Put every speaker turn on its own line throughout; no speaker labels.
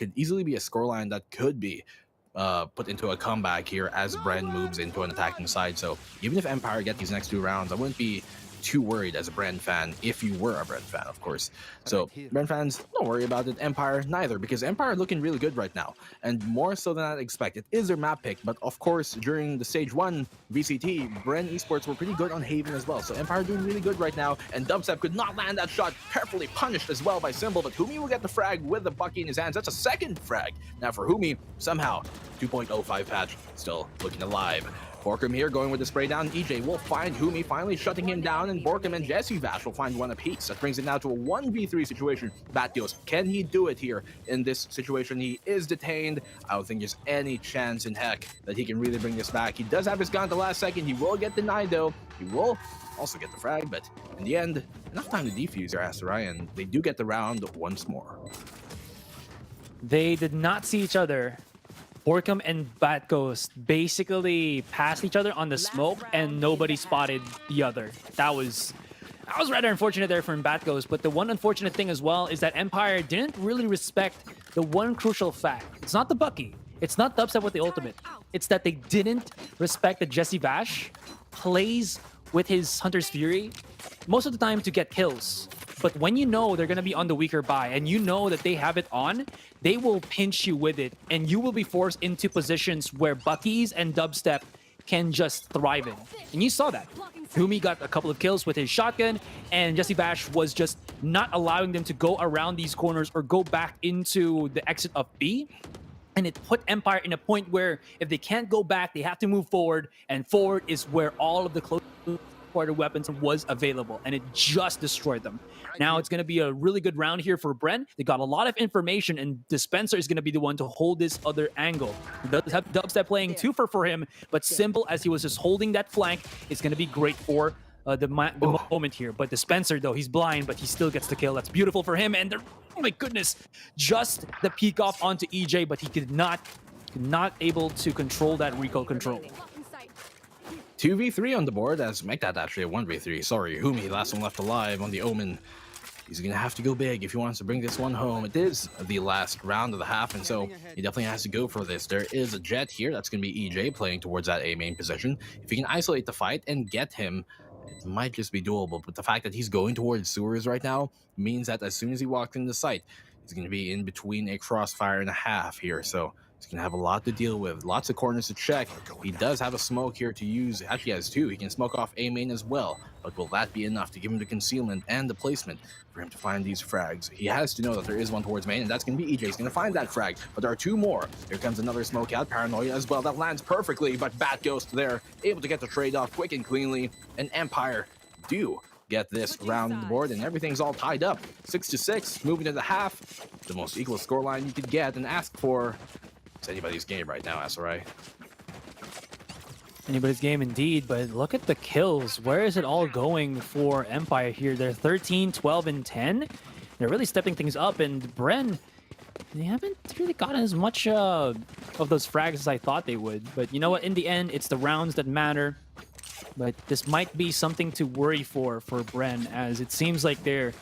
could easily be a scoreline that could be put into a comeback here as Bren moves into an attacking side. So even if Empire get these next 2 rounds, I wouldn't be too worried as a Bren fan if you were a Bren fan, of course. So Bren fans, don't worry about it. Empire, neither, because Empire looking really good right now, and more so than I expected. It is their map pick, but of course during the stage 1 VCT, Bren Esports were pretty good on Haven as well. So Empire doing really good right now, and Dubstep could not land that shot, carefully punished as well by Symbol, but Humi will get the frag with the Bucky in his hands. That's a second frag. Now for Humi, somehow 2.05 patch, still looking alive. Borkum here going with the spray down. EJ will find Humi, finally shutting him down, and Borkum and Jesse Vash will find one apiece. That brings it now to a 1v3 situation. Batgos, can he do it here in this situation? He is detained. I don't think there's any chance in heck that he can really bring this back. He does have his gun at the last second. He will get denied though. He will also get the frag, but in the end, enough time to defuse your Hashira, and they do get the round once more.
They did not see each other. Borkum and Batghost basically passed each other on the smoke, and nobody spotted the other. That was rather unfortunate there from Batghost, but the one unfortunate thing as well is that Empire didn't really respect the one crucial fact. It's not the Bucky. It's not Dubstep with the ultimate. It's that they didn't respect that Jesse Vash plays with his Hunter's Fury most of the time to get kills. But when you know they're going to be on the weaker buy and you know that they have it on, they will pinch you with it, and you will be forced into positions where Buckies and Dubstep can just thrive in. And you saw that. Humi got a couple of kills with his shotgun, and Jesse Bash was just not allowing them to go around these corners or go back into the exit of B. And it put Empire in a point where if they can't go back, they have to move forward, and forward is where all of the close quarter weapons was available, and it just destroyed them. Now it's going to be a really good round here for Bren. They got a lot of information, and Dispenser is going to be the one to hold this other angle. Dubstep playing 2 for him, but Simple, as he was just holding that flank, is going to be great for the moment here. But Dispenser, though, he's blind, but he still gets the kill. That's beautiful for him, and oh my goodness, just the peek off onto EJ, but he could not able to control that recoil control.
2v3 on the board, as make that actually a 1v3. Sorry, Humi, last one left alive on the Omen. He's going to have to go big if he wants to bring this one home. It is the last round of the half, and so he definitely has to go for this. There is a Jet here. That's going to be EJ playing towards that A main position. If he can isolate the fight and get him, it might just be doable. But the fact that he's going towards sewers right now means that as soon as he walks into the site, he's going to be in between a crossfire and a half here. So he's going to have a lot to deal with, lots of corners to check. He does have a smoke here to use. Actually, he has 2. He can smoke off A main as well. But will that be enough to give him the concealment and the placement for him to find these frags? He has to know that there is one towards main, and that's going to be EJ. He's going to find that frag, but there are 2 more. Here comes another smoke out. Paranoia as well. That lands perfectly, but Bat Ghost there, able to get the trade off quick and cleanly. And Empire do get this round on the board, and everything's all tied up. 6-6, moving to the half. The most equal scoreline you could get and ask for. It's anybody's game right now, Asarai.
Anybody's game indeed, but look at the kills. Where is it all going for Empire here? They're 13, 12, and 10. They're really stepping things up, and Bren, they haven't really gotten as much of those frags as I thought they would. But you know what? In the end, it's the rounds that matter. But this might be something to worry for Bren, as it seems like they're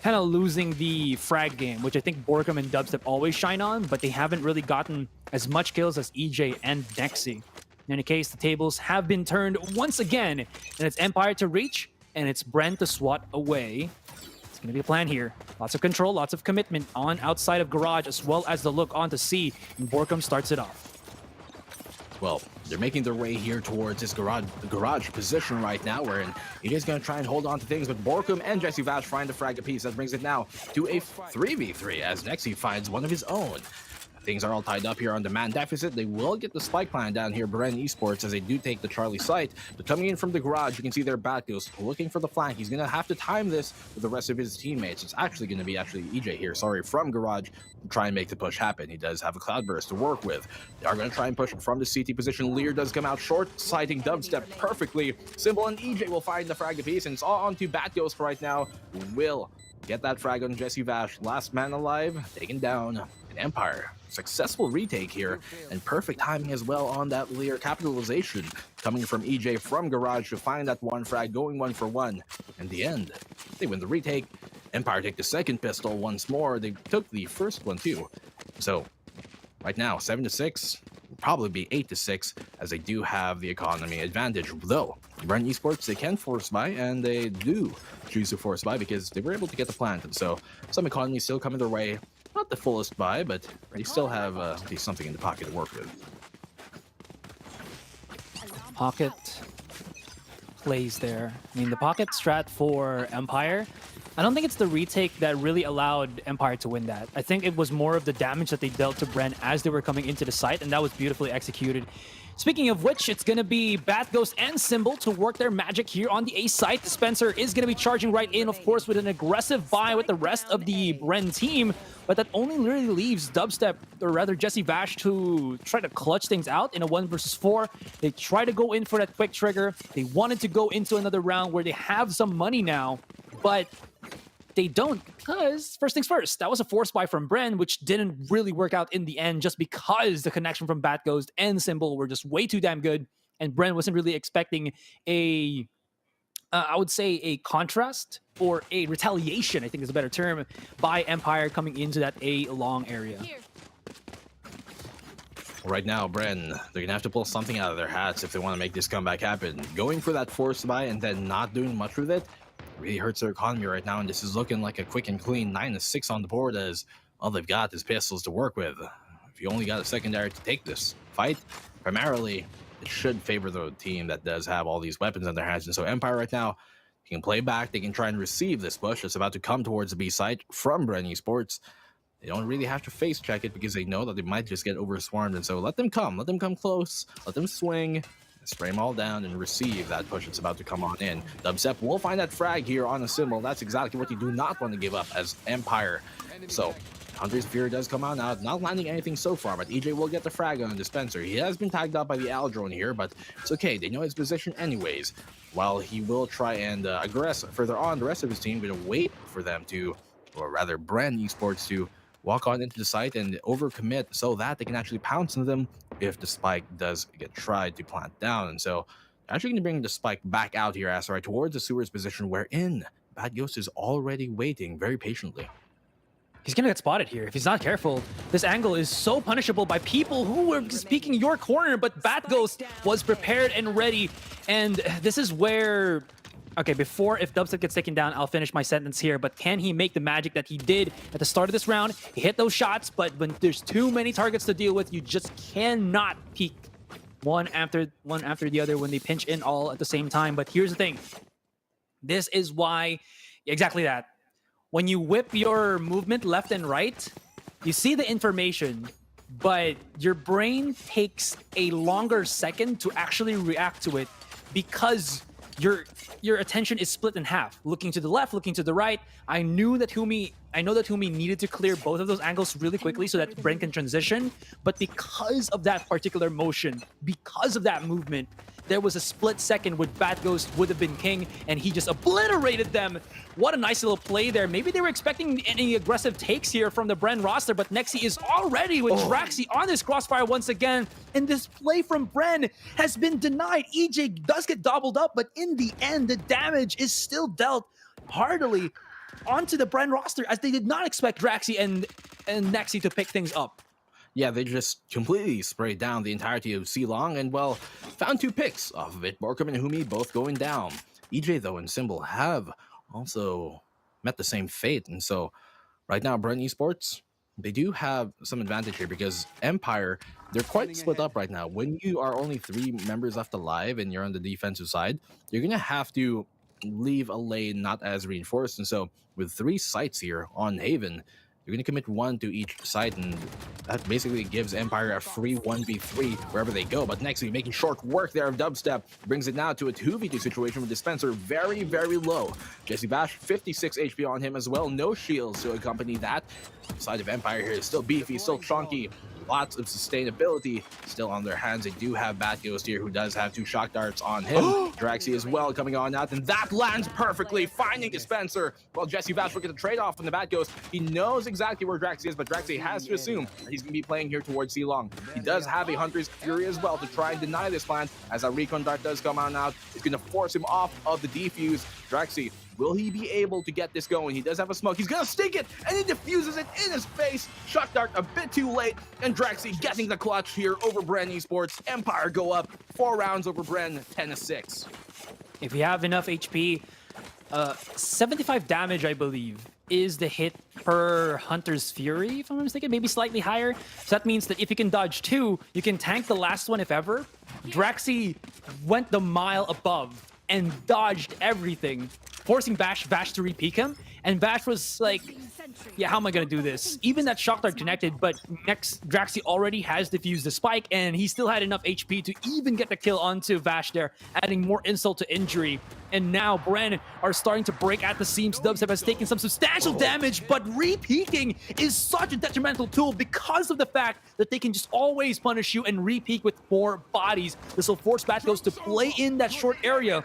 kind of losing the frag game, which I think Borkum and Dubstep always shine on, but they haven't really gotten as much kills as EJ and Nexi. In any case, the tables have been turned once again, and it's Empire to reach, and it's Bren to swat away. It's going to be a plan here. Lots of control, lots of commitment on outside of Garage, as well as the look onto C, and Borkum starts it off.
Well, they're making their way here towards this garage position right now, wherein EJ's going to try and hold on to things, but Borkum and Jesse Vash find the frag apiece. That brings it now to a 3v3 as Nexi finds one of his own. Things are all tied up here on the man deficit. They will get the spike plan down here, Bren Esports, as they do take the Charlie site. But coming in from the garage, you can see their Batghost looking for the flank. He's going to have to time this with the rest of his teammates. It's actually going to be EJ here, sorry, from garage, to try and make the push happen. He does have a Cloudburst to work with. They are going to try and push from the CT position. Lear does come out short, sighting Dubstep perfectly. Symbol and EJ will find the frag apiece, and it's all onto Batghost right now. Will get that frag on Jesse Vash. Last man alive, taken down. Empire, successful retake here, and perfect timing as well on that Lear capitalization coming from EJ from garage to find that one frag, going 1 for 1. In the end, they win the retake, Empire take the second pistol once more. They took the first one too. So right now, 7-6, will probably be 8-6, as they do have the economy advantage. Though, Bren Esports, they can force buy, and they do choose to force buy because they were able to get the plant. And so some economy still coming their way. Not the fullest buy, but they still have at least something in the pocket to work with.
Pocket plays there. I mean, the pocket strat for Empire, I don't think it's the retake that really allowed Empire to win that. I think it was more of the damage that they dealt to Bren as they were coming into the site, and that was beautifully executed. Speaking of which, it's going to be Bat Ghost and Symbol to work their magic here on the A site. Dispenser is going to be charging right in, of course, with an aggressive buy with the rest of the Bren team, but that only literally leaves Dubstep, or rather Jesse Vash, to try to clutch things out in a 1 versus 4. They try to go in for that quick trigger. They wanted to go into another round where they have some money now, but they don't, because first things first, that was a force buy from Bren, which didn't really work out in the end just because the connection from Bat Ghost and Symbol were just way too damn good, and Bren wasn't really expecting a, I would say a contrast or a retaliation, I think is a better term, by Empire coming into that A long area.
Right now, Bren, they're going to have to pull something out of their hats if they want to make this comeback happen. Going for that force buy and then not doing much with it really hurts their economy right now, and this is looking like a quick and clean 9-6 on the board, as all they've got is pistols to work with. If you only got a secondary to take this fight, primarily it should favor the team that does have all these weapons in their hands. And so Empire right now can play back, they can try and receive this push that's about to come towards the B site from Bren Esports. They don't really have to face check it because they know that they might just get overswarmed, and so let them come close, let them swing, spray them all down and receive that push that's about to come on in. Dubstep will find that frag here on the Symbol. That's exactly what you do not want to give up as Empire. So Hunter's Fury does come out now, not landing anything so far, but EJ will get the frag on the Dispenser. He has been tagged up by the Al drone here, but it's okay, they know his position anyways. While he will try and aggress further on, the rest of his team going to wait for them to, or rather Bren Esports to walk on into the site and overcommit so that they can actually pounce on them if the spike does get tried to plant down. And so actually going to bring the spike back out here, Asteroid, towards the sewers position wherein Bad Ghost is already waiting very patiently.
He's gonna get spotted here if he's not careful. This angle is so punishable by people who were speaking your corner, but Bat Ghost was prepared and ready. And this is where, okay, before if Dubstep gets taken down, I'll finish my sentence here, but can he make the magic that he did at the start of this round? He hit those shots, but when there's too many targets to deal with, you just cannot peek one after the other when they pinch in all at the same time. But here's the thing. This is why, exactly that. When you whip your movement left and right, you see the information, but your brain takes a longer second to actually react to it because your attention is split in half, looking to the left, looking to the right. I know that Humi needed to clear both of those angles really quickly so that Bren can transition, but because of that particular motion, because of that movement, there was a split second where Bat Ghost would have been king, and he just obliterated them. What a nice little play there. Maybe they were expecting any aggressive takes here from the Bren roster, but Nexi is already with Draxi on this crossfire once again, and this play from Bren has been denied. EJ does get doubled up, but in the end, the damage is still dealt heartily onto the Bren roster, as they did not expect Draxi and Nexi to pick things up.
Yeah, they just completely sprayed down the entirety of C-Long and, well, found 2 picks off of it. Borkum and Humi both going down. EJ, though, and Symbol have also met the same fate. And so right now, Bren Esports, they do have some advantage here because Empire, they're quite split up right now. When you are only 3 members left alive and you're on the defensive side, you're going to have to leave a lane not as reinforced. And so with 3 sites here on Haven, you're going to commit 1 to each site, and that basically gives Empire a free 1v3 wherever they go. But next, making short work there of Dubstep, brings it now to a 2v2 situation with Dispenser very, very low. Jesse Bash, 56 HP on him as well. No shields to accompany that. The side of Empire here is still beefy, still chunky. Lots of sustainability still on their hands. They do have Bat Ghost here, who does have 2 shock darts on him. Draxi as well coming on out, and that lands perfectly, finding Dispenser. While Jesse Vash looking at the trade-off from the Bat Ghost. He knows exactly where Draxi is, but Draxi has to assume that he's going to be playing here towards C-Long. He does have a Hunter's Fury as well to try and deny this plan, as a recon dart does come on out. It's going to force him off of the defuse. Draxi Will he be able to get this going? He does have a smoke. He's gonna stink it, and he diffuses it in his face. Shock dart a bit too late, and Draxi getting the clutch here over Bren Esports. Empire go up 4 rounds over Bren, 10-6.
If you have enough HP, 75 damage, I believe, is the hit per Hunter's Fury, if I'm not mistaken, maybe slightly higher. So that means that if you can dodge 2, you can tank the last one if ever. Draxi went the mile above and dodged everything, forcing Vash to re-peek him. And Vash was like, yeah, how am I going to do this? Even that shock dart connected, but next Draxi already has defused the spike, and he still had enough HP to even get the kill onto Vash there, adding more insult to injury. And now Bren are starting to break at the seams. Dubstep has taken some substantial damage, but re-peeking is such a detrimental tool because of the fact that they can just always punish you and re-peek with 4 bodies. This will force Batghost to play in that short area.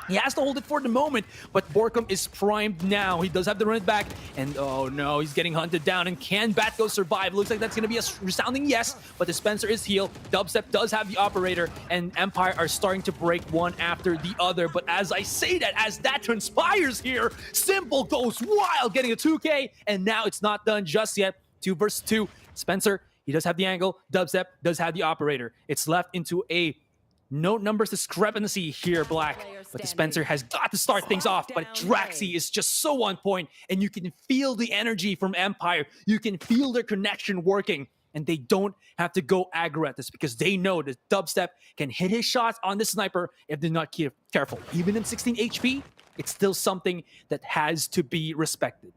He has to hold it for the moment, but Borkum is primed now. He does have to run it back, and oh no, he's getting hunted down. And can Batghost survive? Looks like that's going to be a resounding yes, but Dispenser is healed. Dubstep does have the operator, and Empire are starting to break one after the other. But as I say that, as that transpires here, Simple goes wild, getting a 2K, and now it's not done just yet. 2 versus 2. Spencer, he does have the angle. Dubstep does have the operator. It's left into a no numbers discrepancy here, Black. But Dispenser has got to start things off. But Draxi is just so on point, and you can feel the energy from Empire. You can feel their connection working, and they don't have to go aggro at this because they know that Dubstep can hit his shots on the sniper if they're not careful. Even in 16 HP, it's still something that has to be respected.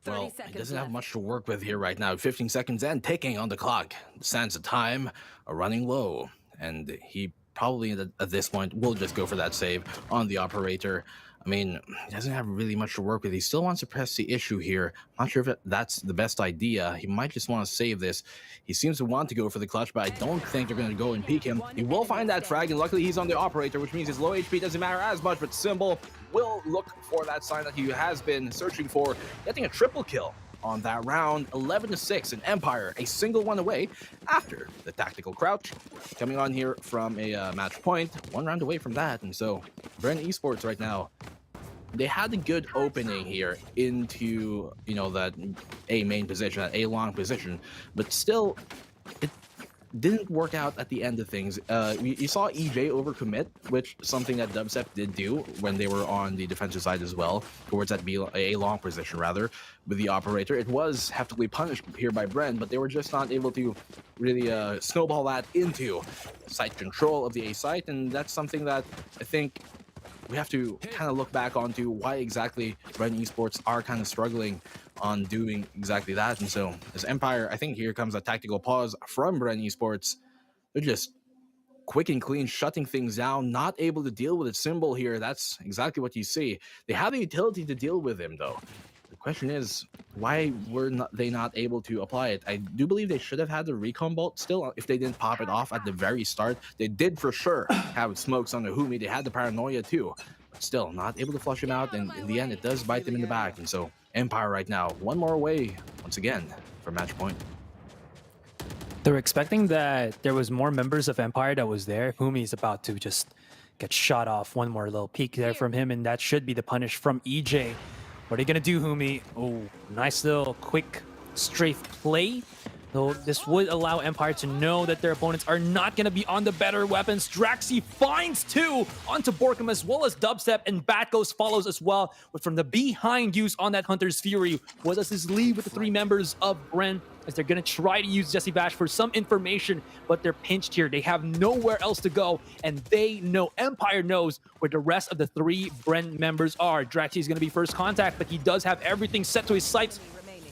Well, he doesn't have much to work with here right now. 15 seconds and ticking on the clock. Sands of time are running low, and he probably at this point will just go for that save on the operator. I mean, he doesn't have really much to work with. He still wants to press the issue here. Not sure if that's the best idea. He might just want to save this. He seems to want to go for the clutch, but I don't think they're going to go and peek him. He will find that frag, and luckily he's on the operator, which means his low HP doesn't matter as much, but Symbol will look for that sign that he has been searching for, getting a triple kill on that round. 11-6, and Empire a single one away after the tactical crouch. Coming on here from a match point, 1 round away from that, and so Bren Esports right now, they had a good opening here into, you know, that A main position, that A long position, but still, it didn't work out at the end of things. You saw EJ overcommit, which is something that Dubstep did do when they were on the defensive side as well, towards that A long position rather, with the operator. It was heftily punished here by Bren, but they were just not able to really snowball that into site control of the A site, and that's something that I think we have to kind of look back onto why exactly Bren Esports are kind of struggling on doing exactly that. And so as Empire, I think here comes a tactical pause from Bren Esports. They're just quick and clean, shutting things down, not able to deal with a Symbol here. That's exactly what you see. They have the utility to deal with him, though. The question is, why were they not able to apply it? I do believe they should have had the recon bolt still if they didn't pop it off at the very start. They did for sure have smokes on the Humi. They had the paranoia too, but still not able to flush him out, and in the end it does bite them in the back. And so Empire right now 1 more away once again for match point.
They're expecting that there was more members of Empire that was there. Humi is about to just get shot off. 1 more little peek there from him, and that should be the punish from EJ. What are you going to do, Humi? Oh, nice little quick strafe play. Though this would allow Empire to know that their opponents are not going to be on the better weapons. Draxi finds 2 onto Borkum as well as Dubstep, and Batghost follows as well. But from the behind use on that Hunter's Fury, what does this leave with the 3 members of Bren? As they're going to try to use Jesse Bash for some information, but they're pinched here. They have nowhere else to go, and they know, Empire knows where the rest of the 3 Bren members are. Draxi is going to be first contact, but he does have everything set to his sights.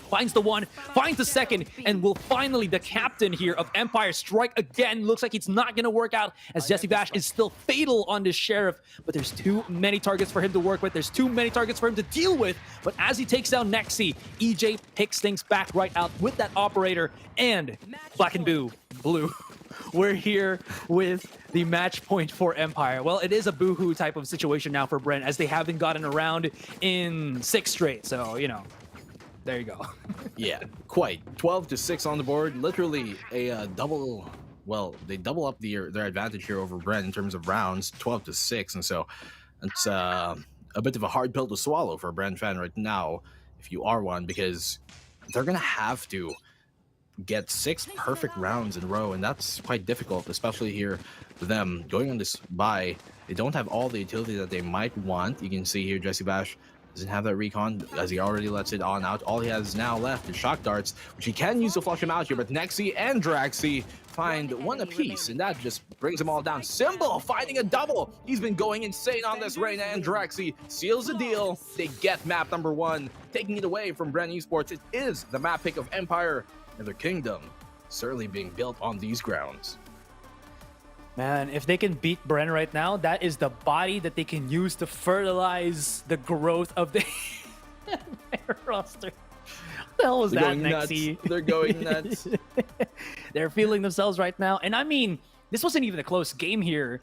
Finds the 1, finds the 2nd, and will finally, the captain here of Empire, strike again. Looks like it's not going to work out, as Jesse Bash is still fatal on this Sheriff, but there's too many targets for him to work with. There's too many targets for him to deal with, but as he takes down Nexi, EJ picks things back right out with that operator, and Black and Blue. We're here with the match point for Empire. Well, it is a boohoo type of situation now for Bren, as they haven't gotten around in 6 straight, so, you know. There you go.
Yeah, quite. 12-6 on the board. Literally a double. Well, they double up their advantage here over Bren in terms of rounds, 12-6, and so it's a bit of a hard pill to swallow for a Bren fan right now, if you are one, because they're gonna have to get 6 perfect rounds in a row, and that's quite difficult, especially here for them going on this bye. They don't have all the utility that they might want. You can see here Jesse Bash doesn't have that recon as he already lets it on out. All he has now left is shock darts, which he can use to flush him out here, but Nexi and Draxi find one apiece, and that just brings them all down. Symbol finding a double. He's been going insane on this. Reyna and Draxi seals the deal. They get map number 1, taking it away from Bren Esports. It is the map pick of Empire and their kingdom, certainly being built on these grounds.
Man, if they can beat Bren right now, that is the body that they can use to fertilize the growth of the roster. What the hell was that, Nexi?
They're going nuts.
They're feeling themselves right now. And I mean, this wasn't even a close game here,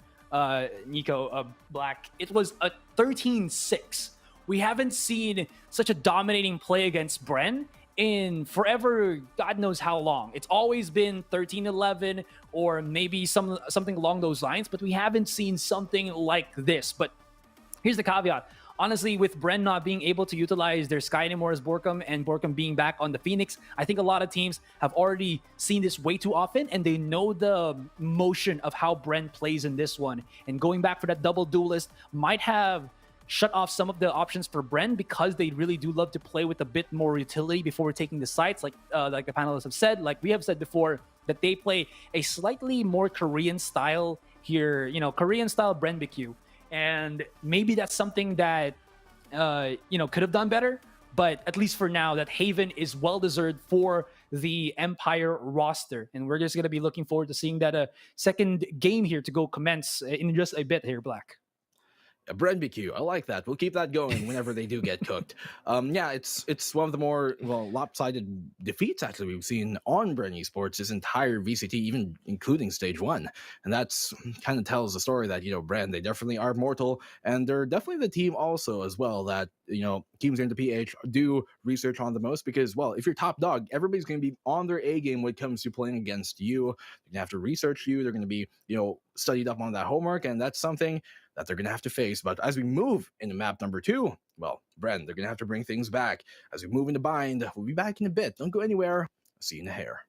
Nico, Black. It was a 13-6. We haven't seen such a dominating play against Bren in forever, God knows how long. It's always been 13-11 or maybe something along those lines, but we haven't seen something like this. But here's the caveat. Honestly, with Bren not being able to utilize their Sky anymore as Borkum and Borkum being back on the Phoenix, I think a lot of teams have already seen this way too often, and they know the motion of how Bren plays in this one. And going back for that double duelist might have shut off some of the options for Bren because they really do love to play with a bit more utility before taking the sites, like the panelists have said, like we have said before, that they play a slightly more Korean style here, you know, Korean style Bren BQ. And maybe that's something that, you know, could have done better. But at least for now, that Haven is well-deserved for the Empire roster. And we're just going to be looking forward to seeing that second game here to go commence in just a bit here, Black.
Bren BQ, I like that. We'll keep that going whenever they do get cooked. Yeah, it's one of the more lopsided defeats actually we've seen on Bren Esports this entire VCT, even including stage 1, and that's kind of tells the story that, you know, Bren, they definitely are mortal, and they're definitely the team also as well that, you know, teams in the PH do research on the most, because, well, if you're top dog, everybody's going to be on their A game when it comes to playing against you. They're going to have to research you. They're going to be, you know, studied up on that homework, and that's something that they're going to have to face. But as we move into map number 2, well, Bren, they're going to have to bring things back. As we move into bind, we'll be back in a bit. Don't go anywhere. See you in the hair.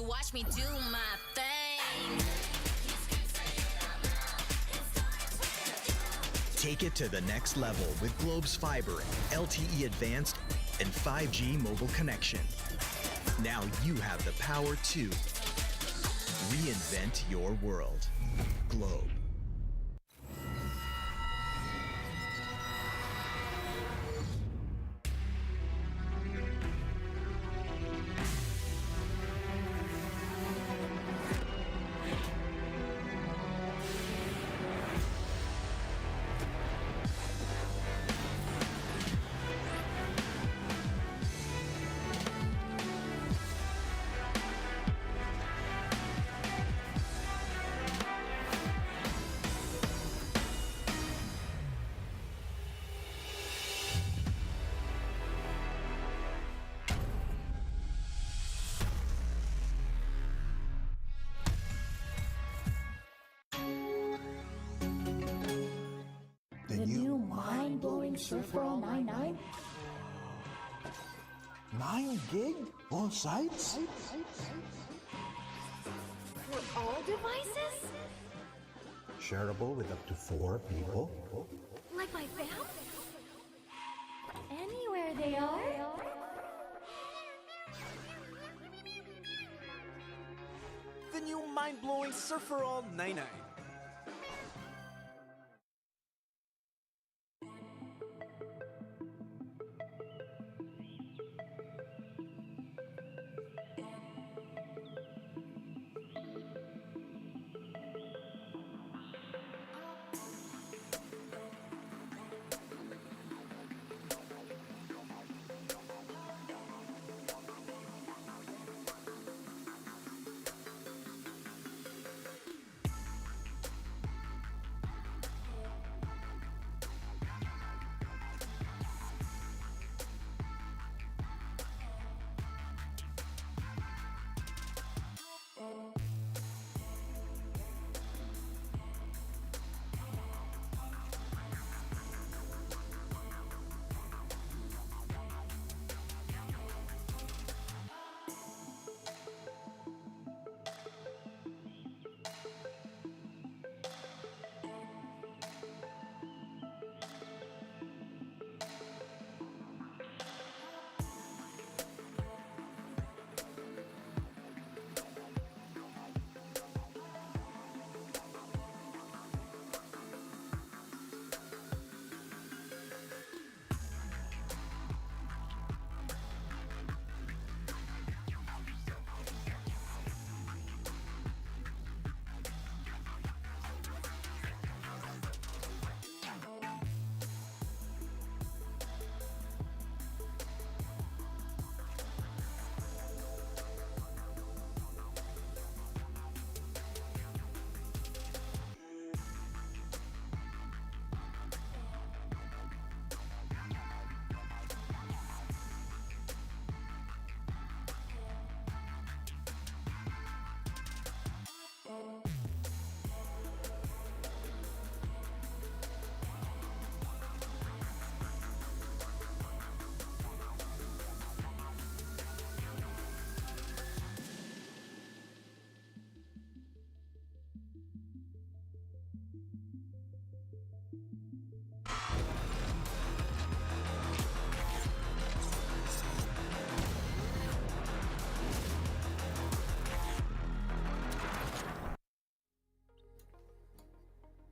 Watch me do my thing.
Take it to the next level with Globe's fiber, LTE advanced, and 5G mobile connection. Now you have the power to reinvent your world. Globe.
Surfer 99?
9 gig? All sites?
For all devices?
Shareable with up to 4 people?
Like my fam? Anywhere they are?
The new mind-blowing Surfer All 99.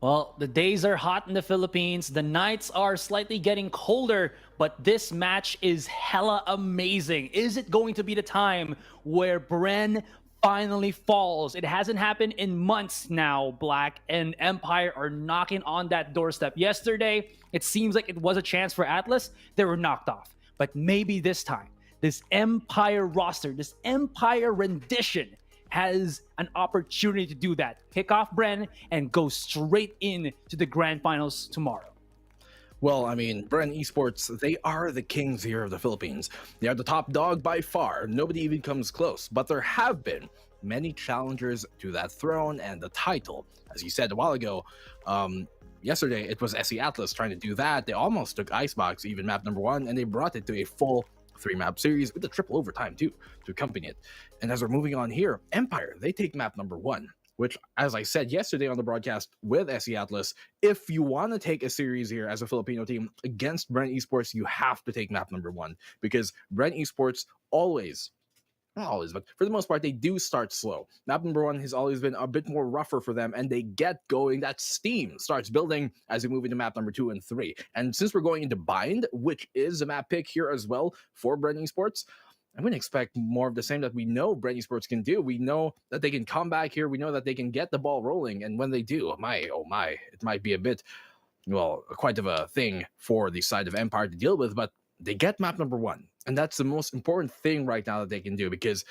Well, the days are hot in the Philippines. The nights are slightly getting colder, but this match is hella amazing. Is it going to be the time where Bren finally falls? It hasn't happened in months now, Black, and Empire are knocking on that doorstep. Yesterday, it seems like it was a chance for Atlas. They were knocked off. But maybe this time, this Empire roster, this Empire rendition has an opportunity to do that. Pick off Bren and go straight in to the grand finals tomorrow.
Well, I mean, Bren Esports, they are the kings here of the Philippines. They are the top dog by far. Nobody even comes close. But there have been many challengers to that throne and the title. As you said a while ago, yesterday it was SE Atlas trying to do that. They almost took Icebox, even map number 1, and they brought it to a full 3-map series with a triple overtime too to accompany it. And as we're moving on here, Empire, they take map number 1, which, as I said yesterday on the broadcast with SE Atlas, if you want to take a series here as a Filipino team against Bren Esports, you have to take map number 1, because Bren Esports always, not always, but for the most part, they do start slow. Map number 1 has always been a bit more rougher for them, and they get going. That steam starts building as we move into map number 2 and 3. And since we're going into Bind, which is a map pick here as well for Bren Esports, I'm going to expect more of the same that we know Bren Esports can do. We know that they can come back here. We know that they can get the ball rolling. And when they do, oh my, it might be a bit, well, quite of a thing for the side of Empire to deal with, but they get map number 1. And that's the most important thing right now that they can do, because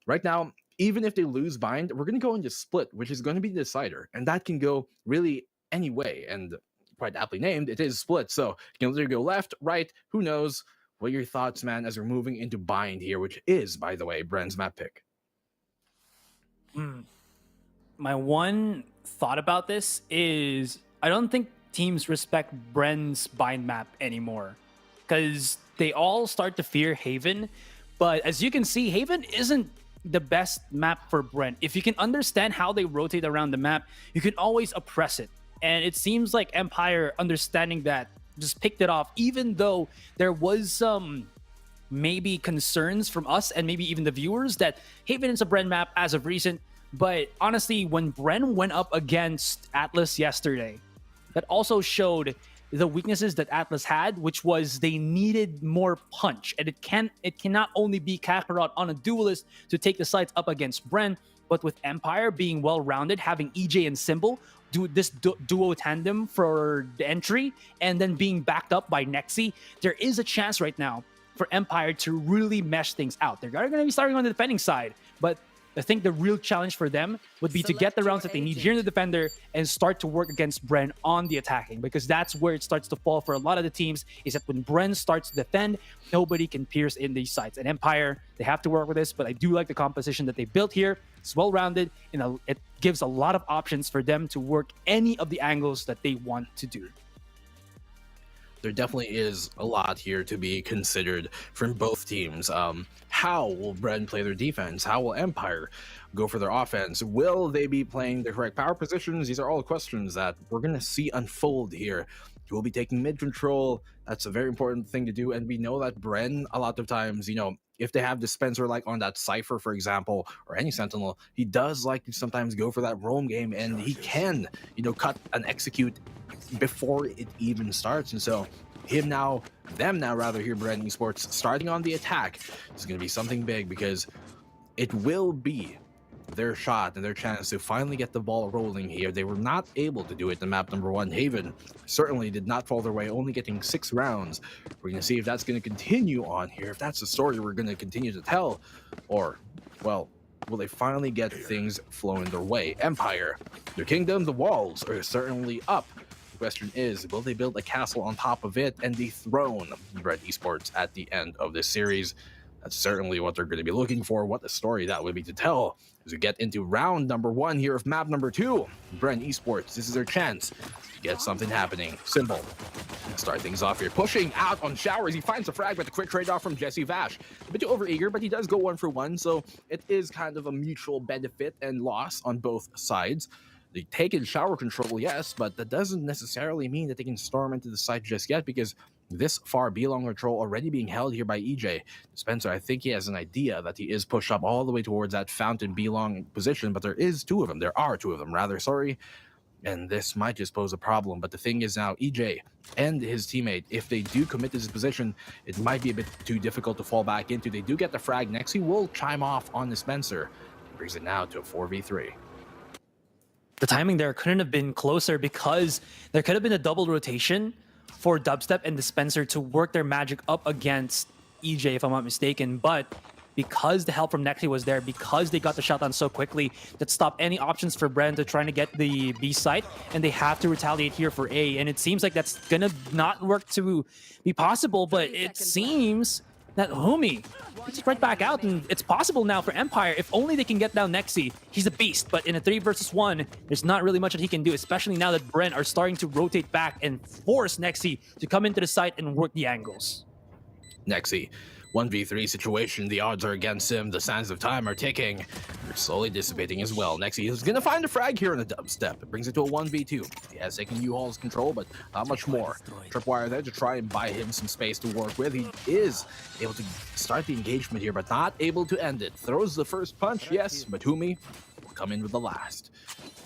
right now, even if they lose Bind, we're going to go into Split, which is going to be the decider. And that can go really any way. And quite aptly named, it is Split. So you can either go left, right, who knows. What are your thoughts, man, as we're moving into Bind here, which is, by the way, Bren's map pick?
My one thought about this is I don't think teams respect Bren's bind map anymore, because they all start to fear Haven. But as you can see, Haven isn't the best map for Bren. If you can understand how they rotate around the map, you can always oppress it. And it seems like Empire, understanding that, just picked it off, even though there was some maybe concerns from us and maybe even the viewers that Haven is a Bren map as of recent. But honestly, when Bren went up against Atlas yesterday, that also showed the weaknesses that Atlas had, which was they needed more punch. And it cannot only be Kakarot on a duelist to take the sides up against Bren, but with Empire being well-rounded, having EJ and Symbol do this duo tandem for the entry, and then being backed up by Nexi, there is a chance right now for Empire to really mesh things out. They're going to be starting on the defending side, but I think the real challenge for them would be to get the rounds that they need here in the defender and start to work against Bren on the attacking, because that's where it starts to fall for a lot of the teams, is that when Bren starts to defend, nobody can pierce in these sides. And Empire, they have to work with this, but I do like the composition that they built here. It's well-rounded, and it gives a lot of options for them to work any of the angles that they want to do.
There definitely is a lot here to be considered from both teams. How will Bren play their defense? How will Empire go for their offense? Will they be playing the correct power positions? These are all questions that we're going to see unfold here. Who will be taking mid control? That's a very important thing to do. And we know that Bren, a lot of times, you know, if they have Dispenser like on that Cypher, for example, or any Sentinel, he does like to sometimes go for that roam game, and he can, you know, cut and execute before it even starts. And so them now rather here, Bren Esports starting on the attack is going to be something big, because it will be their shot and their chance to finally get the ball rolling here. They were not able to do it in map number 1. Haven certainly did not fall their way, only getting 6 rounds. We're going to see if that's going to continue on here, if that's the story we're going to continue to tell, or, well, will they finally get things flowing their way? Empire, their kingdom, the walls are certainly up. The question is, will they build a castle on top of it and dethrone Bren Esports at the end of this series? That's certainly what they're going to be looking for. What the story that would be to tell as we get into round number 1 here of map number 2. Bren Esports, this is their chance to get something happening. Symbol, start things off here. Pushing out on Showers. He finds a frag, but a quick trade-off from Jesse Vash. A bit too overeager, but he does go 1 for 1, so it is kind of a mutual benefit and loss on both sides. They take in shower control, yes, but that doesn't necessarily mean that they can storm into the site just yet, because this far B-long control already being held here by EJ. Spencer, I think he has an idea that he is pushed up all the way towards that fountain B-long position, but there is 2 of them. There are 2 of them, rather, sorry. And this might just pose a problem. But the thing is now, EJ and his teammate, if they do commit to this position, it might be a bit too difficult to fall back into. They do get the frag. Next, he will chime off on the Spencer. Brings it now to a 4v3.
The timing there couldn't have been closer, because there could have been a double rotation for Dubstep and Dispenser to work their magic up against EJ, if I'm not mistaken. But because the help from Nexi was there, because they got the shot down so quickly, that stopped any options for Bren to trying to get the B site, and they have to retaliate here for A. And it seems like that's gonna not work to be possible, but it seems that Homie gets right back out, and it's possible now for Empire. If only they can get down Nexi. He's a beast, but in a 3 versus 1, there's not really much that he can do, especially now that Bren are starting to rotate back and force Nexi to come into the site and work the angles.
Nexi, 1v3 situation. The odds are against him. The sands of time are ticking. They're slowly dissipating as well. Nexi is going to find a frag here in the dubstep. It brings it to a 1v2. He has taken U-Haul's control, but not much more. Tripwire there to try and buy him some space to work with. He is able to start the engagement here, but not able to end it. Throws the first punch, yes, but Humi will come in with the last.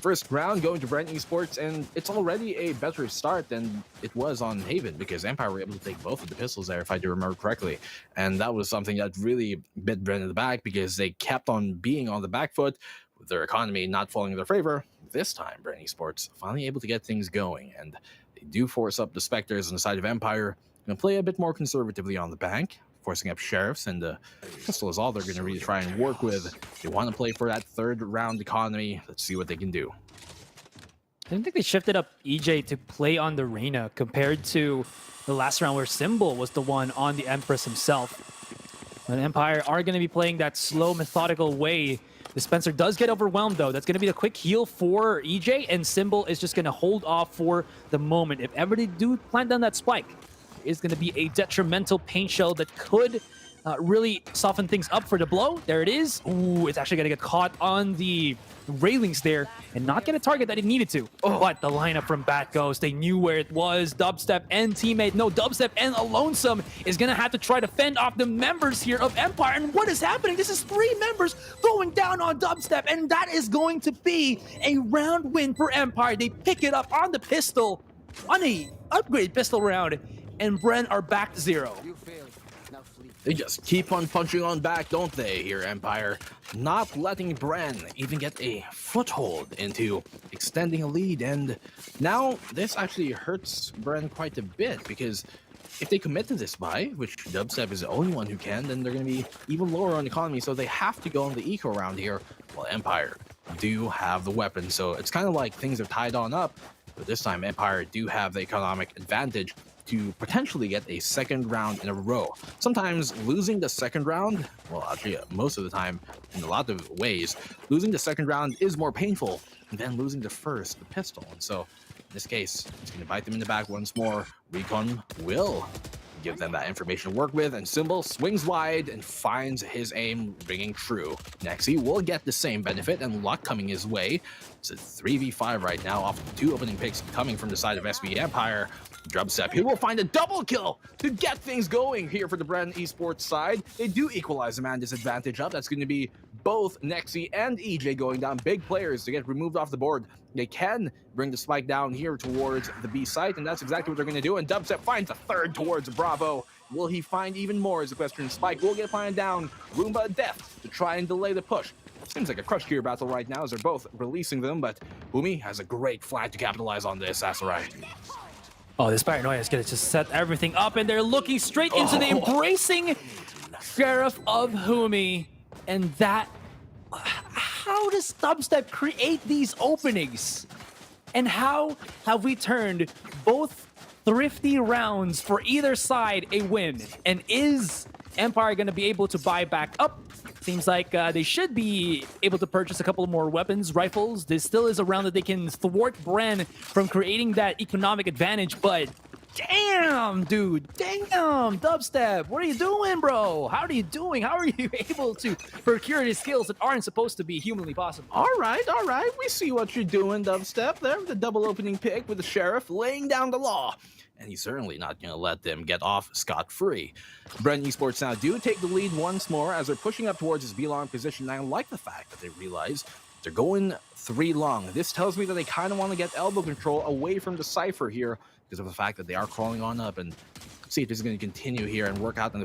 First round going to Bren Esports, and it's already a better start than it was on Haven, because Empire were able to take both of the pistols there, if I do remember correctly. And that was something that really bit Bren in the back, because they kept on being on the back foot, with their economy not falling in their favor. This time, Bren Esports finally able to get things going, and they do force up the Spectres on the side of Empire, and play a bit more conservatively on the bank, forcing up Sheriffs, and the pistol is all they're going to really try and work with. They want to play for that 3rd round economy. Let's see what they can do.
I think they shifted up EJ to play on the Reyna compared to the last round where Symbol was the one on the Empress himself. And Empire are going to be playing that slow, methodical way Dispenser does get overwhelmed, though. That's going to be the quick heal for EJ, and Symbol is just going to hold off for the moment. If ever they do plant down that spike, it's going to be a detrimental paint shell that could really soften things up for the blow. There it is. Ooh, it's actually going to get caught on the railings there and not get a target that it needed to. But the lineup from Bat Ghost, they knew where it was. Dubstep and teammate, no, Dubstep and Alonesome is going to have to try to fend off the members here of Empire. And what is happening? This is 3 members going down on Dubstep, and that is going to be a round win for Empire. They pick it up on the pistol, on a upgrade pistol round, and Bren are back to 0.
They just keep on punching on back, don't they, here, Empire? Not letting Bren even get a foothold into extending a lead. And now this actually hurts Bren quite a bit, because if they commit to this buy, which Dubstep is the only one who can, then they're going to be even lower on economy. So they have to go on the eco round here. Well, Empire do have the weapon. So it's kind of like things are tied on up. But this time, Empire do have the economic advantage to potentially get a second round in a row. Sometimes losing the second round, well, actually, most of the time, in a lot of ways, losing the second round is more painful than losing the first, the pistol. And so, in this case, it's going to bite them in the back once more. Recon will give them that information to work with, and Symbol swings wide and finds his aim ringing true. Nexi will get the same benefit and luck coming his way. It's a 3v5 right now off the 2 opening picks coming from the side of SB Empire. Dubstep, he will find a double kill to get things going here for the Bren Esports side. They do equalize the man disadvantage up. That's going to be both Nexi and EJ going down. Big players to get removed off the board. They can bring the spike down here towards the B site, and that's exactly what they're going to do. And Dubstep finds a third towards Bravo. Will he find even more is the question. Spike will get planted down. Roomba Death to try and delay the push. Seems like a crush gear battle right now as they're both releasing them, but Boomy has a great flag to capitalize on this. That's right.
Oh, this Paranoia is going to just set everything up, and they're looking straight into the embracing Sheriff of Humi. And that... How does Dubstep create these openings? And how have we turned both thrifty rounds for either side a win? And is Empire going to be able to buy back up? Seems like they should be able to purchase a couple more weapons, rifles. This still is a round that they can thwart Bren from creating that economic advantage, but damn, dude, damn, Dubstep, what are you doing, bro? How are you doing? How are you able to procure these skills that aren't supposed to be humanly possible?
All right, we see what you're doing, Dubstep. There, the double opening pick with the Sheriff laying down the law. And he's certainly not going to let them get off scot-free. Bren Esports now do take the lead once more as they're pushing up towards his B-long position. I like the fact that they realize they're going 3 long. This tells me that they kind of want to get elbow control away from the Cypher here because of the fact that they are crawling on up, and see if this is going to continue here and work out in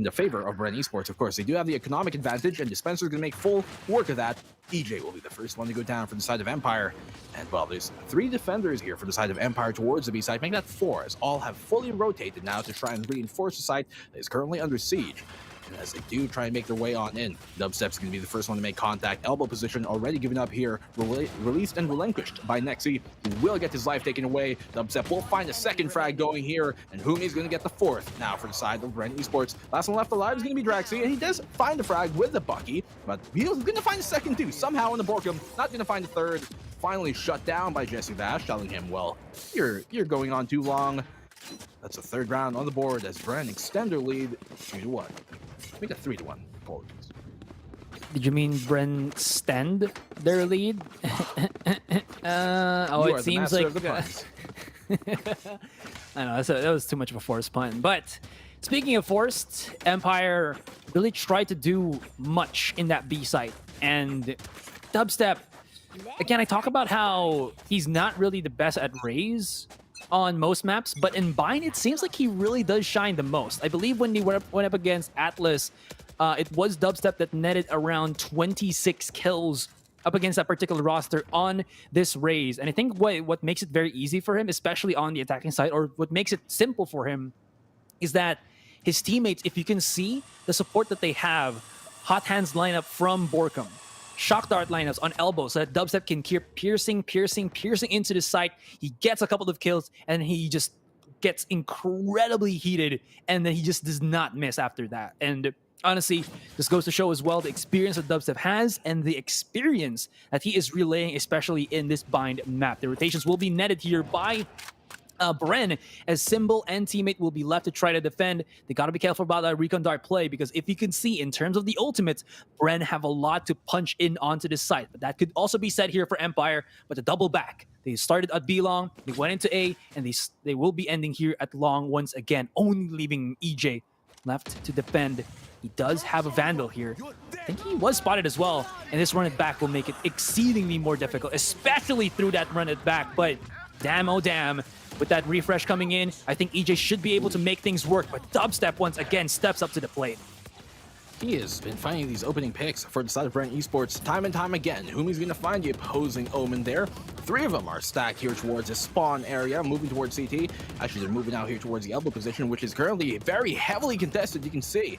the favor of Bren Esports. Of course, they do have the economic advantage, and Dispenser is going to make full work of that. EJ will be the first one to go down for the side of Empire. And, well, there's 3 defenders here for the side of Empire towards the B side, making that 4, as all have fully rotated now to try and reinforce the site that is currently under siege. And as they do try and make their way on in, Dubstep's going to be the first one to make contact. Elbow position already given up here, released and relinquished by Nexi, who will get his life taken away. Dubstep will find a second frag going here, and Humi's going to get the 4th now for the side of Bren Esports. Last one left alive is going to be Draxi, and he does find the frag with the Bucky, but he's going to find a second too, somehow in the Borkum. Not going to find a third. Finally shut down by Jesse Vash, telling him, well, you're going on too long. That's a 3rd round on the board as Bren extend their lead to what? Make it 3-1. Apologies.
Did you mean Bren stand their lead? It seems like I know that was too much of a forced pun. But speaking of forced, Empire really tried to do much in that B site, and Dubstep. Again, I talk about how he's not really the best at Raze on most maps, but in Bind, it seems like he really does shine the most. I believe when he went up against Atlas, it was Dubstep that netted around 26 kills up against that particular roster on this Raze. And I think what makes it very easy for him, especially on the attacking side, or what makes it simple for him, is that his teammates, if you can see the support that they have, Hot Hands lineup from Borkum, Shock Dart lineups on elbow so that Dubstep can keep piercing into the site. He gets a couple of kills, and he just gets incredibly heated, and then he just does not miss after that. And Honestly, this goes to show as well the experience that Dubstep has and the experience that he is relaying, especially in this bind map. The rotations will be netted here by Bren, as Symbol and teammate will be left to try to defend. They got to be careful about that recon dart play, because if you can see in terms of the ultimates, Bren have a lot to punch in onto this site. But that could also be said here for Empire. But to double back, they started at B long, they went into A, and they will be ending here at long once again, only leaving EJ left to defend. He does have a Vandal here. I think he was spotted as well, and this run it back will make it exceedingly more difficult, especially through that run it back. But damn, oh damn, with that refresh coming in, I think EJ should be able to make things work, but Dubstep once again steps up to the plate.
He has been finding these opening picks for the side of Bren Esports time and time again. Humi's going to find the opposing Omen there. 3 of them are stacked here towards the spawn area, moving towards CT. Actually, they're moving out here towards the elbow position, which is currently very heavily contested, you can see.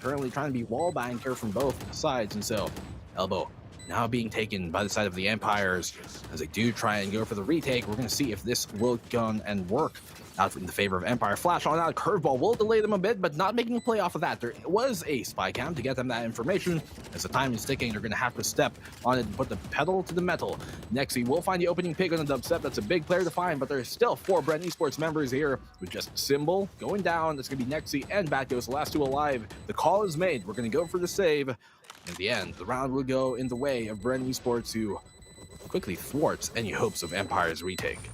Currently trying to be wallbanged here from both sides, and so elbow now being taken by the side of the Empires as they do try and go for the retake. We're going to see if this will go and work out in the favor of Empire. Flash on out, curveball will delay them a bit, but not making a play off of that. There was a spy cam to get them that information. As the time is ticking, they're going to have to step on it and put the pedal to the metal. Nexi will find the opening pick on the Dubstep. That's a big player to find, but there's still 4 Bren Esports members here with just Symbol going down. That's going to be Nexi and Batghost, the last 2 alive. The call is made. We're going to go for the save. In the end, the round will go in the way of Bren Esports, who quickly thwarts any hopes of Empire's retake.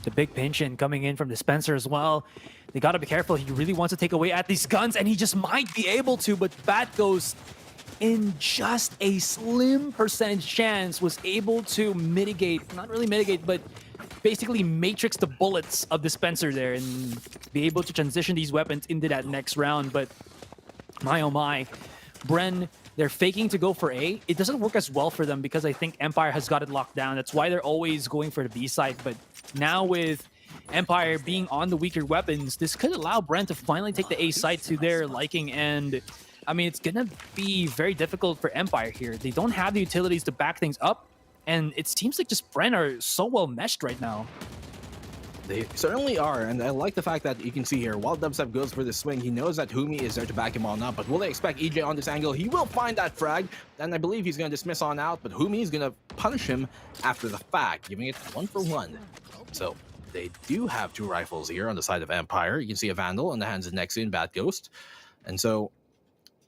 The big pinch in coming in from Dispenser as well. They got to be careful. He really wants to take away at these guns, and he just might be able to, but Batghost, in just a slim percentage chance, was able to mitigate, not really mitigate, but basically matrix the bullets of Dispenser there and be able to transition these weapons into that next round. But my oh my, Bren, they're faking to go for A. It doesn't work as well for them because I think Empire has got it locked down. That's why they're always going for the B side. But now with Empire being on the weaker weapons, this could allow Bren to finally take the A side to their liking. And I mean, it's going to be very difficult for Empire here. They don't have the utilities to back things up. And it seems like just Bren are so well meshed right now.
They certainly are, and I like the fact that you can see here, while Dubstep goes for the swing, he knows that Humi is there to back him on up, but will they expect EJ on this angle? He will find that frag, and I believe he's going to dismiss on out, but Humi is going to punish him after the fact, giving it 1 for 1. So they do have 2 rifles here on the side of Empire. You can see a Vandal in the hands of Nexi and Batghost, and so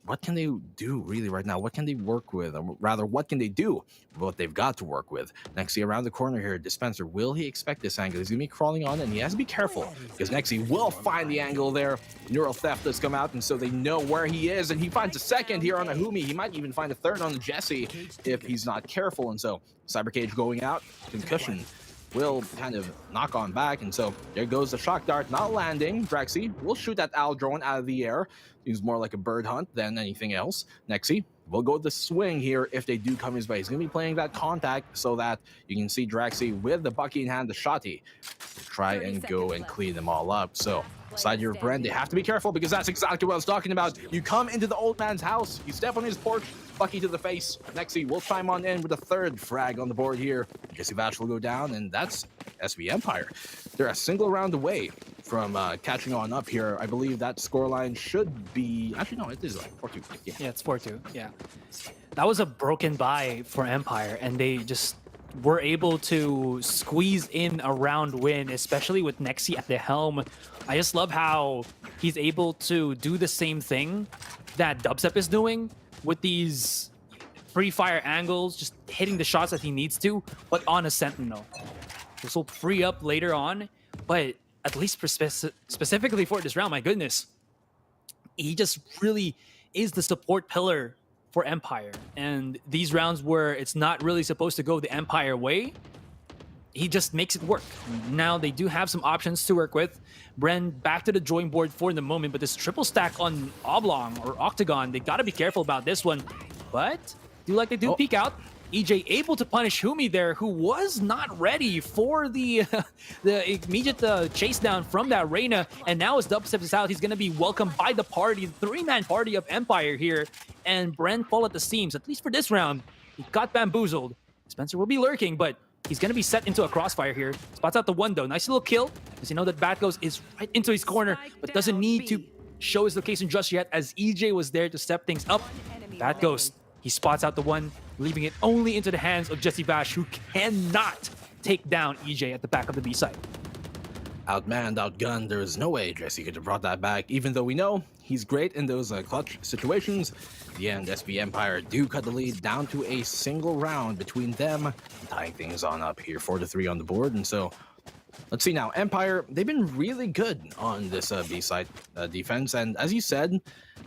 what can they do really right now? What can they work with? Or rather, what can they do with what they've got to work with? Nexi around the corner here, Dispenser. Will he expect this angle? He's going to be crawling on, and he has to be careful because Nexi will find the angle there. Neural Theft does come out, and so they know where he is, and he finds a second here on a Humi. He might even find a third on the Jesse if he's not careful, and so Cyber Cage going out. Concussion will kind of knock on back, and so there goes the shock dart, not landing. Draxi will shoot that owl drone out of the air. He's more like a bird hunt than anything else. Nexi will go the swing here if they do come his way. He's going to be playing that contact so that you can see Draxi with the Bucky in hand, the shotty, to try and go and clean them all up. So side your Bren, they have to be careful because that's exactly what I was talking about. You come into the old man's house, you step on his porch, Bucky to the face. Nexi will chime on in with a 3rd frag on the board here. Jesse Vash will go down, and that's SV Empire. They're a single round away from catching on up here. I believe that scoreline should be... Actually, no, it is like 4-2.
Yeah, it's 4-2. Yeah. That was a broken buy for Empire, and they just were able to squeeze in a round win, especially with Nexi at the helm. I just love how he's able to do the same thing that Dubstep is doing with these free fire angles, just hitting the shots that he needs to, but on a Sentinel. This will free up later on, but at least specifically for this round, my goodness, he just really is the support pillar for Empire. And these rounds where it's not really supposed to go the Empire way, he just makes it work. Now they do have some options to work with. Bren back to the drawing board for the moment, but this triple stack on Oblong or Octagon, they gotta be careful about this one. But do like they do peek out. EJ able to punish Humi there, who was not ready for the immediate chase down from that Reyna. And now as Dubstep is out, he's going to be welcomed by the party, the 3-man party of Empire here. And Bren fall at the seams, at least for this round. He got bamboozled. Spencer will be lurking, but he's going to be set into a crossfire here. Spots out the one, though. Nice little kill, because you know that Batghost is right into his corner, but doesn't need to show his location just yet as EJ was there to step things up. That Ghost, he spots out the one, leaving it only into the hands of Jesse Bash, who cannot take down EJ at the back of the B site.
Outmanned, outgunned, there is no way Jesse could have brought that back, even though we know he's great in those clutch situations. In the end, SB Empire do cut the lead down to a single round between them, tying things on up here, 4-3 on the board. And so, let's see now. Empire, they've been really good on this B site defense, and as you said,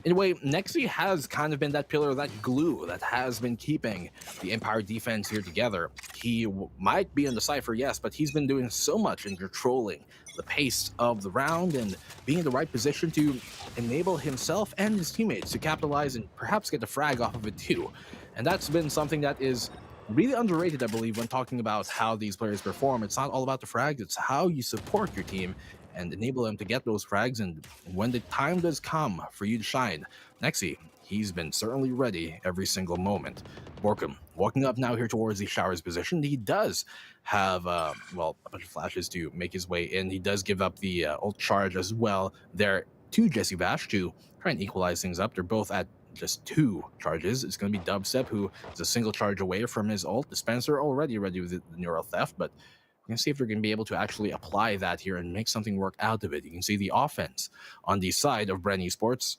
in a way, Nexi has kind of been that pillar, that glue that has been keeping the Empire defense here together. He might be in the Cypher, yes, but he's been doing so much in controlling the pace of the round and being in the right position to enable himself and his teammates to capitalize and perhaps get the frag off of it too. And that's been something that is really underrated, I believe, when talking about how these players perform. It's not all about the frags, it's how you support your team and enable them to get those frags, and when the time does come for you to shine, Nexi, he's been certainly ready every single moment. Borkum walking up now here towards the Shower's position. He does have, well, a bunch of flashes to make his way in. He does give up the ult charge as well there to Jesse Bash to try and equalize things up. They're both at just 2 charges. It's going to be Dubstep, who is a single charge away from his ult. Dispenser already ready with the Neural Theft, but we're going to see if they're going to be able to actually apply that here and make something work out of it. You can see the offense on the side of Bren Esports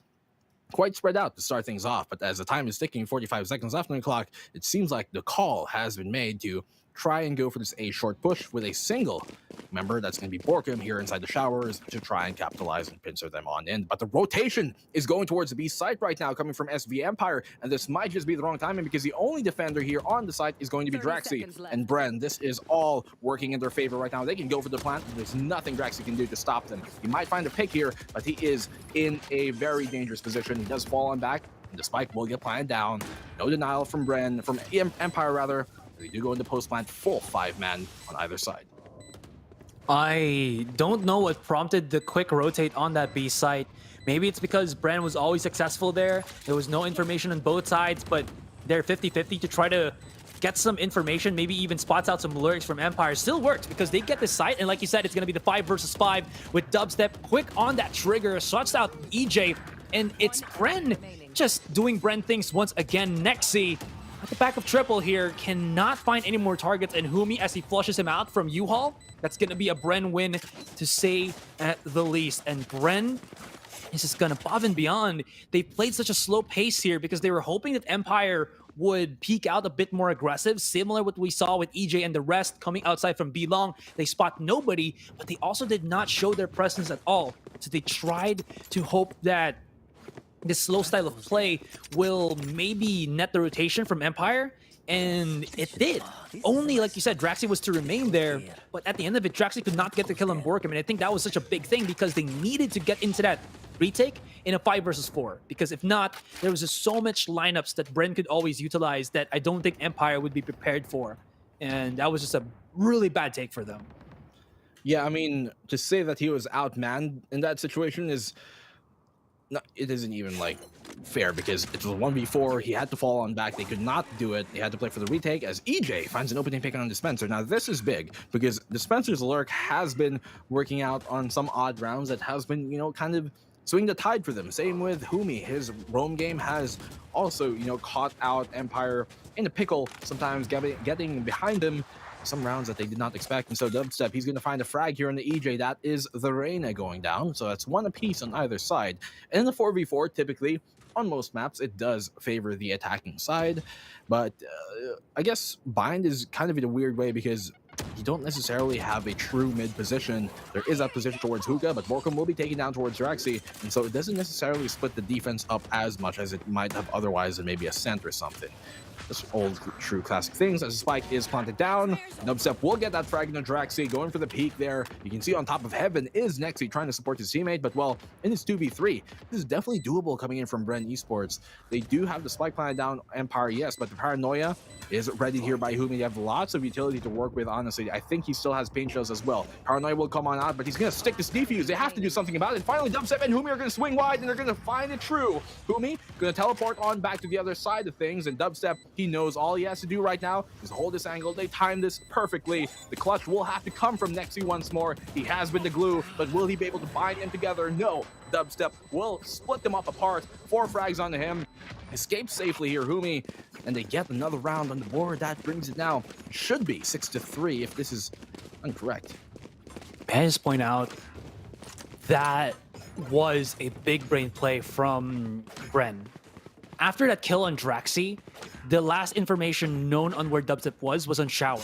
quite spread out to start things off, but as the time is ticking, 45 seconds left on the clock, it seems like the call has been made to try and go for this A short push with a single member. That's going to be Borkum here inside the Showers to try and capitalize and pincer them on in. But the rotation is going towards the B site right now, coming from SV Empire, and this might just be the wrong timing because the only defender here on the site is going to be Draxi and Bren. This is all working in their favor right now. They can go for the plant. There's nothing Draxi can do to stop them. He might find a pick here, but he is in a very dangerous position. He does fall on back, and the spike will get planted down. No denial from Bren, from Empire rather. They do go into post plant, full 5-man on either side.
I don't know what prompted the quick rotate on that B site. Maybe it's because Bren was always successful there. There was no information on both sides, but they're 50-50 to try to get some information, maybe even spots out some lurks from Empire. Still works because they get the site, and like you said, it's going to be the 5 versus 5 with Dubstep quick on that trigger, shuts out EJ, and it's Bren just doing Bren things once again. Nexi at the back of triple here cannot find any more targets, and Humi, as he flushes him out from U-Haul, that's going to be a Bren win to say at the least. And Bren is just going above and beyond. They played such a slow pace here because they were hoping that Empire would peek out a bit more aggressive, similar what we saw with EJ and the rest coming outside from B-Long. They spot nobody, but they also did not show their presence at all. So they tried to hope that this slow style of play will maybe net the rotation from Empire, and it did. Only, like you said, Draxi was to remain there, but at the end of it, Draxi could not get the kill on Borkum, and I think that was such a big thing because they needed to get into that retake in a 5 versus 4, because if not, there was just so much lineups that Bren could always utilize that I don't think Empire would be prepared for, and that was just a really bad take for them.
Yeah, I mean, to say that he was outmanned in that situation is... No, it isn't even like fair because it was a 1v4. He had to fall on back. They could not do it. They had to play for the retake as EJ finds an opening pick on Dispenser. Now this is big because Dispenser's lurk has been working out on some odd rounds that has been, you know, kind of swing the tide for them. Same with Humi. His roam game has also, you know, caught out Empire in a pickle, sometimes getting behind him some rounds that they did not expect. And so Dubstep, he's going to find a frag here on the EJ. That is the Reyna going down. So that's 1 apiece on either side. And in the 4v4, typically, on most maps, it does favor the attacking side. But I guess Bind is kind of in a weird way because you don't necessarily have a true mid position. There is that position towards Hookah, but Borkum will be taken down towards Draxi. And so it doesn't necessarily split the defense up as much as it might have otherwise in maybe a Scent or something. Just old, true classic things. As the spike is planted down, Dubstep will get that frag into Draxi, going for the peak there. You can see on top of Heaven is Nexi trying to support his teammate, but well, in his 2v3, this is definitely doable coming in from Bren Esports. They do have the spike planted down Empire, yes, but the Paranoia is ready here by Humi. They have lots of utility to work with, honestly. I think he still has pain shells as well. Paranoia will come on out, but he's going to stick this defuse. They have to do something about it. Finally, Dubstep and Humi are going to swing wide, and they're going to find it true. Humi going to teleport on back to the other side of things, and Dubstep, he knows all he has to do right now is hold this angle. They timed this perfectly. The clutch will have to come from Nexi once more. He has been the glue, but will he be able to bind them together? No. Dubstep will split them up apart. 4 frags onto him. Escapes safely here, Humi. And they get another round on the board. That brings it now. Should be 6-3 if this is incorrect.
I just point out that was a big brain play from Bren. After that kill on Draxi, the last information known on where Dubstep was on Shower.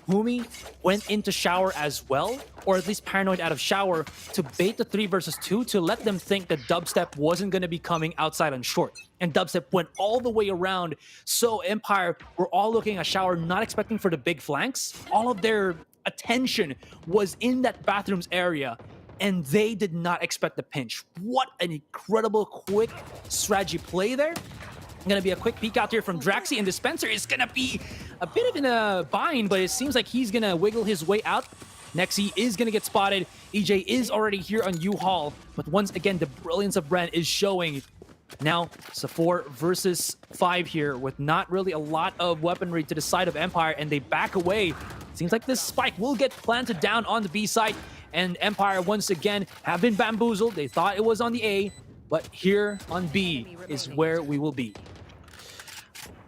Humi went into Shower as well, or at least paranoid out of Shower, to bait the 3 versus 2 to let them think that Dubstep wasn't going to be coming outside on short. And Dubstep went all the way around, so Empire were all looking at Shower, not expecting for the big flanks. All of their attention was in that bathrooms area, and they did not expect the pinch. What an incredible quick strategy play there. Gonna be a quick peek out here from Draxi, and Dispenser is gonna be a bit of in a bind, but it seems like he's gonna wiggle his way out. Nexi is gonna get spotted. EJ is already here on U-Haul, but once again, the brilliance of Bren is showing. Now, it's a 4 versus 5 here with not really a lot of weaponry to the side of Empire, and they back away. Seems like this spike will get planted down on the B side, and Empire once again have been bamboozled. They thought it was on the A, but here on B is where we will be.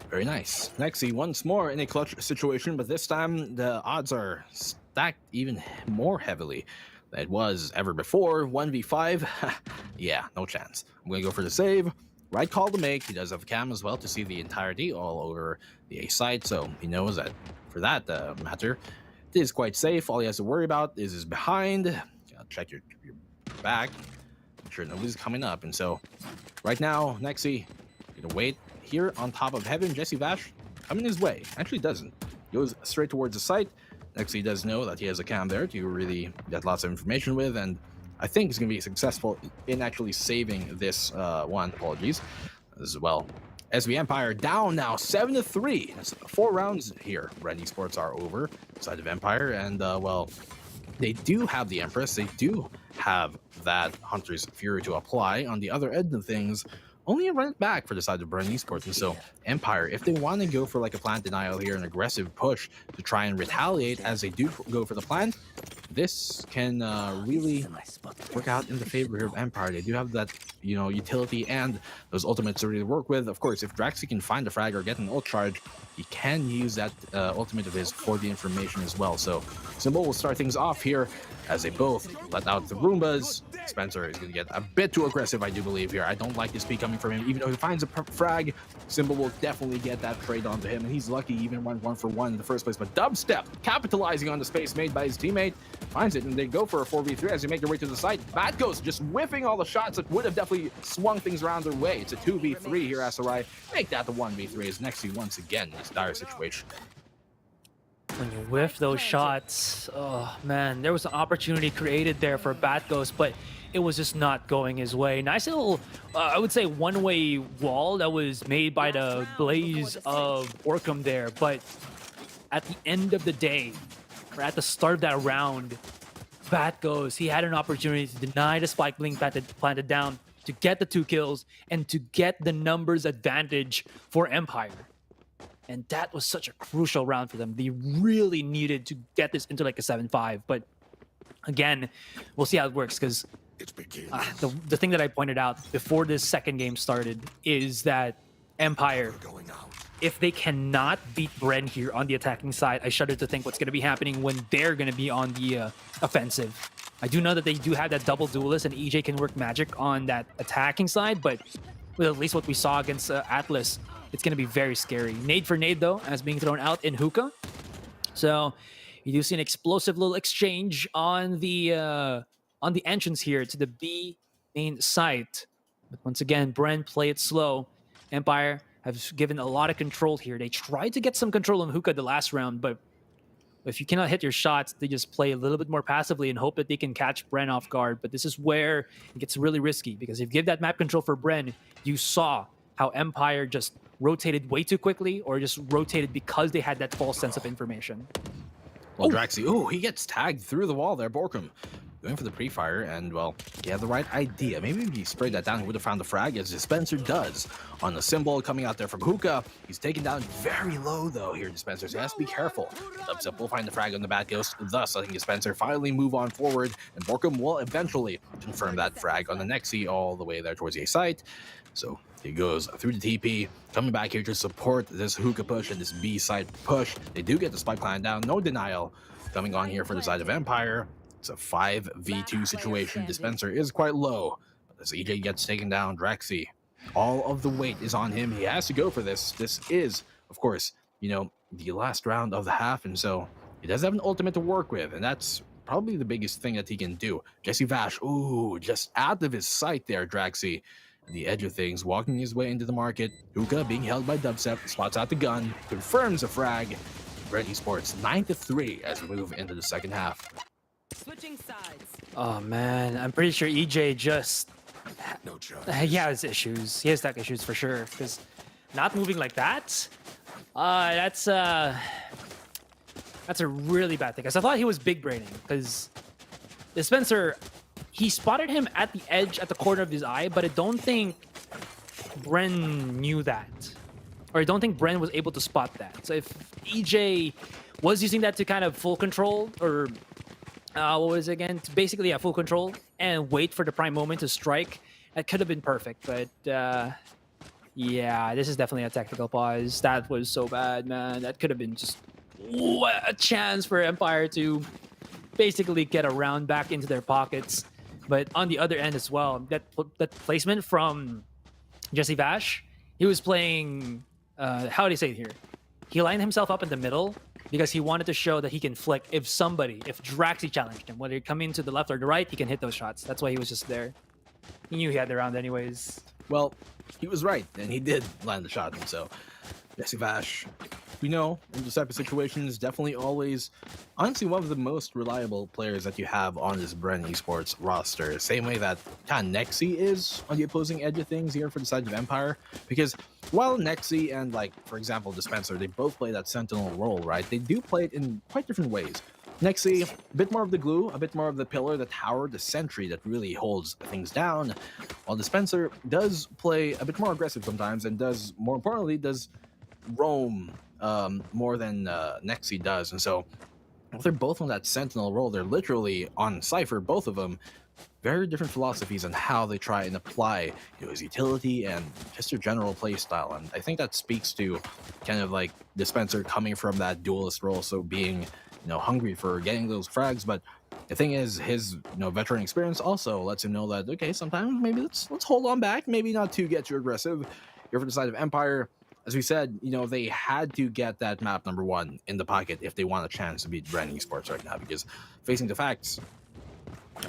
Very nice. Nexi once more in a clutch situation, but this time the odds are stacked even more heavily than it was ever before. 1v5, yeah, no chance. I'm going to go for the save. Right call to make. He does have a cam as well to see the entirety all over the A side, so he knows that for that matter, it is quite safe. All he has to worry about is his behind. Check your back. Make sure nobody's coming up, and so right now, Nexi gonna wait here on top of heaven. Jesse Vash coming his way. Actually doesn't. Goes straight towards the site. Next, he does know that he has a cam there to really get lots of information with, and I think he's going to be successful in actually saving this one. Apologies as well. SV Empire down now 7-3. That's 4 rounds here. Bren Esports are over side of Empire, and well, they do have the Empress. They do have that Hunter's Fury to apply. On the other end of things, only a run back for the side of Bren Esports, and so Empire, if they want to go for like a plant denial here, an aggressive push to try and retaliate as they do go for the plant, this can really work out in the favor here of Empire. They do have that, you know, utility and those ultimates to really work with. Of course, if Draxi can find a frag or get an ult charge, he can use that ultimate of his for the information as well. So Symbol will start things off here as they both let out the Roombas. Spencer is going to get a bit too aggressive, I do believe, here. I don't like this peek coming from him. Even though he finds a frag, Symbol will definitely get that trade onto him, and he's lucky he even went 1-for-1 in the first place. But Dubstep, capitalizing on the space made by his teammate, finds it, and they go for a 4v3 as they make their way to the site. Bad Ghost just whiffing all the shots that would have definitely swung things around their way. It's a 2v3 here, SRI. Make that the 1v3 as Nexi once again in this dire situation.
When you whiff those shots, oh man, there was an opportunity created there for Bat Ghost, but it was just not going his way. Nice little, I would say, one-way wall that was made by the Blaze of Orcam there, but at the end of the day, or at the start of that round, Bat Ghost, he had an opportunity to deny the spike blink planted down, to get the 2 kills, and to get the numbers advantage for Empire. And that was such a crucial round for them. They really needed to get this into like a 7-5. But again, we'll see how it works, because the thing that I pointed out before this second game started is that Empire, if they cannot beat Bren here on the attacking side, I shudder to think what's going to be happening when they're going to be on the offensive. I do know that they do have that double duelist, and EJ can work magic on that attacking side, but with at least what we saw against Atlas, it's going to be very scary. Nade for nade, though, as being thrown out in hookah. So you do see an explosive little exchange on the entrance here to the B main site. But once again, Bren play it slow. Empire have given a lot of control here. They tried to get some control on hookah the last round, but if you cannot hit your shots, they just play a little bit more passively and hope that they can catch Bren off guard. But this is where it gets really risky, because if you give that map control for Bren, you saw how Empire just rotated way too quickly, or just rotated because they had that false sense of information.
Well, Draxi, he gets tagged through the wall there. Borkum going for the pre-fire, and well, he had the right idea. Maybe if he sprayed that down, he would have found the frag, as Dispenser does on the symbol coming out there from Hookah. He's taken down very low though here, Dispenser, so he has to be careful. Dubstep will find the frag on the Bat Ghost, thus letting Dispenser finally move on forward, and Borkum will eventually confirm that frag on the Nexi all the way there towards the A site. So he goes through the TP, coming back here to support this Hookah push and this B side push. They do get the spike plan down, no denial coming on here for the side of Empire. It's a 5v2 situation. Dispenser is quite low, but as EJ gets taken down, Drexy, all of the weight is on him. He has to go for this. This is, of course, you know, the last round of the half, and so he does have an ultimate to work with, and that's probably the biggest thing that he can do. Jesse Vash, ooh, just out of his sight there, Drexy. The edge of things, walking his way into the market. Hookah being held by Dubstep, spots out the gun, confirms a frag. Bren Esports 9-3 as we move into the second half.
Switching sides.
Oh man, I'm pretty sure EJ just he has issues. He has tech issues for sure. Because not moving like that, that's a really bad thing. Because I thought he was big braining. Because Dispenser, he spotted him at the edge, at the corner of his eye, but I don't think Bren knew that. Or I don't think Bren was able to spot that. So if EJ was using that to kind of full control, or what was it again? Basically, full control and wait for the prime moment to strike, that could have been perfect. But yeah, this is definitely a technical pause. That was so bad, man. That could have been just a chance for Empire to basically get a round back into their pockets. But on the other end as well, that placement from Jesse Vash, he was playing, how do you say it here? He lined himself up in the middle because he wanted to show that he can flick if Draxi challenged him, whether he come into the left or the right, he can hit those shots. That's why he was just there. He knew he had the round anyways.
Well, he was right, and he did land the shot, and so Jesse Vash, we know in this type of situations, definitely always, honestly, one of the most reliable players that you have on this Bren Esports roster. Same way that Nexi is on the opposing edge of things here for the side of Empire. Because while Nexi and, like, for example, Dispenser, they both play that Sentinel role, right? They do play it in quite different ways. Nexi, a bit more of the glue, a bit more of the pillar, the tower, the sentry that really holds things down. While Dispenser does play a bit more aggressive sometimes and does, more importantly, does roam more than Nexi does. And so if they're both on that Sentinel role, they're literally on Cypher, both of them, very different philosophies on how they try and apply, you know, his utility and just their general play style. And I think that speaks to kind of like Dispenser coming from that duelist role, so being, you know, hungry for getting those frags. But the thing is, his, you know, veteran experience also lets him know that, okay, sometimes maybe let's hold on back, maybe not to get too aggressive. Here for the side of Empire, as we said, you know, they had to get that map number 1 in the pocket if they want a chance to beat Bren Esports right now, because facing the facts,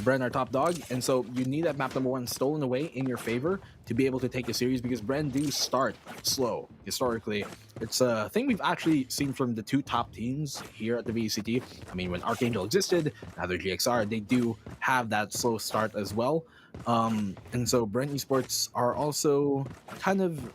Bren are top dog, and so you need that map number 1 stolen away in your favor to be able to take a series, because Bren do start slow historically. It's a thing we've actually seen from the 2 top teams here at the VCT. I mean, when Archangel existed, now they're GXR, they do have that slow start as well. And so Bren Esports are also kind of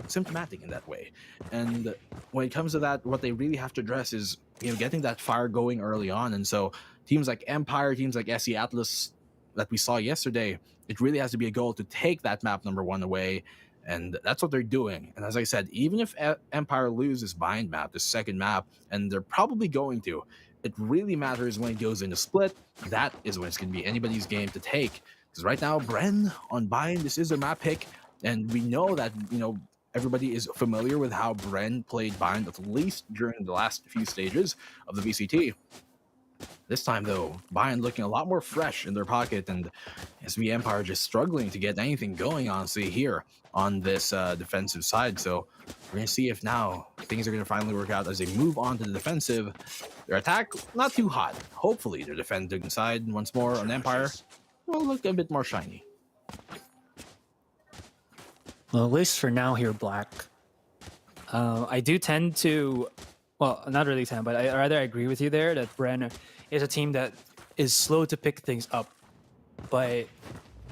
symptomatic in that way. And when it comes to that, what they really have to address is, you know, getting that fire going early on. And so teams like Empire, teams like SE Atlas that we saw yesterday, it really has to be a goal to take that map number 1 away, and that's what they're doing. And as I said, even if Empire loses bind map, the second map, and they're probably going to, it really matters when it goes into split. That is when it's going to be anybody's game to take, because right now Bren on bind, this is their map pick, and we know that, you know, everybody is familiar with how Bren played bind, at least during the last few stages of the VCT. This time, though, bind looking a lot more fresh in their pocket, and SV Empire just struggling to get anything going, honestly, here on this defensive side. So we're going to see if now things are going to finally work out as they move on to the defensive. Their attack, not too hot. Hopefully, their defending side, once more on Empire, will look a bit more shiny.
Well, at least for now here, Black. I do tend to, well, not really tend, but I agree with you there that Bren is a team that is slow to pick things up. But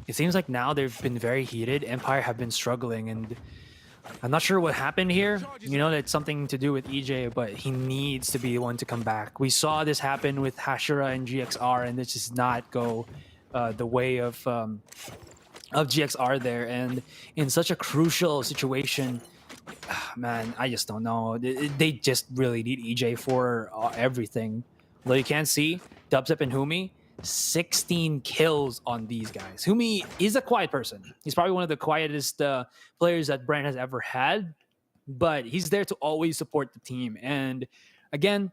it seems like now they've been very heated. Empire have been struggling, and I'm not sure what happened here. You know, that's something to do with EJ, but he needs to be the one to come back. We saw this happen with Hashira and GXR, and this does not go the way of GXR there. And in such a crucial situation, man, I just don't know. They just really need EJ for everything. Though you can't see, Dubstep and Humi, 16 kills on these guys. Humi is a quiet person. He's probably one of the quietest players that Brand has ever had, but he's there to always support the team. And again,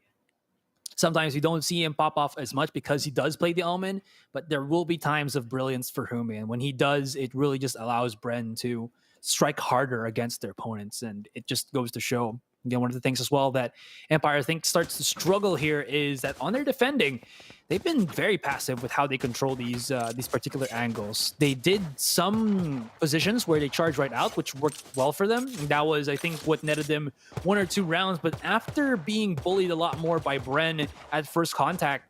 sometimes we don't see him pop off as much because he does play the Omen, but there will be times of brilliance for Humi. And when he does, it really just allows Bren to strike harder against their opponents. And it just goes to show. Again, one of the things as well that Empire I think starts to struggle here is that on their defending, they've been very passive with how they control these particular angles. They did some positions where they charge right out, which worked well for them. And that was, I think, what netted them 1 or 2 rounds. But after being bullied a lot more by Bren at first contact,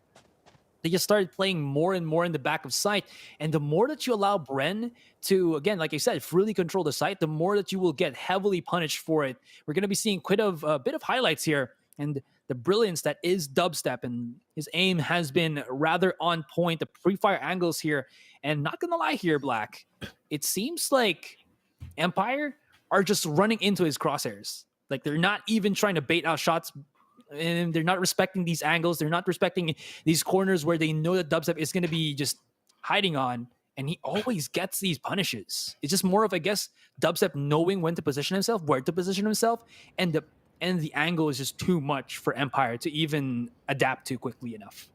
they just started playing more and more in the back of sight. And the more that you allow Bren to, again, like I said, freely control the site, the more that you will get heavily punished for it. We're going to be seeing quite a bit of highlights here. And the brilliance that is Dubstep, and his aim has been rather on point. The pre-fire angles here, and not going to lie here, Black, it seems like Empire are just running into his crosshairs. Like they're not even trying to bait out shots, and they're not respecting these angles. They're not respecting these corners where they know that Dubstep is going to be just hiding on, and he always gets these punishes. It's just more of, I guess, Dubstep knowing when to position himself, where to position himself, and the angle is just too much for Empire to even adapt to quickly enough.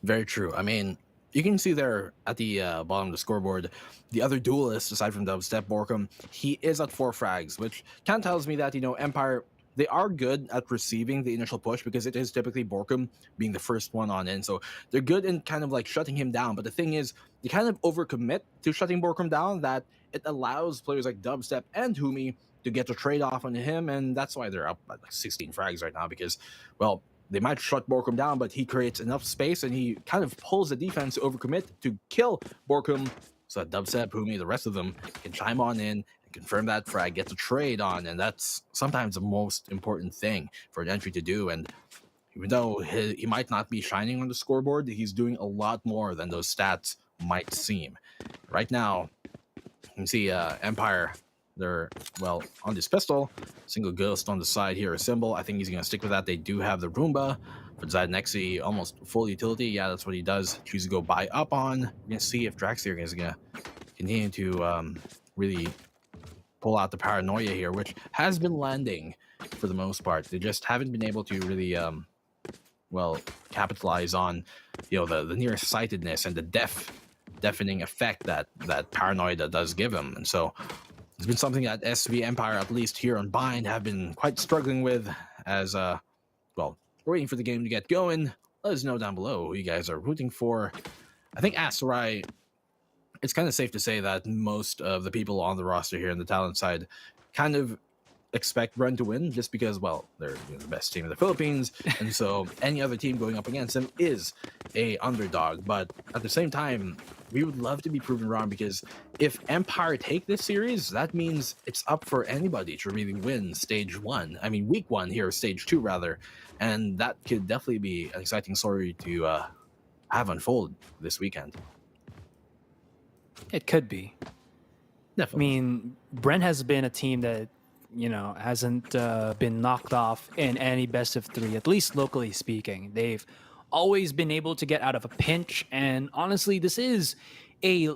Very true. I mean, you can see there at the bottom of the scoreboard, the other duelist, aside from Dubstep, Borkum, he is at 4 frags, which kind of tells me that, Empire, they are good at receiving the initial push because it is typically Borkum being the first one on in. So they're good in kind of like shutting him down. But the thing is, they kind of overcommit to shutting Borkum down, that it allows players like Dubstep and Humi to get the trade off on him. And that's why they're up at like 16 frags right now, because, well, they might shut Borkum down, but he creates enough space and he kind of pulls the defense to overcommit to kill Borkum so that Dubstep, Humi, the rest of them can chime on in, confirm that frag, get the trade on, and that's sometimes the most important thing for an entry to do. And even though he might not be shining on the scoreboard, he's doing a lot more than those stats might seem. Right now, you can see Empire, they're, well, on this pistol, single ghost on the side here, a symbol. I think he's going to stick with that. They do have the Roomba for Zadnexi, almost full utility. Yeah, that's what he does. Choose to go buy up on. We're going to see if Draxier is going to continue to really pull out the paranoia here, which has been landing for the most part. They just haven't been able to really capitalize on the nearsightedness and the deafening effect that paranoia does give them. And so it's been something that SV Empire, at least here on Bind, have been quite struggling with. As we're waiting for the game to get going. Let us know down below who you guys are rooting for. I think Asterai, it's kind of safe to say that most of the people on the roster here on the talent side kind of expect Bren to win, just because, well, they're the best team in the Philippines, and so any other team going up against them is a underdog. But at the same time, we would love to be proven wrong, because if Empire take this series, that means it's up for anybody to really win week 1 here, stage 2 rather, and that could definitely be an exciting story to have unfold this weekend.
It could be.
Definitely.
I mean, Bren has been a team that, hasn't been knocked off in any best of 3, at least locally speaking. They've always been able to get out of a pinch. And honestly, this is a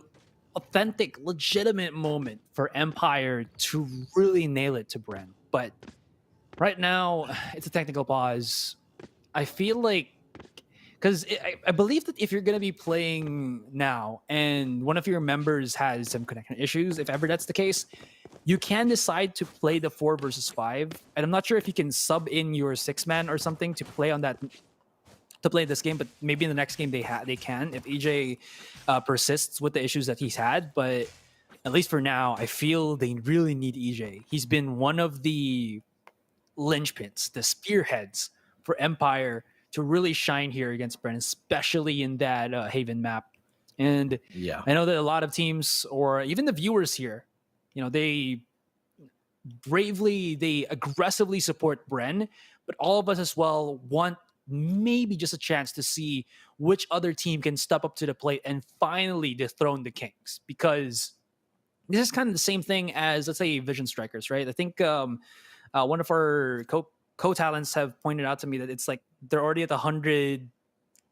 authentic, legitimate moment for Empire to really nail it to Bren. But right now, it's a technical pause. I feel like, because I believe that if you're going to be playing now and one of your members has some connection issues, if ever that's the case, you can decide to play the 4 versus 5. And I'm not sure if you can sub in your 6-man or something to play on that, to play this game, but maybe in the next game they can, if EJ persists with the issues that he's had. But at least for now, I feel they really need EJ. He's been one of the linchpins, the spearheads for Empire to really shine here against Bren, especially in that Haven map. And yeah, I know that a lot of teams, or even the viewers here, they bravely, they aggressively support Bren, but all of us as well want maybe just a chance to see which other team can step up to the plate and finally dethrone the Kings. Because this is kind of the same thing as, let's say, Vision Strikers, right? I think one of our co-talents have pointed out to me that it's like they're already at 100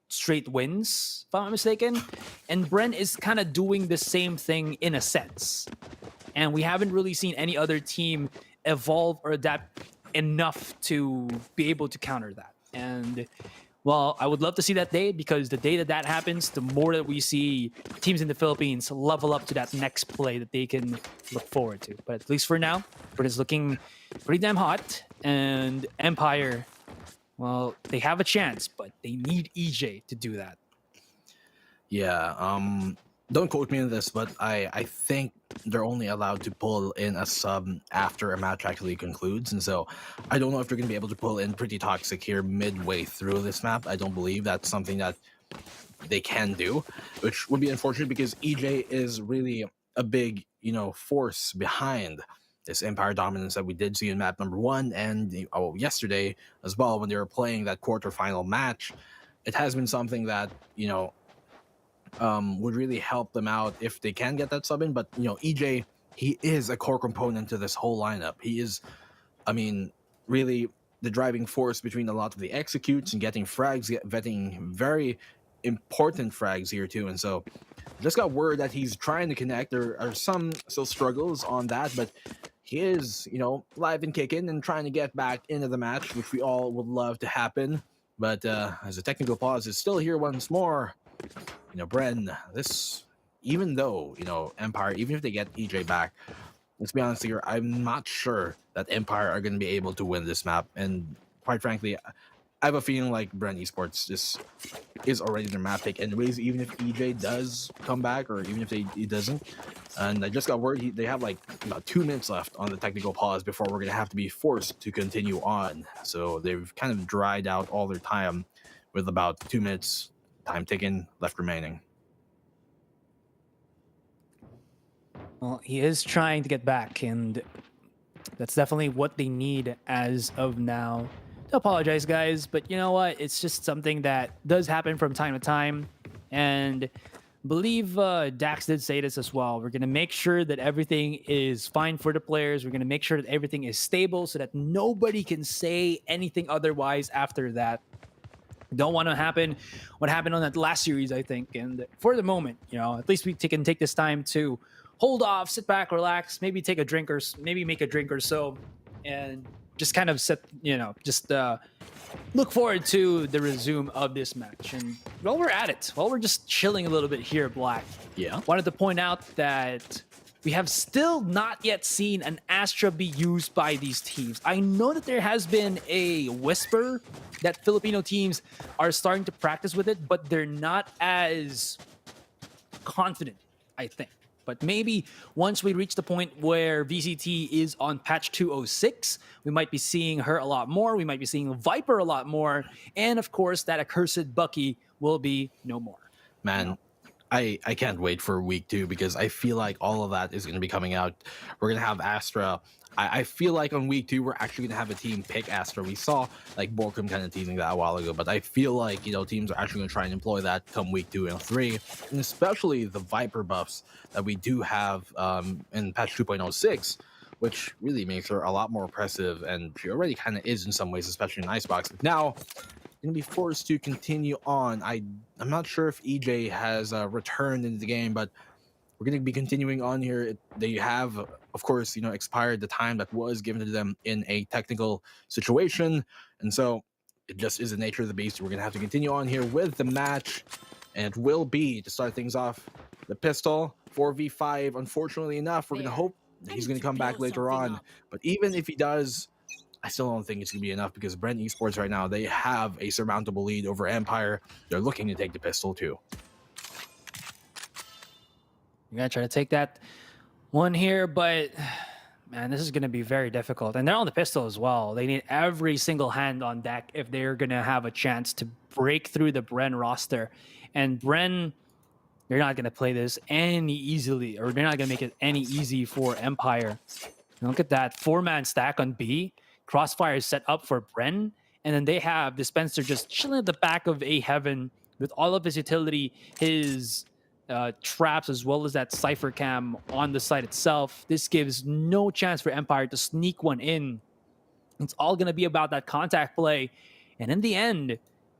straight wins, if I'm not mistaken. And Bren is kind of doing the same thing in a sense. And we haven't really seen any other team evolve or adapt enough to be able to counter that. And well, I would love to see that day, because the day that that happens, the more that we see teams in the Philippines level up to that next play that they can look forward to. But at least for now, Britain's looking pretty damn hot. And Empire, well, they have a chance, but they need EJ to do that.
Yeah, don't quote me on this, but I think they're only allowed to pull in a sub after a match actually concludes. And so I don't know if they're going to be able to pull in Pretty Toxic here midway through this map. I don't believe that's something that they can do, which would be unfortunate, because EJ is really a big, force behind this Empire dominance that we did see in map number 1 and yesterday as well when they were playing that quarterfinal match. It has been something that, would really help them out if they can get that sub in. But EJ, he is a core component to this whole lineup. He is, really the driving force between a lot of the executes and getting frags, getting very important frags here too. And so just got word that he's trying to connect. There are some still struggles on that, but he is, live and kicking and trying to get back into the match, which we all would love to happen. But as a technical pause is still here once more, Bren, this, even though, Empire, even if they get EJ back, let's be honest here, I'm not sure that Empire are going to be able to win this map. And quite frankly, I have a feeling like Bren Esports just is already their map pick anyways, even if EJ does come back, or even if he doesn't. And I just got word they have like about 2 minutes left on the technical pause before we're going to have to be forced to continue on. So they've kind of dried out all their time with about 2 minutes time ticking left remaining.
Well, he is trying to get back, and that's definitely what they need as of now. I apologize, guys, but you know what? It's just something that does happen from time to time. And I believe Dax did say this as well. We're going to make sure that everything is fine for the players. We're going to make sure that everything is stable so that nobody can say anything otherwise after that. Don't want to happen what happened on that last series, I think. And for the moment, at least we can take this time to hold off, sit back, relax, maybe take a drink, or maybe make a drink or so, and just kind of look forward to the resume of this match. And while we're at it, while we're just chilling a little bit here, Black, wanted to point out that we have still not yet seen an Astra be used by these teams. I know that there has been a whisper that Filipino teams are starting to practice with it, but they're not as confident, I think. But maybe once we reach the point where VCT is on patch 206, we might be seeing her a lot more. We might be seeing Viper a lot more. And of course, that accursed Bucky will be no more.
Man, I can't wait for week 2, because I feel like all of that is going to be coming out. We're going to have Astra. I feel like on week 2, we're actually going to have a team pick Astra. We saw like Borkum kind of teasing that a while ago, but I feel like, teams are actually going to try and employ that come week 2 and 3, and especially the Viper buffs that we do have in patch 2.06, which really makes her a lot more oppressive, and she already kind of is in some ways, especially in Icebox. But now, going to be forced to continue on. I'm not sure if EJ has returned into the game, but we're going to be continuing on here. They have, of course, expired the time that was given to them in a technical situation. And so it just is the nature of the beast. We're going to have to continue on here with the match. And it will be, to start things off, the pistol 4v5. Unfortunately enough, we're going to hope that he's going to come back later on. But even if he does, I still don't think it's going to be enough, because Bren Esports right now, they have a surmountable lead over Empire. They're looking to take the pistol too.
You're going to try to take that one here, but man, this is going to be very difficult. And they're on the pistol as well. They need every single hand on deck if they're going to have a chance to break through the Bren roster. And Bren, they're not going to play this any easily, or they're not going to make it any easy for Empire. Look at that 4-man stack on B. Crossfire is set up for Bren. And then they have Dispenser just chilling at the back of A Heaven with all of his utility, his traps, as well as that Cypher Cam on the site itself. This gives no chance for Empire to sneak one in. It's all going to be about that contact play. And in the end,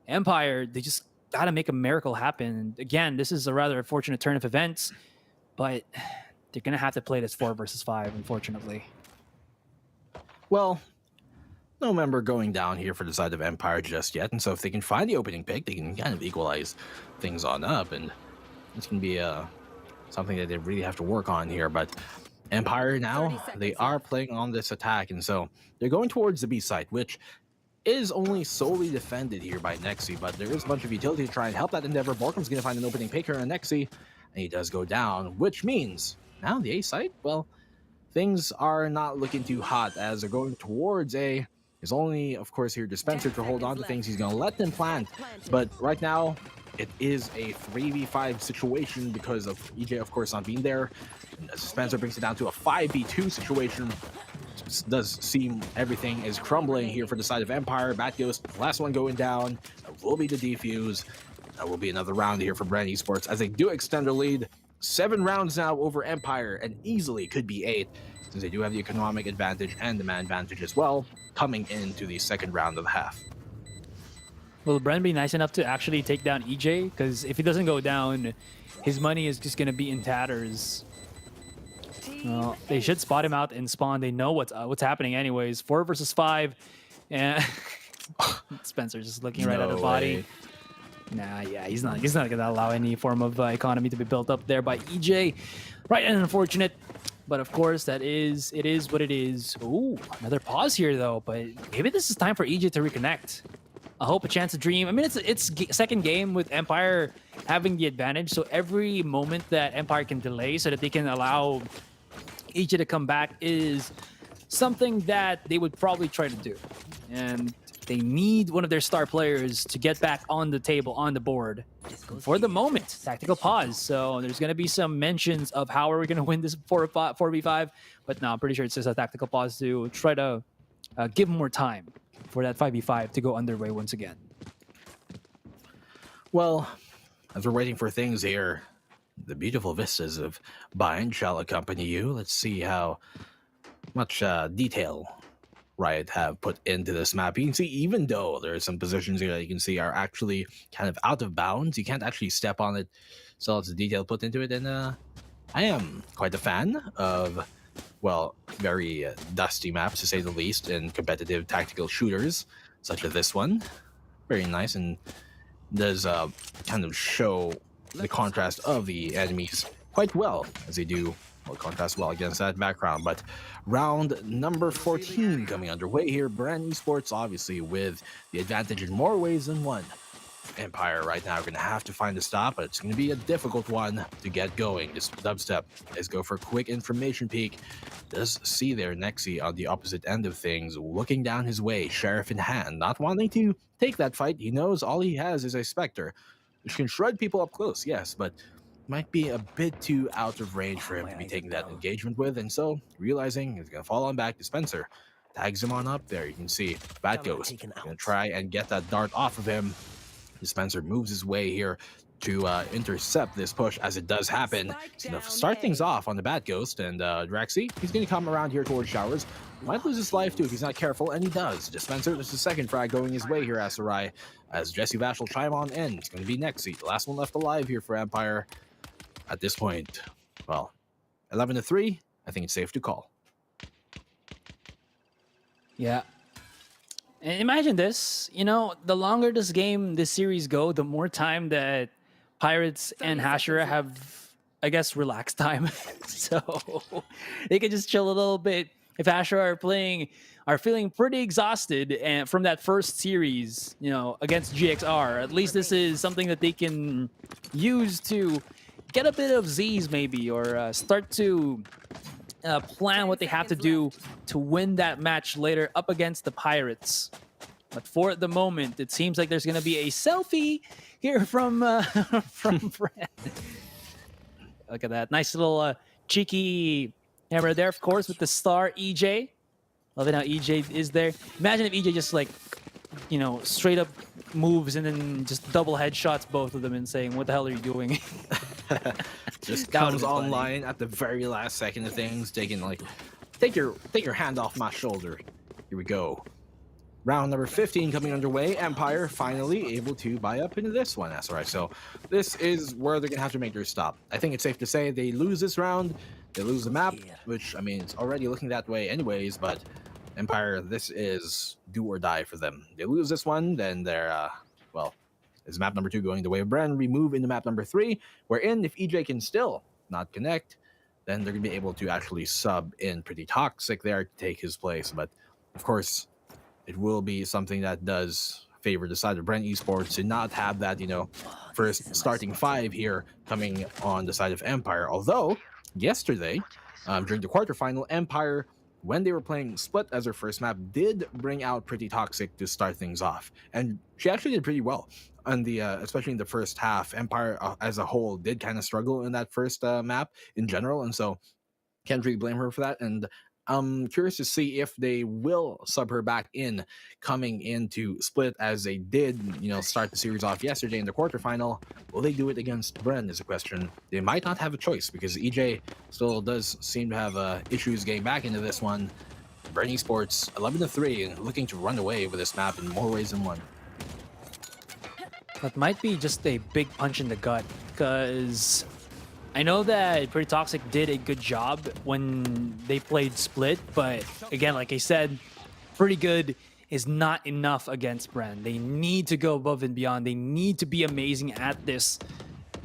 Empire, they just got to make a miracle happen. Again, this is a rather unfortunate turn of events, but they're going to have to play this 4 versus 5, unfortunately.
Well, no member going down here for the side of Empire just yet, and so if they can find the opening pick, they can kind of equalize things on up, and this can be something that they really have to work on here. But Empire now, they are playing on this attack, and so they're going towards the B site, which is only solely defended here by Nexi, but there is a bunch of utility to try and help that endeavor. Borkum's going to find an opening pick here on Nexi, and he does go down, which means now the A site, well, things are not looking too hot as they're going towards A. There's only, of course, here Dispenser to hold on to things. He's going to let them plant. But right now, it is a 3v5 situation because of EJ, of course, not being there. And Dispenser brings it down to a 5v2 situation. It does seem everything is crumbling here for the side of Empire. Bat Ghost, last one going down. That will be the defuse. That will be another round here for Bren Esports as they do extend their lead. 7 rounds now over Empire, and easily could be 8, since they do have the economic advantage and the man advantage as well, coming into the second round of the half.
Will Bren be nice enough to actually take down EJ? Because if he doesn't go down, his money is just going to be in tatters. Well, they should spot him out in spawn. They know what's happening anyways. 4 versus 5. And Spencer's just looking right at the body.
Way.
Nah, yeah, he's not gonna allow any form of economy to be built up there by EJ. Right, and unfortunate, but of course it is what it is. Ooh, another pause here though, but maybe this is time for EJ to reconnect. I hope a chance to dream. I mean, it's second game with Empire having the advantage, so every moment that Empire can delay so that they can allow EJ to come back is something that they would probably try to do, and they need one of their star players to get back on the table, on the board. For the moment, tactical pause. So there's going to be some mentions of how are we going to win this 4v5. But no, I'm pretty sure it's just a tactical pause to try to give more time for that 5v5 to go underway once again.
Well, as we're waiting for things here, the beautiful vistas of Bind shall accompany you. Let's see how much detail Riot have put into this map. You can see, even though there are some positions here that you can see are actually kind of out of bounds, you can't actually step on it. So lots of detail put into it, and I am quite a fan of, well, very dusty maps to say the least, in competitive tactical shooters such as this one. Very nice, and does kind of show the contrast of the enemies quite well, as they do contrast well against that background. But round number 14 coming underway here. Bren Esports obviously with the advantage in more ways than one. Empire right now are going to have to find a stop, but it's going to be a difficult one to get going. This dubstep. Let's go for a quick information peek. Does see there Nexi on the opposite end of things, looking down his way, sheriff in hand, not wanting to take that fight. He knows all he has is a Spectre, which can shred people up close, yes, but might be a bit too out of range for him to be taking that engagement with, and so realizing he's gonna fall on back, Dispenser tags him on up there. You can see Bat Ghost gonna try and get that dart off of him. Dispenser moves his way here to intercept this push as it does happen. He's gonna start things off on the Bat Ghost, and Draxi, he's gonna come around here towards Showers. Might lose his life too if he's not careful, and he does. Dispenser, there's a second frag going his way here, Asarai, as Jesse Vash will chime on in. It's gonna be Nexi, the last one left alive here for Empire. At this point, well, 11-3, I think it's safe to call.
Yeah. And imagine this, you know, the longer this series go, the more time that Pirates and Hashira have, I guess, relaxed time. So they can just chill a little bit. If Hashira are feeling pretty exhausted and from that first series, you know, against GXR, at least this is something that they can use to get a bit of Z's maybe, or start to plan what they have to do to win that match later up against the Pirates. But for the moment, it seems like there's going to be a selfie here from Bren. Look at that. Nice little cheeky Hammer there, of course, with the star EJ. Love it how EJ is there. Imagine if EJ just like, you know, straight up moves and then just double headshots both of them and saying, "What the hell are you doing?"
Just
That would've
comes
been funny.
online at the very last second of things, taking like, take your hand off my shoulder. Here we go. Round number 15 coming underway. Empire finally able to buy up into this one. That's right. So this is where they're gonna have to make their stop. I think it's safe to say they lose this round, they lose the map, which I mean it's already looking that way anyways. But Empire, this is do or die for them. They lose this one, then they're well, is map number 2 going the way of Bren? We move into map number 3, wherein if EJ can still not connect, then they're gonna be able to actually sub in Pretty Toxic there to take his place. But of course, it will be something that does favor the side of Bren Esports to not have that, you know, first starting 5 here coming on the side of Empire. Although, yesterday, during the quarterfinal, Empire, when they were playing Split as their first map, did bring out Pretty Toxic to start things off. And she actually did pretty well. On the especially in the first half, Empire as a whole did kind of struggle in that first map in general, and so can't really blame her for that. And I'm curious to see if they will sub her back in coming into Split as they did, you know, start the series off yesterday in the quarterfinal. Will they do it against Bren is a question. They might not have a choice because EJ still does seem to have issues getting back into this one. Bren Esports 11-3 and looking to run away with this map in more ways than one.
That might be just a big punch in the gut because I know that Pretty Toxic did a good job when they played Split, but again, like I said, pretty good is not enough against Bren. They need to go above and beyond. They need to be amazing at this.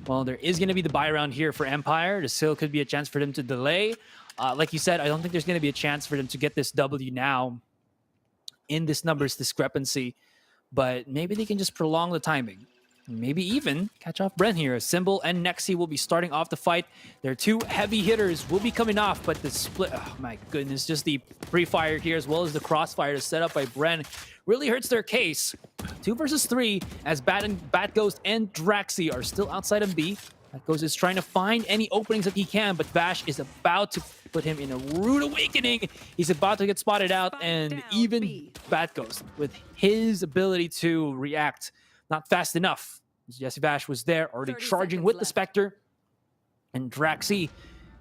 Well, there is going to be the buy round here for Empire. There still could be a chance for them to delay. Like you said, I don't think there's going to be a chance for them to get this W now in this numbers discrepancy, but maybe they can just prolong the timing. Maybe even catch off Bren here. Symbol and Nexi will be starting off the fight. Their 2 heavy hitters will be coming off, but the split, oh my goodness, just the pre-fire here as well as the crossfire set up by Bren really hurts their case. 2 versus 3 as Bat Ghost and Draxi are still outside of B. Bat Ghost is trying to find any openings that he can, but Vash is about to put him in a rude awakening. He's about to get spotted out, and even Bat Ghost, with his ability to react not fast enough. Jesse Vash was there already charging with the Spectre. And Draxi,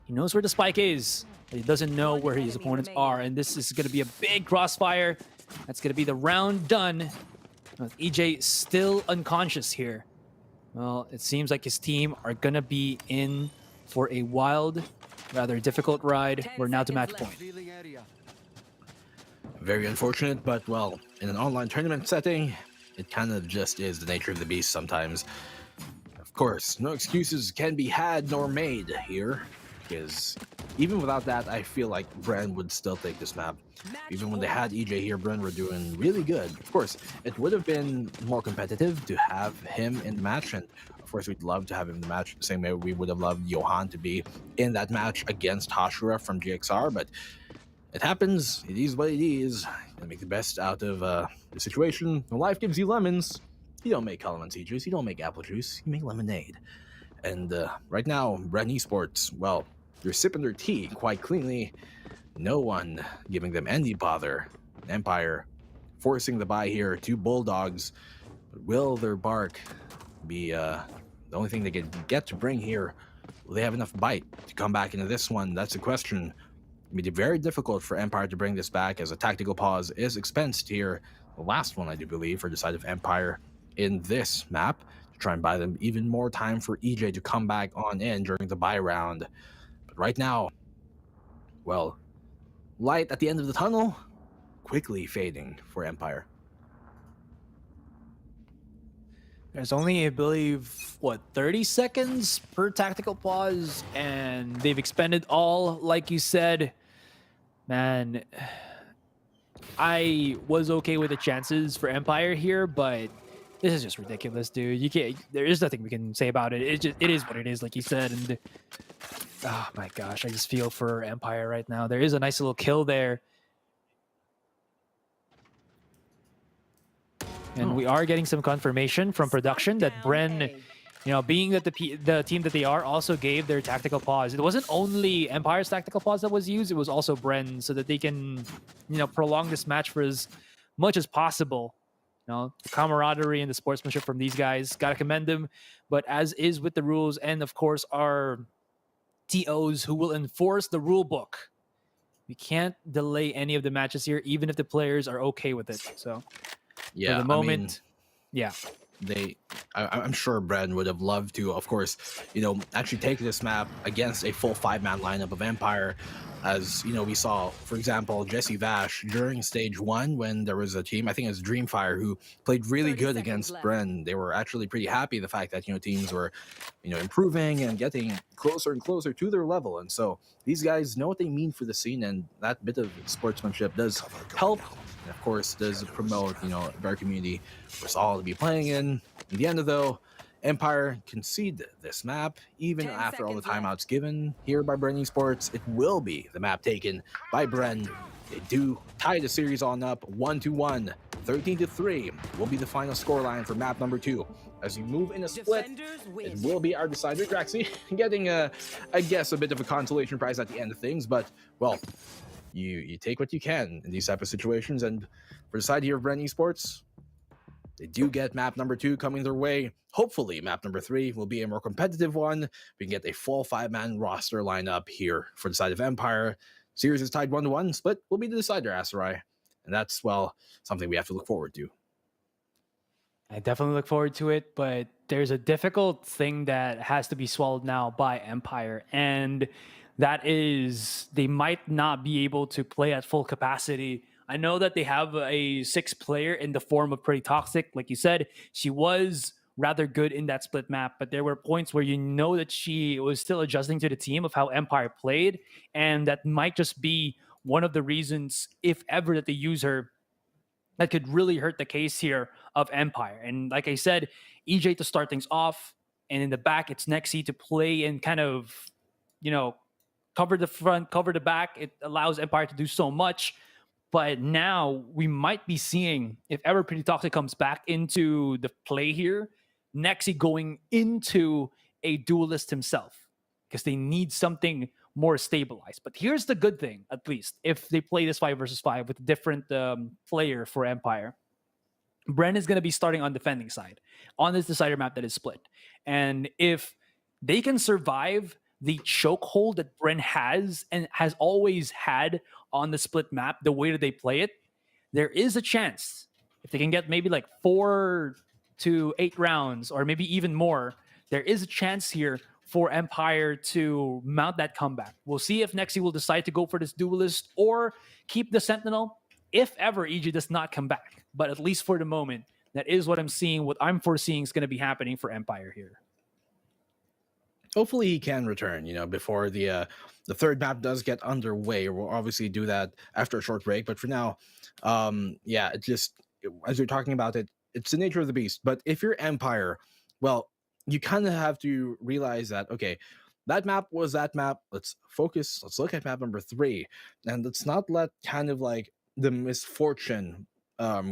he knows where the spike is, but he doesn't know where his opponents are. And this is going to be a big crossfire. That's going to be the round done. With EJ still unconscious here. Well, it seems like his team are going to be in for a wild, rather difficult ride. We're now to match point.
Very unfortunate, but well, in an online tournament setting, it kind of just is the nature of the beast sometimes. Of course, no excuses can be had nor made here, because even without that, I feel like Bren would still take this map. Even when they had EJ here, Bren were doing really good. Of course, it would have been more competitive to have him in the match, and of course, we'd love to have him in the match the same way we would have loved Johan to be in that match against Hashira from GXR, but it happens. It is what it is. Gotta make the best out of the situation. When life gives you lemons, you don't make calamansi juice, you don't make apple juice, you make lemonade. And right now, Bren Esports, well, they're sipping their tea quite cleanly. No one giving them any bother. Empire forcing the buy here. 2 Bulldogs. But will their bark be the only thing they can get to bring here? Will they have enough bite to come back into this one? That's the question. It'll be very difficult for Empire to bring this back as a tactical pause is expensed here. The last one, I do believe, for the side of Empire in this map to try and buy them even more time for EJ to come back on in during the buy round. But right now, well, light at the end of the tunnel, quickly fading for Empire.
There's only, I believe, what, 30 seconds per tactical pause, and they've expended all, like you said. Man, I was okay with the chances for Empire here, but this is just ridiculous, dude. You can't. There is nothing we can say about it. It is what it is, like you said. And oh my gosh, I just feel for Empire right now. There is a nice little kill there. And we are getting some confirmation from production that Bren You know, being that the team that they are also gave their tactical pause. It wasn't only Empire's tactical pause that was used; it was also Bren, so that they can, you know, prolong this match for as much as possible. You know, the camaraderie and the sportsmanship from these guys, gotta commend them. But as is with the rules, and of course our TOs who will enforce the rule book, we can't delay any of the matches here, even if the players are okay with it. So for
Yeah,
the
I mean,
moment, yeah.
I'm sure Bren would have loved to, of course, actually take this map against a full 5-man lineup of Empire. As we saw, for example, Jesse Vash during stage 1 when there was a team, I think it was Dreamfire, who played really
30
good
seconds
against
left.
Bren. They were actually pretty happy the fact that teams were improving and getting closer and closer to their level. And so these guys know what they mean for the scene, and that bit of sportsmanship does help, and of course does promote their community for us all to be playing in. In the end, though, Empire concede this map even
10
after all the
seconds
timeouts
left.
given here by Bren Esports. It will be the map taken by Bren. They do tie the series on up 1-1. 13-3 will be the final scoreline for map number 2. As you move in a split,
Defenders
it
win.
will be our decider. Draxi getting I guess a bit of a consolation prize at the end of things, but well, you take what you can in these type of situations. And for the side here of Bren Esports, they do get map number 2 coming their way. Hopefully, map number 3 will be a more competitive one. We can get a full 5-man roster lineup here for the side of Empire. Series is tied 1-1. Split will be the decider, Asarai. And that's, well, something we have to look forward to.
I definitely look forward to it, but there's a difficult thing that has to be swallowed now by Empire, and that is they might not be able to play at full capacity. I know that they have a 6th player in the form of Pretty Toxic. Like you said, she was rather good in that split map, but there were points where you know that she was still adjusting to the team of how Empire played, and that might just be one of the reasons, if ever, that they use her that could really hurt the case here of Empire. And like I said, EJ to start things off, and in the back, it's Nexi to play and kind of, cover the front, cover the back. It allows Empire to do so much. But now we might be seeing, if ever Pretty Toxic comes back into the play here, Nexi going into a duelist himself, because they need something more stabilized. But here's the good thing, at least, if they play this 5 versus 5 with a different player for Empire, Bren is going to be starting on defending side on this decider map that is split. And if they can survive the chokehold that Bren has and has always had on the split map, the way that they play it, there is a chance, if they can get maybe like 4 to 8 rounds or maybe even more, there is a chance here for Empire to mount that comeback. We'll see if Nexi will decide to go for this duelist or keep the Sentinel if ever EG does not come back. But at least for the moment, that is what I'm seeing. What I'm foreseeing is going to be happening for Empire here.
Hopefully he can return, before the third map does get underway. We'll obviously do that after a short break. But for now, it just, as you're talking about it, it's the nature of the beast. But if you're Empire, well, you kind of have to realize that, okay, that map was that map. Let's focus. Let's look at map number 3. And let's not let kind of like the misfortune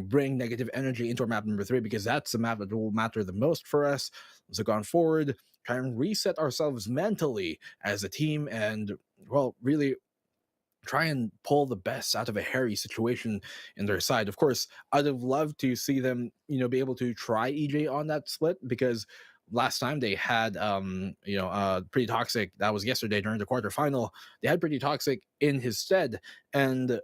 bring negative energy into our map number 3, because that's the map that will matter the most for us. Let's look on forward, try and reset ourselves mentally as a team, and, well, really try and pull the best out of a hairy situation in their side. Of course, I'd have loved to see them, be able to try EJ on that split, because last time they had, Pretty Toxic. That was yesterday during the quarterfinal. They had Pretty Toxic in his stead, and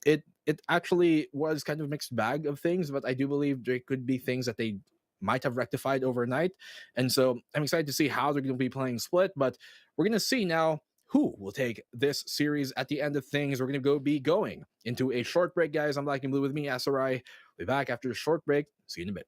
it actually was kind of a mixed bag of things. But I do believe there could be things that they might have rectified overnight, and so I'm excited to see how they're going to be playing split. But we're going to see now who will take this series at the end of things. We're going to be going into a short break, guys. I'm Black and Blue with me, Asarai. We'll be back after a short break. See you in a bit.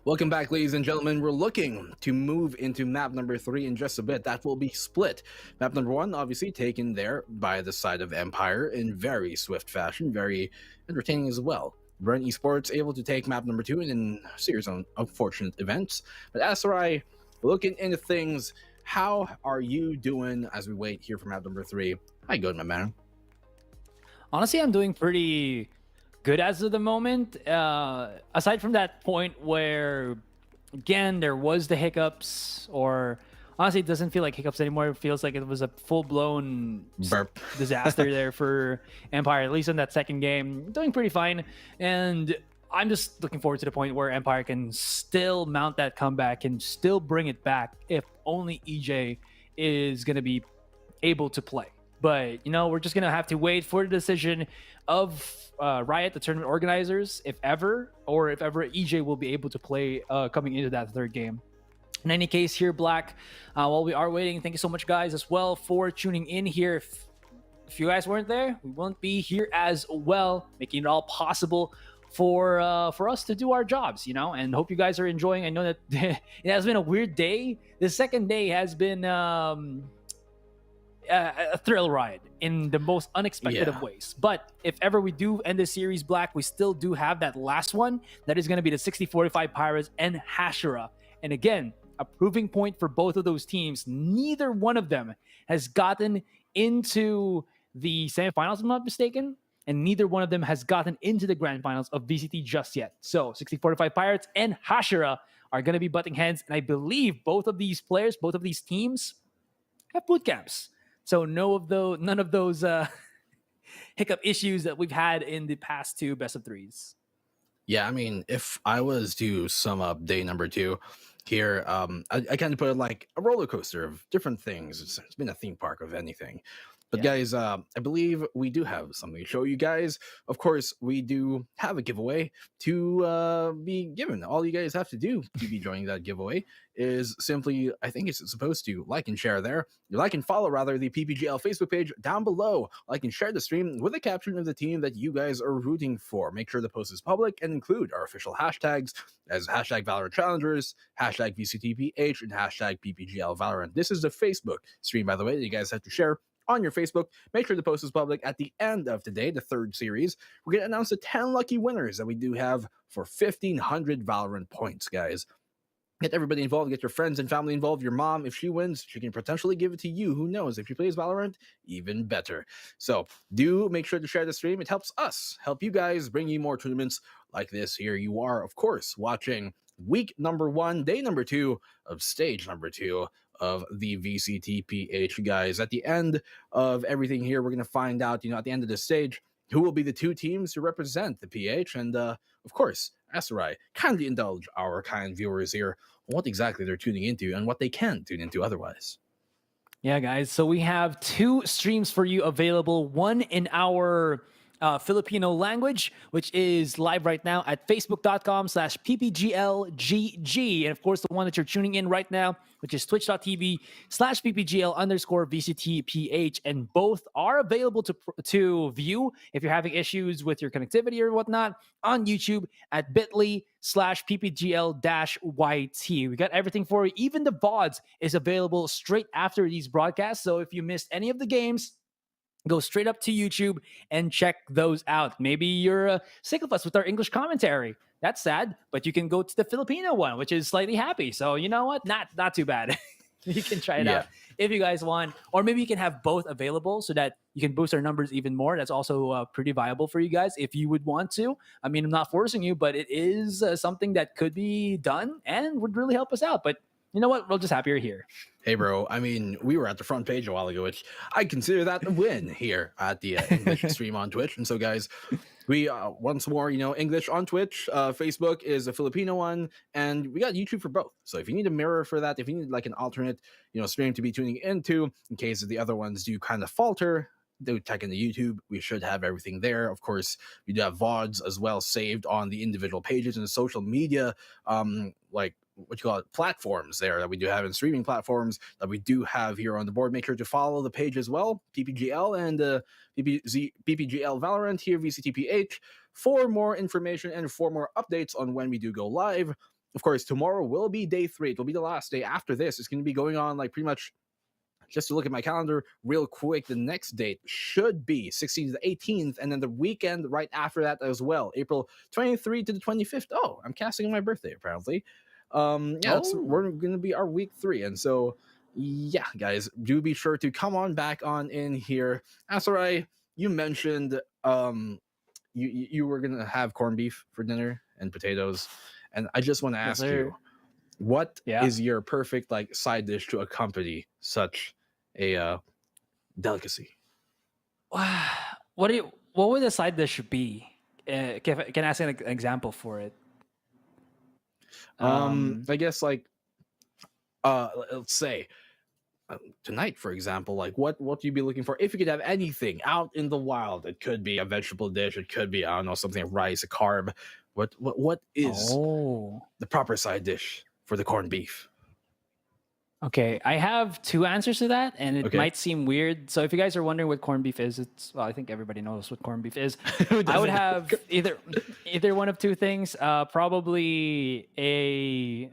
Welcome back, ladies and gentlemen. We're looking to move into map number 3 in just a bit. That will be split. Map number 1, obviously, taken there by the side of Empire in very swift fashion, very entertaining as well. Bren Esports able to take map number 2 in a series of unfortunate events. But Asarai, looking into things, how are you doing as we wait here for map number 3? How you good, my man?
Honestly, I'm doing pretty good as of the moment. Aside from that point where, again, there was the hiccups, or honestly, it doesn't feel like hiccups anymore. It feels like it was a full-blown
Burp.
disaster there for Empire, at least in that second game. Doing pretty fine. And I'm just looking forward to the point where Empire can still mount that comeback and still bring it back if only EJ is going to be able to play. But, we're just going to have to wait for the decision of Riot, the tournament organizers, if ever EJ will be able to play coming into that third game. In any case, here, Black, while we are waiting, thank you so much, guys, as well, for tuning in here. If you guys weren't there, we won't be here as well, making it all possible for us to do our jobs, and hope you guys are enjoying. I know that it has been a weird day. The second day has been a thrill ride in the most unexpected of ways. But if ever we do end this series, Black, we still do have that last one. That is going to be the 60-45 Pirates and Hashira. And again, a proving point for both of those teams. Neither one of them has gotten into the semifinals, if I'm not mistaken. And neither one of them has gotten into the grand finals of VCT just yet. So 60-45 Pirates and Hashira are going to be butting heads. And I believe both of these players, both of these teams have boot camps. So none of those hiccup issues that we've had in the past two best of threes.
Yeah, I mean, if I was to sum up day number 2 here, I kind of put it like a roller coaster of different things. It's been a theme park of anything. But guys, I believe we do have something to show you guys. Of course, we do have a giveaway to be given. All you guys have to do to be joining that giveaway is simply, I think it's supposed to like and share there. You like and follow, rather, the PPGL Facebook page down below. Like and share the stream with a caption of the team that you guys are rooting for. Make sure the post is public and include our official hashtags as hashtag Valorant Challengers, hashtag VCTPH, and hashtag PPGL Valorant. This is the Facebook stream, by the way, that you guys have to share on your Facebook. Make sure the post is public. At the end of today, the third series, we're going to announce the 10 lucky winners that we do have for 1,500 Valorant points, guys. Get everybody involved. Get your friends and family involved. Your mom, if she wins, she can potentially give it to you. Who knows? If she plays Valorant, even better. So do make sure to share the stream. It helps us, help you guys, bring you more tournaments like this. Here you are, of course, watching week number 1, day number 2 of stage number 2 of the VCT PH, guys. At the end of everything here, we're going to find out, at the end of the stage, who will be the 2 teams to represent the PH. And, of course, Asarai, kindly indulge our kind viewers here on what exactly they're tuning into and what they can tune into otherwise.
Yeah, guys. So we have 2 streams for you available. One in our Filipino language, which is live right now at facebook.com/ppglgg. And of course, the one that you're tuning in right now, which is twitch.tv/ppgl_VCTPH. And both are available to view if you're having issues with your connectivity or whatnot on YouTube at bit.ly/ppgl-YT. We got everything for you. Even the VODs is available straight after these broadcasts. So if you missed any of the games, go straight up to YouTube and check those out. Maybe you're sick of us with our English commentary. That's sad, but you can go to the Filipino one, which is slightly happy. So you know what? Not too bad. You can try it out if you guys want. Or maybe you can have both available so that you can boost our numbers even more. That's also pretty viable for you guys if you would want to. I mean, I'm not forcing you, but it is something that could be done and would really help us out. But you know what? We're just happy you're here.
Hey, bro. I mean, we were at the front page a while ago, which I consider that a win here at the English stream on Twitch. And so, guys, we once more, English on Twitch. Facebook is a Filipino one, and we got YouTube for both. So if you need a mirror for that, if you need like an alternate, stream to be tuning into in case the other ones do kind of falter, do check into YouTube. We should have everything there. Of course, we do have VODs as well saved on the individual pages and the social media, platforms there that we do have in streaming platforms that we do have here on the board. Make sure to follow the page as well, PPGL and PPGL Valorant here, VCTPH, for more information and for more updates on when we do go live. of course, tomorrow will be day 3. It will be the last day. After this, it's going to be going on like pretty much. Just to look at my calendar real quick, the next date should be 16th to 18th, and then the weekend right after that as well, April 23rd to the 25th. Oh, I'm casting on my birthday apparently. We're gonna be our week 3, and so yeah, guys, do be sure to come on back on in here. Asarai, you mentioned you were gonna have corned beef for dinner and potatoes, and I just want to ask you, what is your perfect like side dish to accompany such a delicacy?
What would the side dish be? Can I ask an example for it?
I guess like let's say tonight, for example, like what do you be looking for if you could have anything out in the wild? It could be a vegetable dish, it could be, I don't know, something like rice, a carb. What is the proper side dish for the corned beef?
Okay, I have 2 answers to that, and it might seem weird. So if you guys are wondering what corned beef is, I think everybody knows what corned beef is. I would have either one of 2 things. Probably a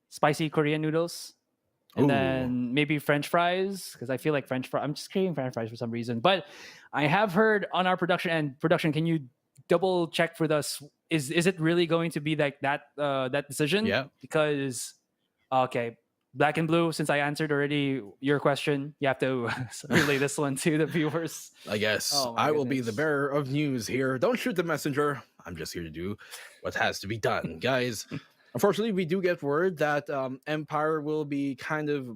spicy Korean noodles, and then maybe French fries, because I feel like I'm just craving French fries for some reason. But I have heard on our production, can you double check for us? Is it really going to be like that decision?
Yeah.
Because okay. Black and Blue, since I answered already your question, you have to relay this one to the viewers.
I guess I will be the bearer of news here. Don't shoot the messenger. I'm just here to do what has to be done. Guys, unfortunately, we do get word that Empire will be kind of,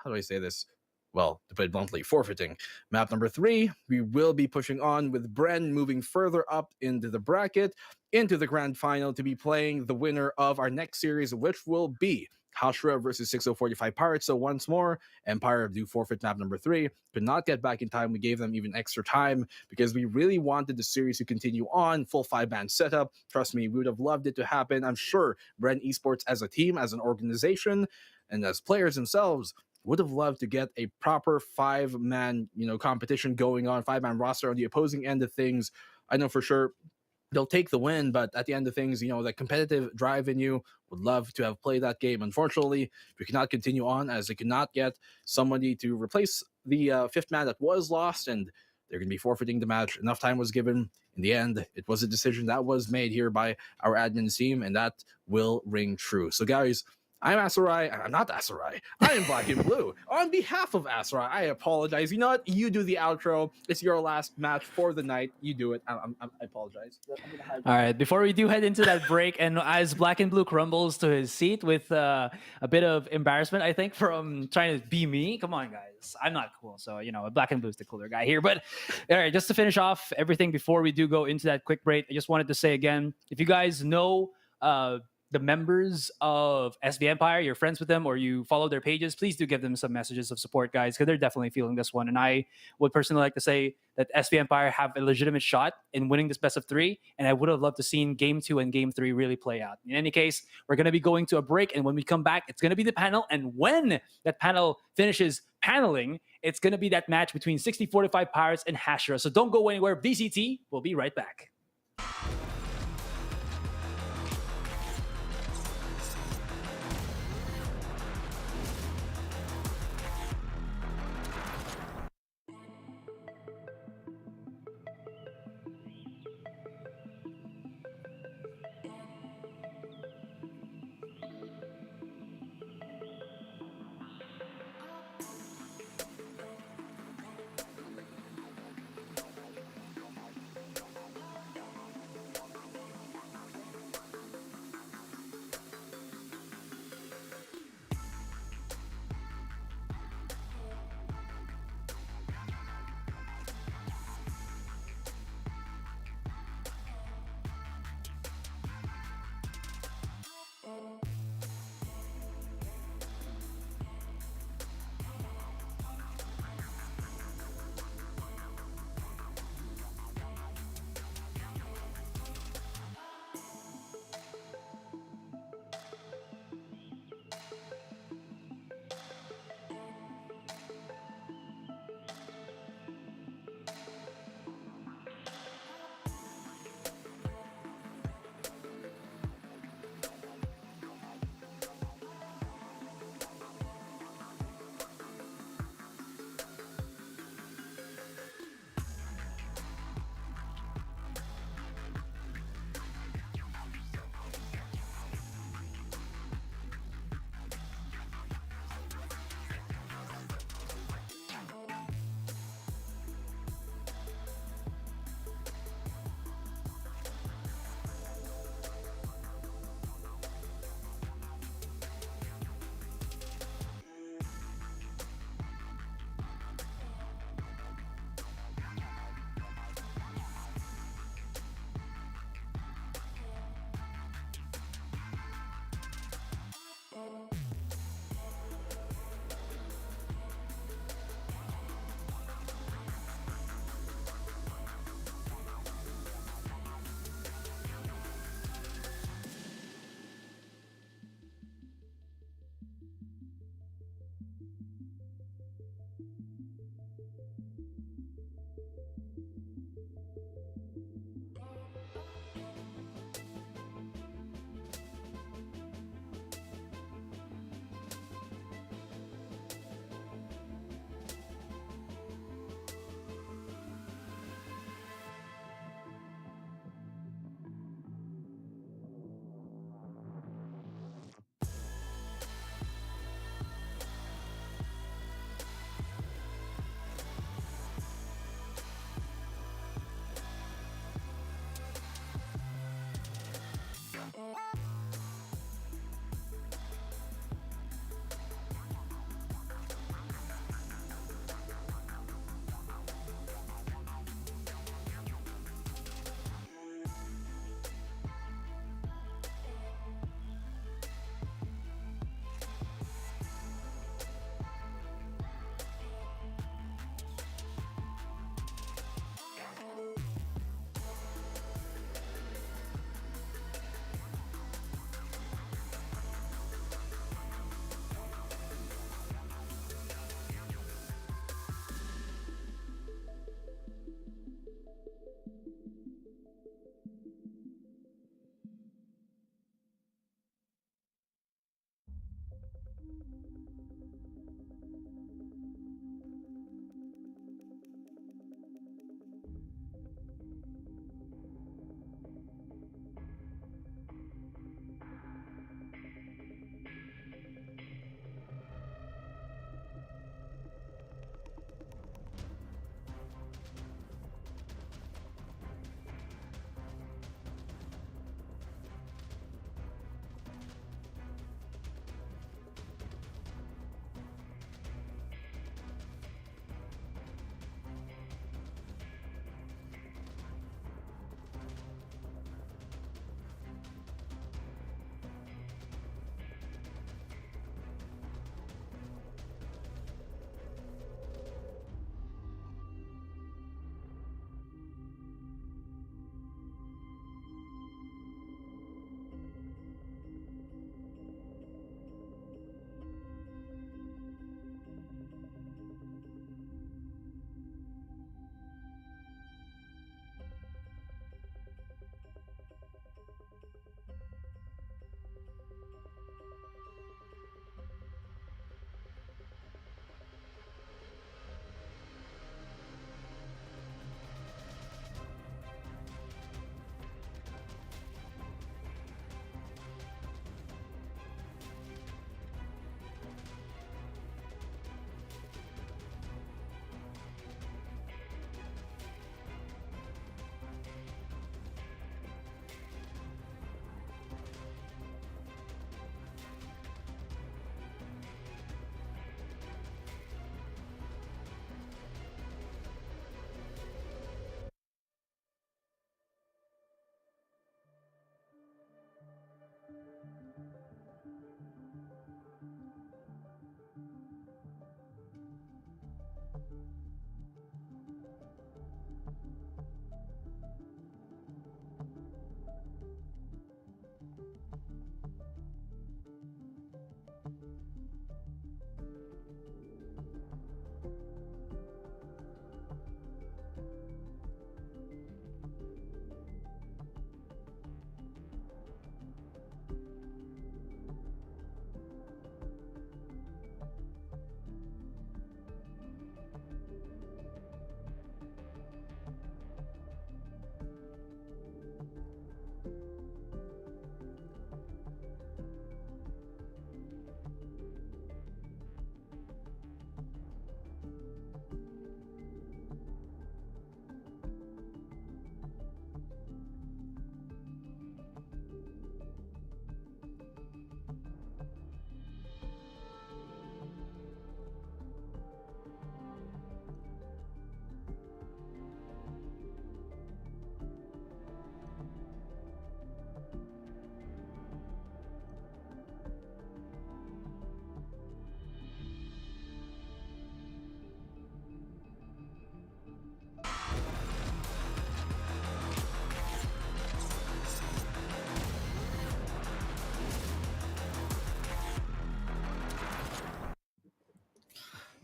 how do I say this? Well, to put it bluntly, forfeiting map number 3. We will be pushing on with Bren moving further up into the bracket, into the grand final to be playing the winner of our next series, which will be Hashira versus 6045 Pirates. So once more, Empire do forfeit map number 3. Could not get back in time. We gave them even extra time because we really wanted the series to continue on. Full 5-man setup. Trust me, we would have loved it to happen. I'm sure Bren Esports as a team, as an organization, and as players themselves would have loved to get a proper 5-man, competition going on, 5-man roster on the opposing end of things. I know for sure they'll take the win, but at the end of things, the competitive drive in you would love to have played that game. Unfortunately, we cannot continue on as they could not get somebody to replace the 5th man that was lost, and they're going to be forfeiting the match. Enough time was given. In the end, it was a decision that was made here by our admin team, and that will ring true. So, guys, I'm Asarai. I'm not Asarai. I am Black and Blue. On behalf of Asarai, I apologize. You know what? You do the outro. It's your last match for the night. You do it. I apologize.
All right. Before we do head into that break, and as Black and Blue crumbles to his seat with a bit of embarrassment, I think, from trying to be me. Come on, guys. I'm not cool. So, Black and Blue's the cooler guy here. But all right, just to finish off everything before we do go into that quick break, I just wanted to say again, if you guys know the members of SV Empire, you're friends with them, or you follow their pages, please do give them some messages of support, guys, because they're definitely feeling this one. And I would personally like to say that SV Empire have a legitimate shot in winning this best of 3, and I would have loved to seen Game 2 and Game 3 really play out. In any case, we're going to be going to a break, and when we come back, it's going to be the panel, and when that panel finishes paneling, it's going to be that match between 6045 Pirates and Hashira. So don't go anywhere. VCT, we'll be right back.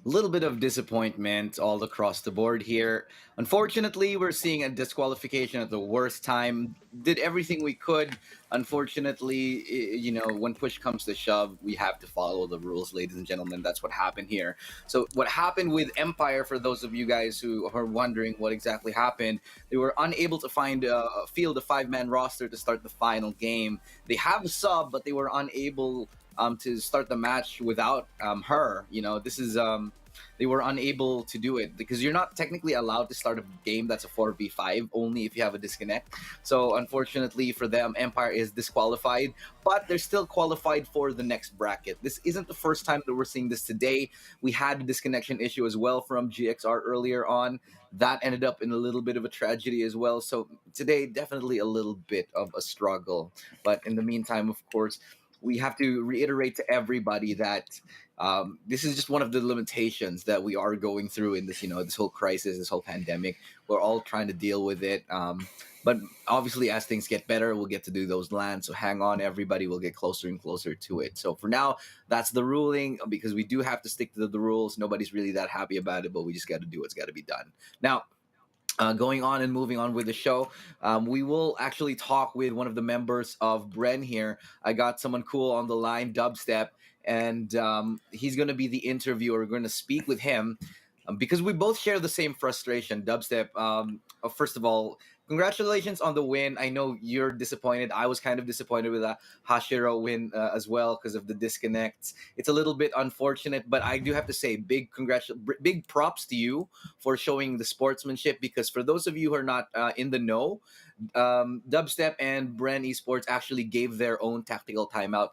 little bit of disappointment all across the board here. Unfortunately, we're seeing a disqualification at the worst time. Did everything we could. Unfortunately, when push comes to shove, we have to follow the rules, ladies and gentlemen. That's what happened here. So, what happened with Empire, for those of you guys who are wondering what exactly happened, they were unable to find a field, a 5-man roster to start the final game. They have a sub, but they were unable to start the match without her. This is they were unable to do it because you're not technically allowed to start a game that's a 4v5 only if you have a disconnect. So unfortunately for them, Empire is disqualified, but they're still qualified for the next bracket. This isn't the first time that we're seeing this today. We had a disconnection issue as well from GXR earlier on. That ended up in a little bit of a tragedy as well. So today, definitely a little bit of a struggle. But in the meantime, of course, we have to reiterate to everybody that this is just one of the limitations that we are going through in this, this whole crisis, this whole pandemic. We're all trying to deal with it. But obviously, as things get better, we'll get to do those lands. So hang on, everybody. We'll get closer and closer to it. So for now, that's the ruling because we do have to stick to the rules. Nobody's really that happy about it, but we just got to do what's got to be done. Now, going on and moving on with the show, we will actually talk with one of the members of Bren here. I got someone cool on the line, Dubstep, and he's going to be the interviewer. We're going to speak with him because we both share the same frustration. Dubstep, first of all, congratulations on the win. I know you're disappointed. I was kind of disappointed with a Hashira win as well because of the disconnects. It's a little bit unfortunate, but I do have to say big props to you for showing the sportsmanship because for those of you who are not in the know, Dubstep and Bren Esports actually gave their own technical timeout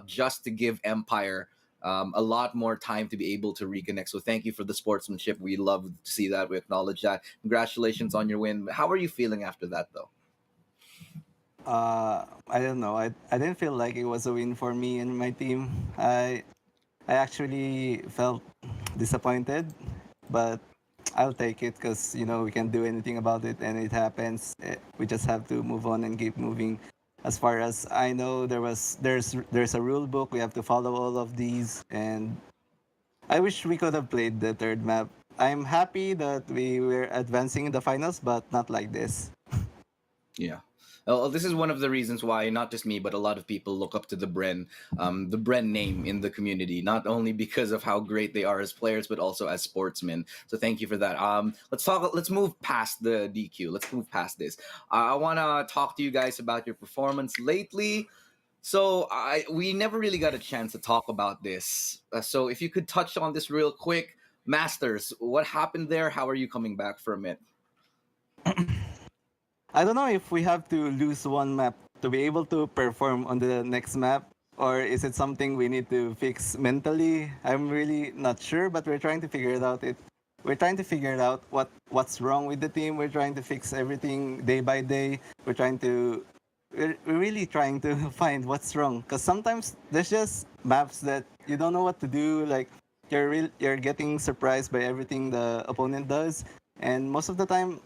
just to give Empire a lot more time to be able to reconnect. So thank you for the sportsmanship. We love to see that. We acknowledge that. Congratulations on your win. How are you feeling after that, though?
I don't know. I didn't feel like it was a win for me and my team. I actually felt disappointed, but I'll take it because we can't do anything about it, and it happens. We just have to move on and keep moving. As far as I know, there's a rule book. We have to follow all of these, and I wish we could have played the third map. I'm happy that we were advancing in the finals, but not like this.
Yeah. Well, this is one of the reasons why not just me, but a lot of people look up to the Bren name in the community, not only because of how great they are as players, but also as sportsmen. So thank you for that. Let's move past the DQ. Let's move past this. I want to talk to you guys about your performance lately. So we never really got a chance to talk about this. So if you could touch on this real quick, Masters, what happened there? How are you coming back from it?
I don't know if we have to lose one map to be able to perform on the next map, or is it something we need to fix mentally? I'm really not sure, but we're trying to figure it out. We're trying to figure it out what's wrong with the team. We're trying to fix everything day by day. We're really trying to find what's wrong because sometimes there's just maps that you don't know what to do. Like you're getting surprised by everything the opponent does, and most of the time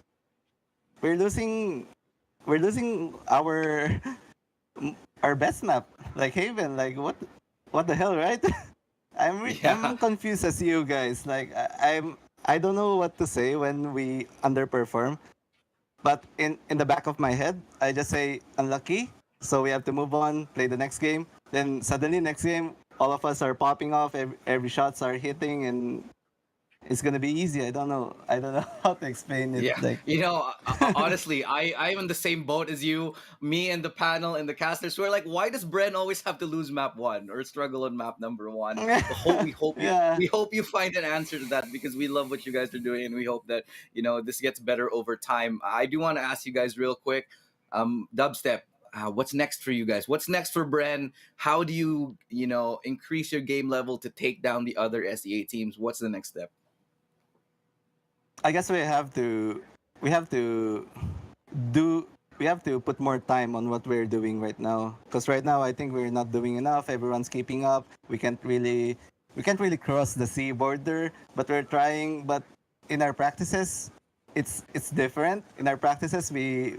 we're losing our our best map like Haven. Like what the hell, right? I'm confused as you guys. Like I don't know what to say when we underperform. But in the back of my head, I just say unlucky. So we have to move on, play the next game. Then suddenly next game, all of us are popping off. Every shots are hitting, and it's gonna be easy. I don't know. I don't know how to explain it.
Yeah,
Like
honestly, I'm in the same boat as you. Me and the panel and the casters were like, why does Bren always have to lose map one or struggle on map number one? We hope
Yeah.
we hope you find an answer to that because we love what you guys are doing and we hope that this gets better over time. I do want to ask you guys real quick, Dubstep. What's next for you guys? What's next for Bren? How do you increase your game level to take down the other SEA teams? What's the next step?
I guess do we have to put more time on what we're doing right now because right now I think we're not doing enough. Everyone's keeping up. We can't really cross the sea border, but we're trying. But in our practices, it's different. In our practices, we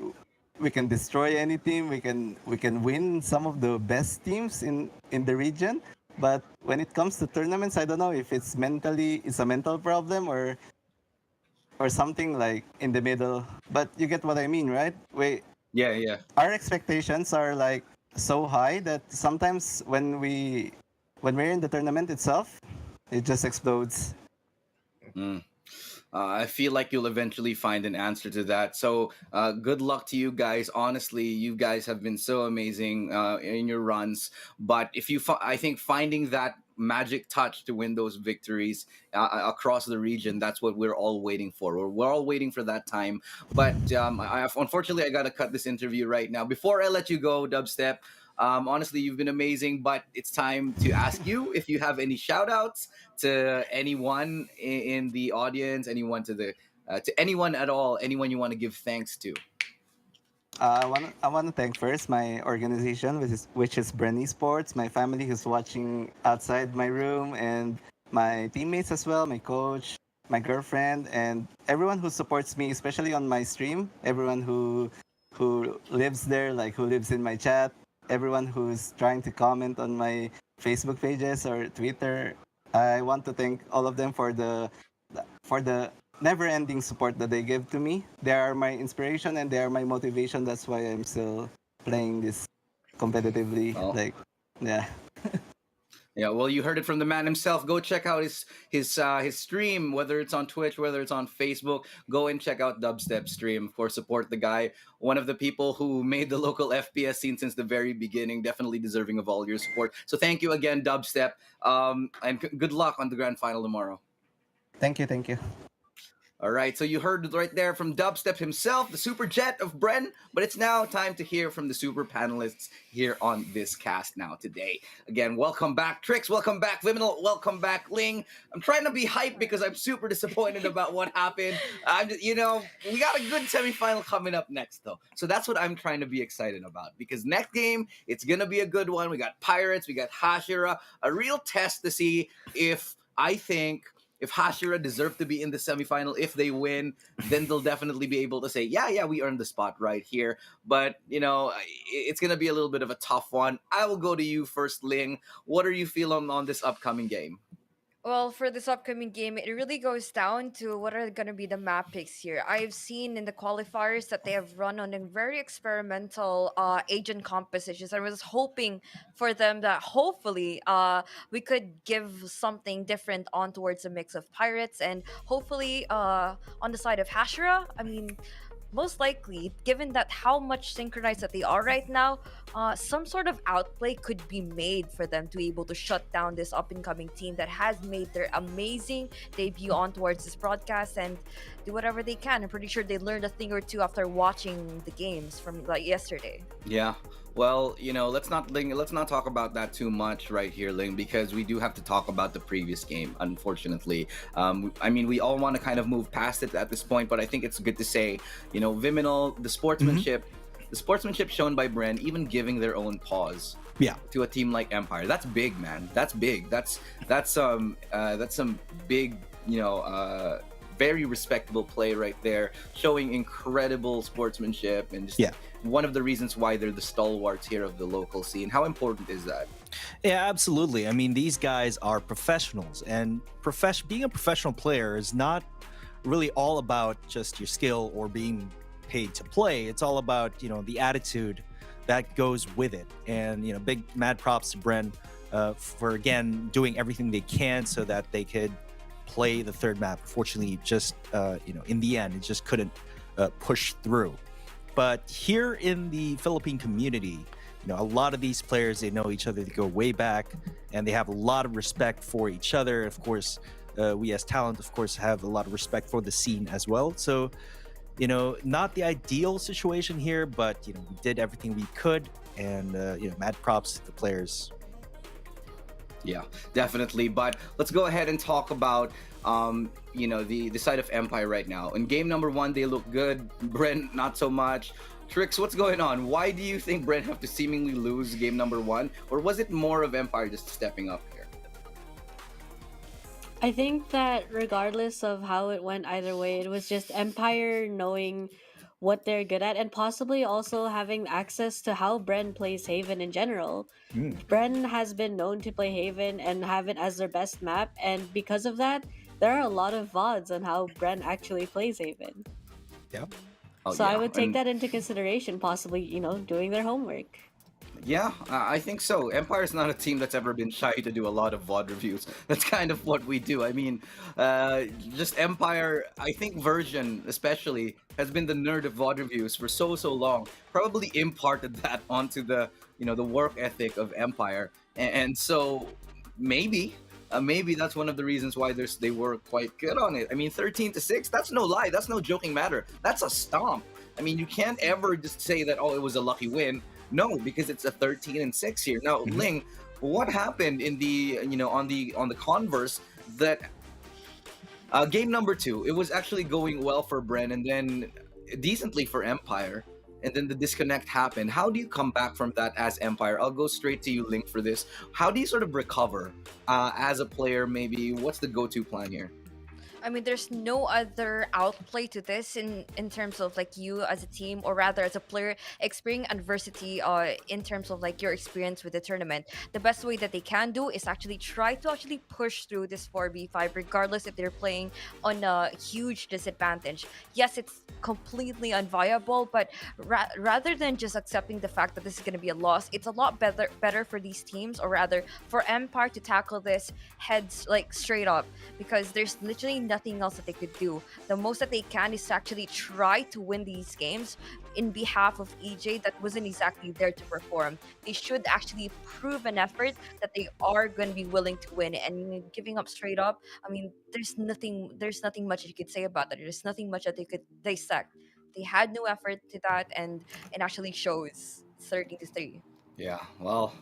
can destroy any team. We can win some of the best teams in the region. But when it comes to tournaments, I don't know if it's a mental problem or something like in the middle. But you get what I mean, right?
Yeah, yeah.
Our expectations are like so high that sometimes when we're in the tournament itself, it just explodes.
Mm. I feel like you'll eventually find an answer to that. So, good luck to you guys. Honestly, you guys have been so amazing in your runs. But I think finding that magic touch to win those victories across the region, that's what we're all waiting for. We're all waiting for that time. But unfortunately, I got to cut this interview right now. Before I let you go, Dubstep, honestly, you've been amazing. But it's time to ask you if you have any shout outs to anyone in the audience, anyone to anyone at all, anyone you want to give thanks to.
I want to thank first my organization, which is Bren Esports, my family who's watching outside my room, and my teammates as well, my coach, my girlfriend, and everyone who supports me, especially on my stream. Everyone who lives there, like who lives in my chat, everyone who's trying to comment on my Facebook pages or Twitter. I want to thank all of them for the never-ending support that they give to me. They are my inspiration and they are my motivation. That's why I'm still playing this competitively.
Oh.
Yeah.
Yeah, well, you heard it from the man himself. Go check out his stream, whether it's on Twitch, whether it's on Facebook. Go and check out Dubstep stream. Of course, support the guy. One of the people who made the local FPS scene since the very beginning. Definitely deserving of all your support. So thank you again, Dubstep. And good luck on the grand final tomorrow.
Thank you. Thank you.
All right, so you heard right there from Dubstep himself, the super jet of Bren, but it's now time to hear from the super panelists here on this cast now today. Again, welcome back, Trix, welcome back, Viminal, welcome back, Ling. I'm trying to be hyped because I'm super disappointed about what happened. We got a good semifinal coming up next, though. So that's what I'm trying to be excited about because next game, it's going to be a good one. We got Pirates, we got Hashira, a real test to see if Hashira deserve to be in the semifinal. If they win, then they'll definitely be able to say, yeah, we earned the spot right here. But, it's going to be a little bit of a tough one. I will go to you first, Ling. What are you feeling on this upcoming game?
Well, for this upcoming game, it really goes down to what are going to be the map picks here. I've seen in the qualifiers that they have run on a very experimental agent compositions. I was hoping for them that hopefully we could give something different on towards a mix of pirates and hopefully on the side of Hashira. I mean, most likely, given that how much synchronized that they are right now, some sort of outplay could be made for them to be able to shut down this up and coming team that has made their amazing debut on towards this broadcast and do whatever they can. I'm pretty sure they learned a thing or two after watching the games from like yesterday.
Yeah. Well, let's not talk about that too much right here, Ling, because we do have to talk about the previous game. Unfortunately, we all want to kind of move past it at this point, but I think it's good to say, Viminal, the sportsmanship shown by Bren, even giving their own pause.
Yeah.
To a team like Empire, that's big, man. That's big. That's some big, very respectable play right there, showing incredible sportsmanship and just one of the reasons why they're the stalwarts here of the local scene. How important is that?
Yeah, absolutely. I mean, these guys are professionals, and being a professional player is not really all about just your skill or being paid to play. It's all about, the attitude that goes with it. And, big mad props to Bren for, again, doing everything they can so that they could play the third map. Fortunately, just in the end, it just couldn't push through. But here in the Philippine community, a lot of these players, they know each other, they go way back, and they have a lot of respect for each other. Of course, we as talent, of course, have a lot of respect for the scene as well. So, not the ideal situation here, but we did everything we could, and mad props to the players.
Yeah, definitely. But let's go ahead and talk about the side of Empire right now. In game number 1, they look good. Bren, not so much. Trix, what's going on? Why do you think Bren have to seemingly lose game number 1? Or was it more of Empire just stepping up here?
I think that regardless of how it went either way, it was just Empire knowing what they're good at, and possibly also having access to how Bren plays Haven in general. Bren has been known to play Haven and have it as their best map, and because of that, there are a lot of VODs on how Bren actually plays Haven.
Yeah.
Oh
So I
yeah,
would take
and
that into consideration, possibly, doing their homework.
yeah, I think so. Empire's not a team that's ever been shy to do a lot of VOD reviews. That's kind of what we do. I mean, just Empire, I think version especially has been the nerd of VOD reviews for so long. Probably imparted that onto the work ethic of Empire, and so maybe. Maybe that's one of the reasons why they were quite good on it. I mean, 13-6, that's no lie. That's no joking matter. That's a stomp. I mean, you can't ever just say that, oh, it was a lucky win. No, because it's a 13-6 here. Now, Ling, what happened in the on the converse that game number 2, it was actually going well for Bren and then decently for Empire, and then the disconnect happened. How do you come back from that as Empire? I'll go straight to you, Link, for this. How do you sort of recover as a player? Maybe what's the go-to plan here?
I mean, there's no other outplay to this in terms of like you as a team, or rather as a player experiencing adversity in terms of like your experience with the tournament. The best way that they can do is actually try to actually push through this 4v5, regardless if they're playing on a huge disadvantage. Yes, it's completely unviable, but rather than just accepting the fact that this is going to be a loss, it's a lot better for these teams, or rather for Empire, to tackle this heads like straight up, because there's literally nothing else that they could do. The most that they can is to actually try to win these games in behalf of EJ that wasn't exactly there to perform. They should actually prove an effort that they are going to be willing to win, and giving up straight up, I mean, there's nothing much you could say about that. There's nothing much that they could dissect. They had no effort to that, and it actually shows. 13-3.
Yeah, well,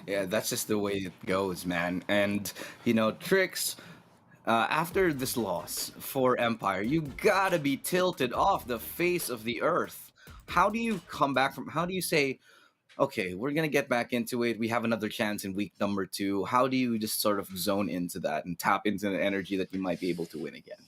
yeah, that's just the way it goes, man. And Tricks, after this loss for Empire, you gotta be tilted off the face of the earth. How do you come back from? How do you say, okay, we're gonna get back into it. We have another chance in week number 2. How do you just sort of zone into that and tap into the energy that you might be able to win again?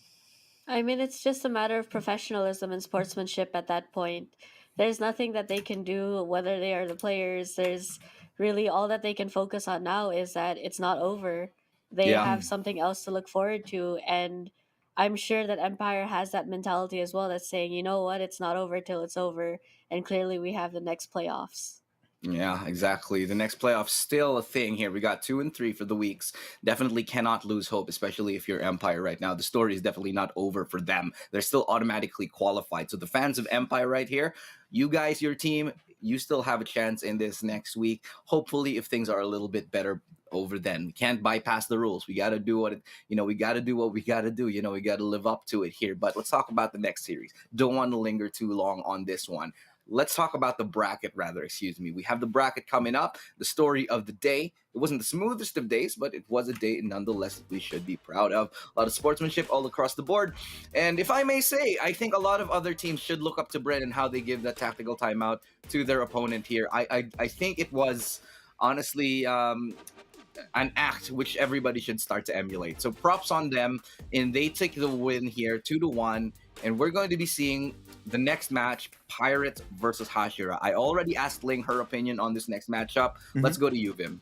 I mean, it's just a matter of professionalism and sportsmanship at that point. There's nothing that they can do, whether they are the players. There's really all that they can focus on now is that it's not over. They
Yeah.
have something else to look forward to. And I'm sure that Empire has that mentality as well, that's saying, you know what, it's not over till it's over. And clearly we have the next playoffs.
Yeah, exactly. The next playoff's still a thing here. We got 2 and 3 for the weeks. Definitely cannot lose hope, especially if you're Empire right now. The story is definitely not over for them. They're still automatically qualified. So the fans of Empire right here, you guys, your team, you still have a chance in this next week. Hopefully, if things are a little bit better over then. We can't bypass the rules. We got to do we got to do what we got to do. We got to live up to it here. But let's talk about the next series. Don't want to linger too long on this one. Let's talk about the bracket, rather, excuse me. We have the bracket coming up, the story of the day. It wasn't the smoothest of days, but it was a day nonetheless that we should be proud of. A lot of sportsmanship all across the board. And if I may say, I think a lot of other teams should look up to Bren and how they give that tactical timeout to their opponent here. I think it was honestly an act which everybody should start to emulate. So props on them, and they take the win here 2-1. And we're going to be seeing the next match, Pirates versus Hashira. I already asked Ling her opinion on this next matchup. Let's go to you, Vim.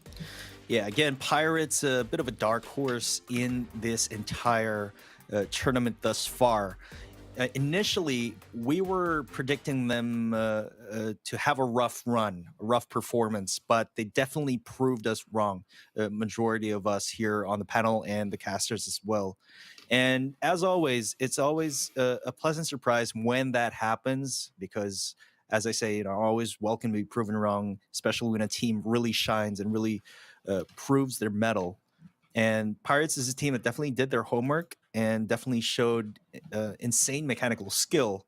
Yeah, again, Pirates a bit of a dark horse in this entire tournament thus far. Initially, we were predicting them to have a rough run, a rough performance, but they definitely proved us wrong. The majority of us here on the panel and the casters as well. And as always, it's always a pleasant surprise when that happens because, as I say, always welcome to be proven wrong, especially when a team really shines and really proves their mettle. And Pirates is a team that definitely did their homework and definitely showed insane mechanical skill.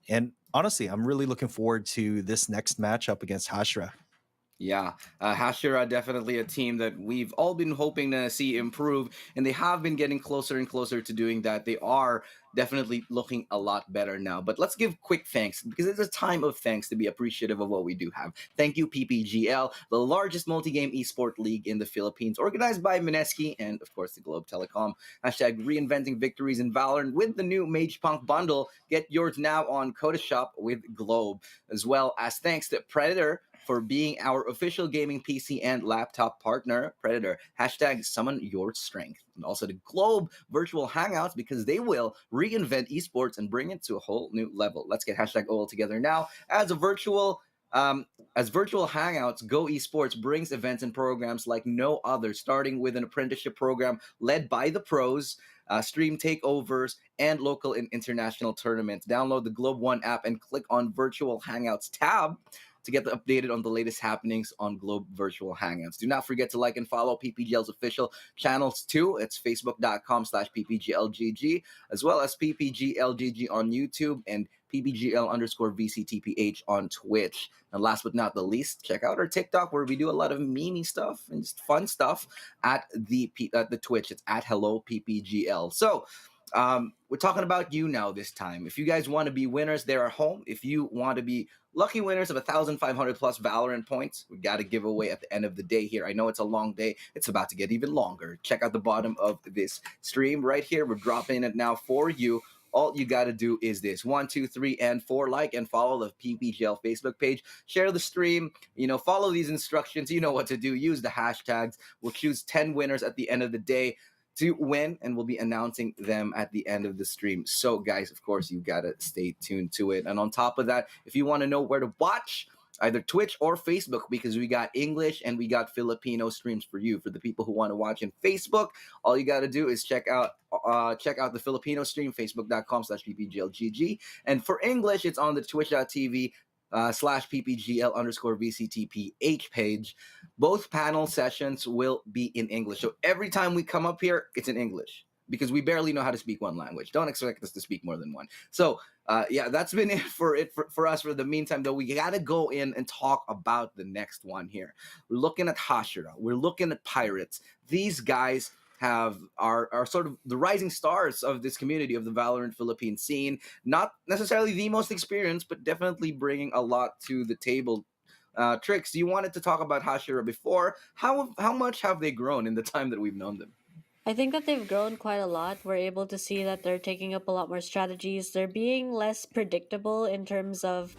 And honestly, I'm really looking forward to this next matchup against Hashira.
Yeah, Hashira definitely a team that we've all been hoping to see improve, and they have been getting closer and closer to doing that. They are definitely looking a lot better now. But let's give quick thanks because it's a time of thanks to be appreciative of what we do have. Thank you, PPGL, the largest multi-game esport league in the Philippines, organized by Mineski and of course the Globe Telecom. Hashtag reinventing victories in Valorant with the new Mage Punk bundle. Get yours now on Coda Shop with Globe, as well as thanks to Predator for being our official gaming PC and laptop partner. Predator, hashtag summon your strength. And also the Globe Virtual Hangouts because they will reinvent esports and bring it to a whole new level. Let's get hashtag OL together now. As virtual hangouts, Go Esports brings events and programs like no other, starting with an apprenticeship program led by the pros, stream takeovers, and local and international tournaments. Download the Globe One app and click on Virtual Hangouts tab to get updated on the latest happenings on Globe Virtual Hangouts. Do not forget to like and follow PPGL's official channels too. It's facebook.com/PPGLGG, as well as PPGLGG on YouTube and PPGL_VCTPH on Twitch. And last but not the least, check out our TikTok where we do a lot of meme stuff and just fun stuff at the Twitch. It's at Hello PPGL. So we're talking about you now this time. If you guys want to be winners there at home, if you want to be lucky winners of 1,500 plus Valorant points, we got a giveaway at the end of the day here. I know it's a long day. It's about to get even longer. Check out the bottom of this stream right here. We're dropping it now for you. All you got to do is this: 1, 2, 3, and 4. Like and follow the PPGL Facebook page. Share the stream. Follow these instructions. You know what to do. Use the hashtags. We'll choose 10 winners at the end of the day to win, and we'll be announcing them at the end of the stream. So, guys, of course, you got to stay tuned to it. And on top of that, if you want to know where to watch, either Twitch or Facebook, because we got English and we got Filipino streams for you. For the people who want to watch in Facebook, all you got to do is check out the Filipino stream, facebook.com/ppglgg. And for English, it's on the twitch.tv /PPGL_VCTPH page. Both panel sessions will be in English. So every time we come up here, it's in English because we barely know how to speak one language. Don't expect us to speak more than one. So that's been it for us for the meantime, though. We got to go in and talk about the next one here. We're looking at Hashira. We're looking at Pirates. These guys are sort of the rising stars of this community of the Valorant Philippine scene. Not necessarily the most experienced, but definitely bringing a lot to the table. Trix, you wanted to talk about Hashira before. How much have they grown in the time that we've known them?
I think that they've grown quite a lot. We're able to see that they're taking up a lot more strategies. They're being less predictable in terms of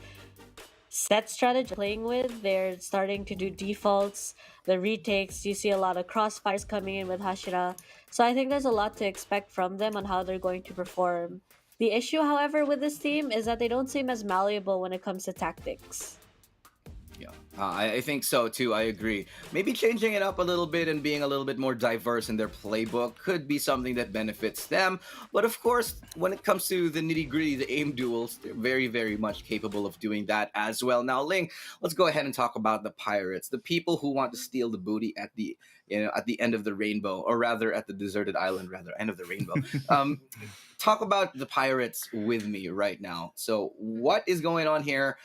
set strategy playing with. They're starting to do defaults, the retakes. You see a lot of crossfires coming in with Hashira. So I think there's a lot to expect from them on how they're going to perform. The issue, however, with this team is that they don't seem as malleable when it comes to tactics.
Yeah, I think so too. I agree. Maybe changing it up a little bit and being a little bit more diverse in their playbook could be something that benefits them. But of course, when it comes to the nitty gritty, the aim duels, they're very, very much capable of doing that as well. Now, Ling, let's go ahead and talk about the Pirates, the people who want to steal the booty at the end of the rainbow, or rather at the deserted island, end of the rainbow. Talk about the Pirates with me right now. So what is going on here?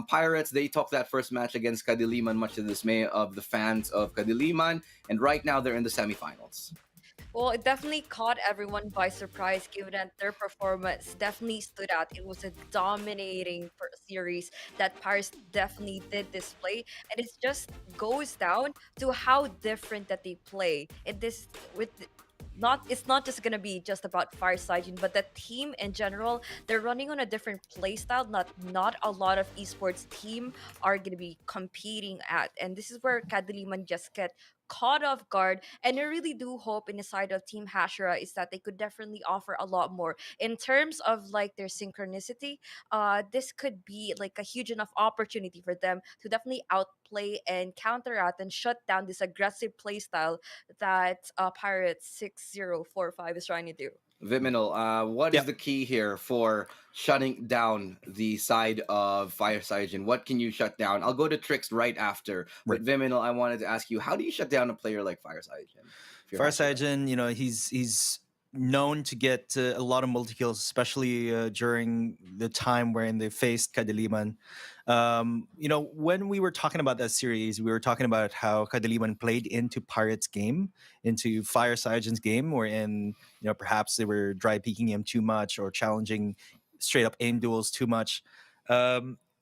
Pirates, they took that first match against Kadiliman, much to the dismay of the fans of Kadiliman, and right now they're in the semifinals.
Well, it definitely caught everyone by surprise, given that their performance definitely stood out. It was a dominating series that Paris definitely did display, and it just goes down to how different that they play. And this with not it's not just gonna be just about Fireside, but the team in general. They're running on a different play style. Not a lot of esports team are gonna be competing at, and this is where Kadiliman just get caught off guard. And I really do hope in the side of Team Hashira is that they could definitely offer a lot more in terms of like their synchronicity. This could be like a huge enough opportunity for them to definitely outplay and counteract and shut down this aggressive play style that Pirates 6045 is trying to do.
Viminal, what is the key here for shutting down the side of Fireside? And what can you shut down? I'll go to Trix right after. But Viminal, I wanted to ask you, how do you shut down a player like Fireside?
Fireside, he's known to get a lot of multi kills, especially during the time when they faced Kadiliman. When we were talking about that series, we were talking about how Kadiliman played into Pirates' game, into Fire Saiyan's game, wherein perhaps they were dry peeking him too much or challenging straight up aim duels too much.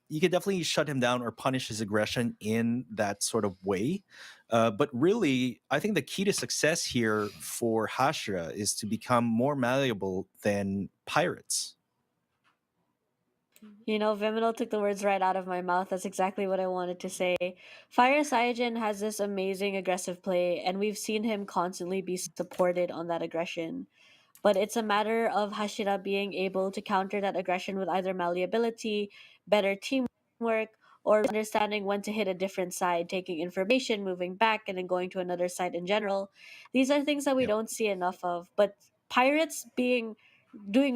You could definitely shut him down or punish his aggression in that sort of way. But really, I think the key to success here for Hashira is to become more malleable than Pirates.
Vimino took the words right out of my mouth. That's exactly what I wanted to say. Fire Saiyajin has this amazing aggressive play, and we've seen him constantly be supported on that aggression. But it's a matter of Hashira being able to counter that aggression with either malleability, better teamwork, or understanding when to hit a different side, taking information, moving back, and then going to another side in general. These are things that we
Yep.
don't see enough of. But Pirates doing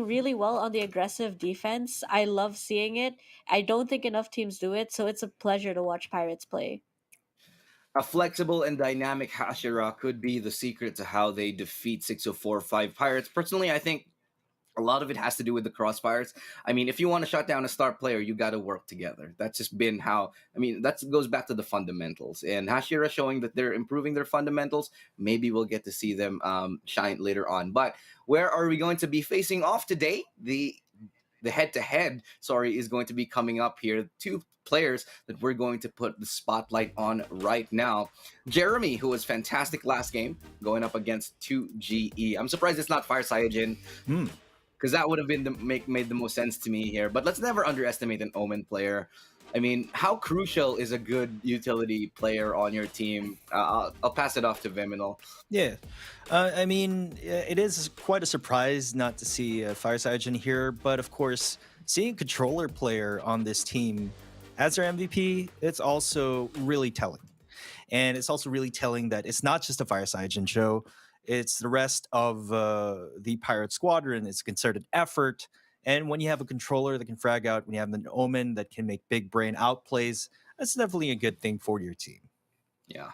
really well on the aggressive defense. I love seeing it. I don't think enough teams do it, so it's a pleasure to watch Pirates play.
A flexible and dynamic Hashira could be the secret to how they defeat 6045 Pirates. Personally, I think a lot of it has to do with the crossfires. I mean, if you want to shut down a star player, you got to work together. That's just been how. I mean, that goes back to the fundamentals. And Hashira showing that they're improving their fundamentals. Maybe we'll get to see them shine later on. But where are we going to be facing off today? The head-to-head, is going to be coming up here. Two players that we're going to put the spotlight on right now. Jeremy, who was fantastic last game, going up against 2GE. I'm surprised it's not Fire Saiyajin, because that would have been made the most sense to me here. But let's never underestimate an Omen player. I mean, how crucial is a good utility player on your team? I'll pass it off to Viminal.
Yeah. I mean, it is quite a surprise not to see Fire Saiyan here, but of course, seeing a controller player on this team as their MVP, it's also really telling. And it's also really telling that it's not just a Fire Saiyan show, it's the rest of the Pirate Squadron. It's a concerted effort. And when you have a controller that can frag out, when you have an Omen that can make big brain outplays, that's definitely a good thing for your team.
Yeah.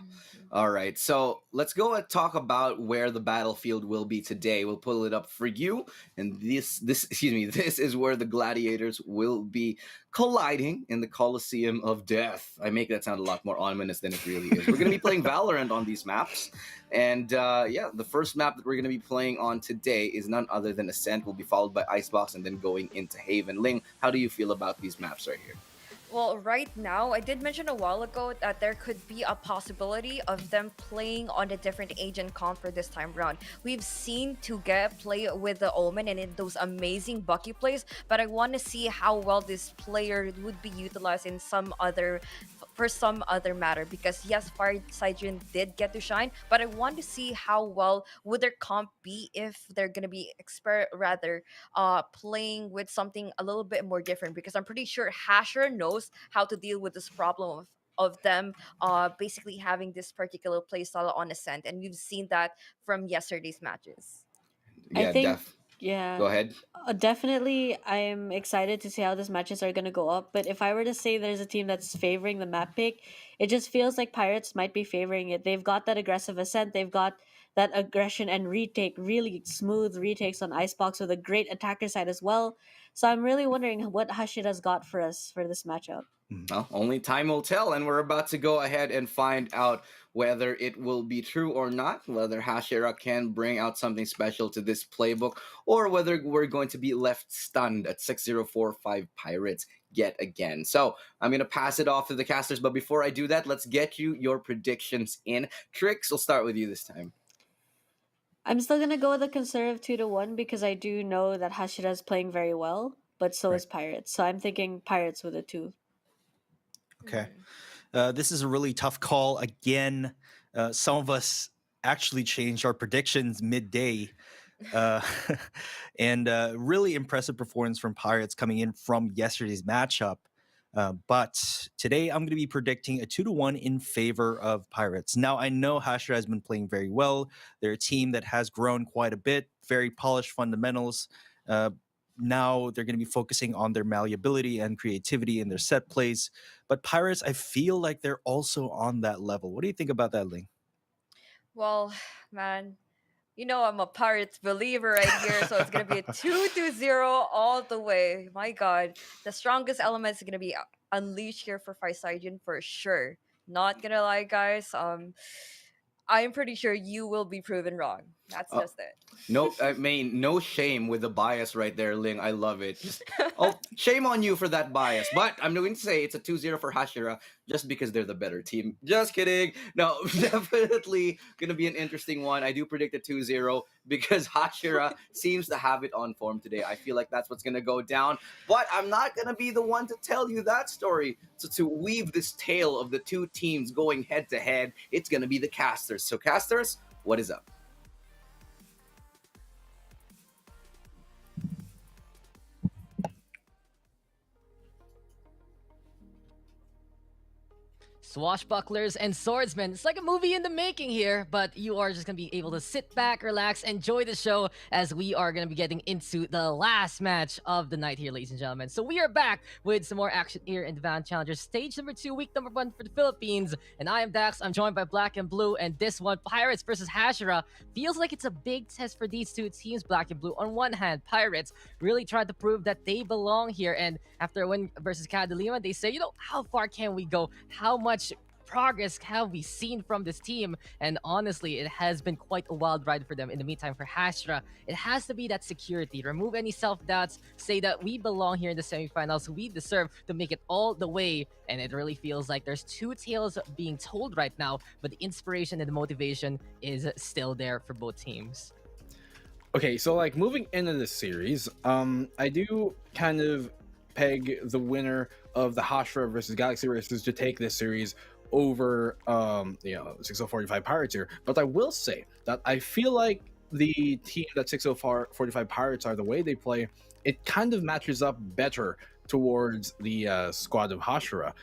All right. So let's go and talk about where the battlefield will be today. We'll pull it up for you. And this is where the gladiators will be colliding in the Colosseum of Death. I make that sound a lot more ominous than it really is. We're going to be playing Valorant on these maps. And the first map that we're going to be playing on today is none other than Ascent. Will be followed by Icebox and then going into Haven. Ling, how do you feel about these maps right here?
Well, right now, I did mention a while ago that there could be a possibility of them playing on a different agent comp for this time round. We've seen Tuge play with the Omen and in those amazing Bucky plays, but I want to see how well this player would be utilized in for some other matter, because yes, Fire Saijin did get to shine, but I want to see how well would their comp be if they're gonna be playing with something a little bit more different, because I'm pretty sure Hasher knows how to deal with this problem of them basically having this particular playstyle on Ascent, and we've seen that from yesterday's matches.
I
Yeah,
think, yeah.
Go ahead.
Definitely, I'm excited to see how these matches are going to go up. But if I were to say there's a team that's favoring the map pick, it just feels like Pirates might be favoring it. They've got that aggressive Ascent, they've got that aggression and retake, really smooth retakes on Icebox with a great attacker side as well. So I'm really wondering what Hashira's got for us for this matchup.
Well, only time will tell, and we're about to go ahead and find out whether it will be true or not, whether Hashira can bring out something special to this playbook, or whether we're going to be left stunned at 6045 Pirates yet again. So I'm going to pass it off to the casters, but before I do that, let's get you your predictions in. Trix, we'll start with you this time.
I'm still going to go with a conservative 2-1 because I do know that Hashira's playing very well, but so is Pirates. So I'm thinking Pirates with a 2.
Okay. This is a really tough call. Again, some of us actually changed our predictions midday. And really impressive performance from Pirates coming in from yesterday's matchup. But today I'm going to be predicting a 2-1 in favor of Pirates. Now, I know Hashira has been playing very well. They're a team that has grown quite a bit, very polished fundamentals. Now they're going to be focusing on their malleability and creativity in their set plays. But Pirates, I feel like they're also on that level. What do you think about that, Ling?
Well, man, You know I'm a Pirates believer right here, so it's gonna be a 2-0 all the way. My God, the strongest elements are gonna be unleashed here for Faisaigen for sure. Not gonna lie, guys. I'm pretty sure you will be proven wrong. That's
Uh,
just it.
No, I mean, no shame with the bias right there, Ling. I love it. Just, oh, shame on you for that bias. But I'm going to say it's a 2-0 for Hashira just because they're the better team. Just kidding. No, definitely going to be an interesting one. I do predict a 2-0 because Hashira seems to have it on form today. I feel like that's what's going to go down. But I'm not going to be the one to tell you that story. So to weave this tale of the two teams going head to head, it's going to be the casters. So casters, what is up?
Swashbucklers and swordsmen. It's like a movie in the making here, but you are just gonna be able to sit back, relax, enjoy the show as we are gonna be getting into the last match of the night here, ladies and gentlemen. So we are back with some more action here in Divan Challengers, stage number 2, week number 1 for the Philippines. And I am Dax. I'm joined by Black and Blue, and this one, Pirates versus Hashira, feels like it's a big test for these two teams, Black and Blue. On one hand, Pirates really tried to prove that they belong here, and after a win versus Cadilima, they say, you know, how far can we go? How much progress have we seen from this team? And honestly, it has been quite a wild ride for them. In the meantime, for Hashira, it has to be that security. Remove any self-doubts. Say that we belong here in the semifinals. We deserve to make it all the way. And it really feels like there's two tales being told right now, but the inspiration and the motivation is still there for both teams.
Okay, so like moving into this series, I do kind of peg the winner of the Hashira versus Galaxy races to take this series over 6045 Pirates here. But I will say that I feel like the team that 6045 Pirates are, the way they play, it kind of matches up better towards the squad of Hashira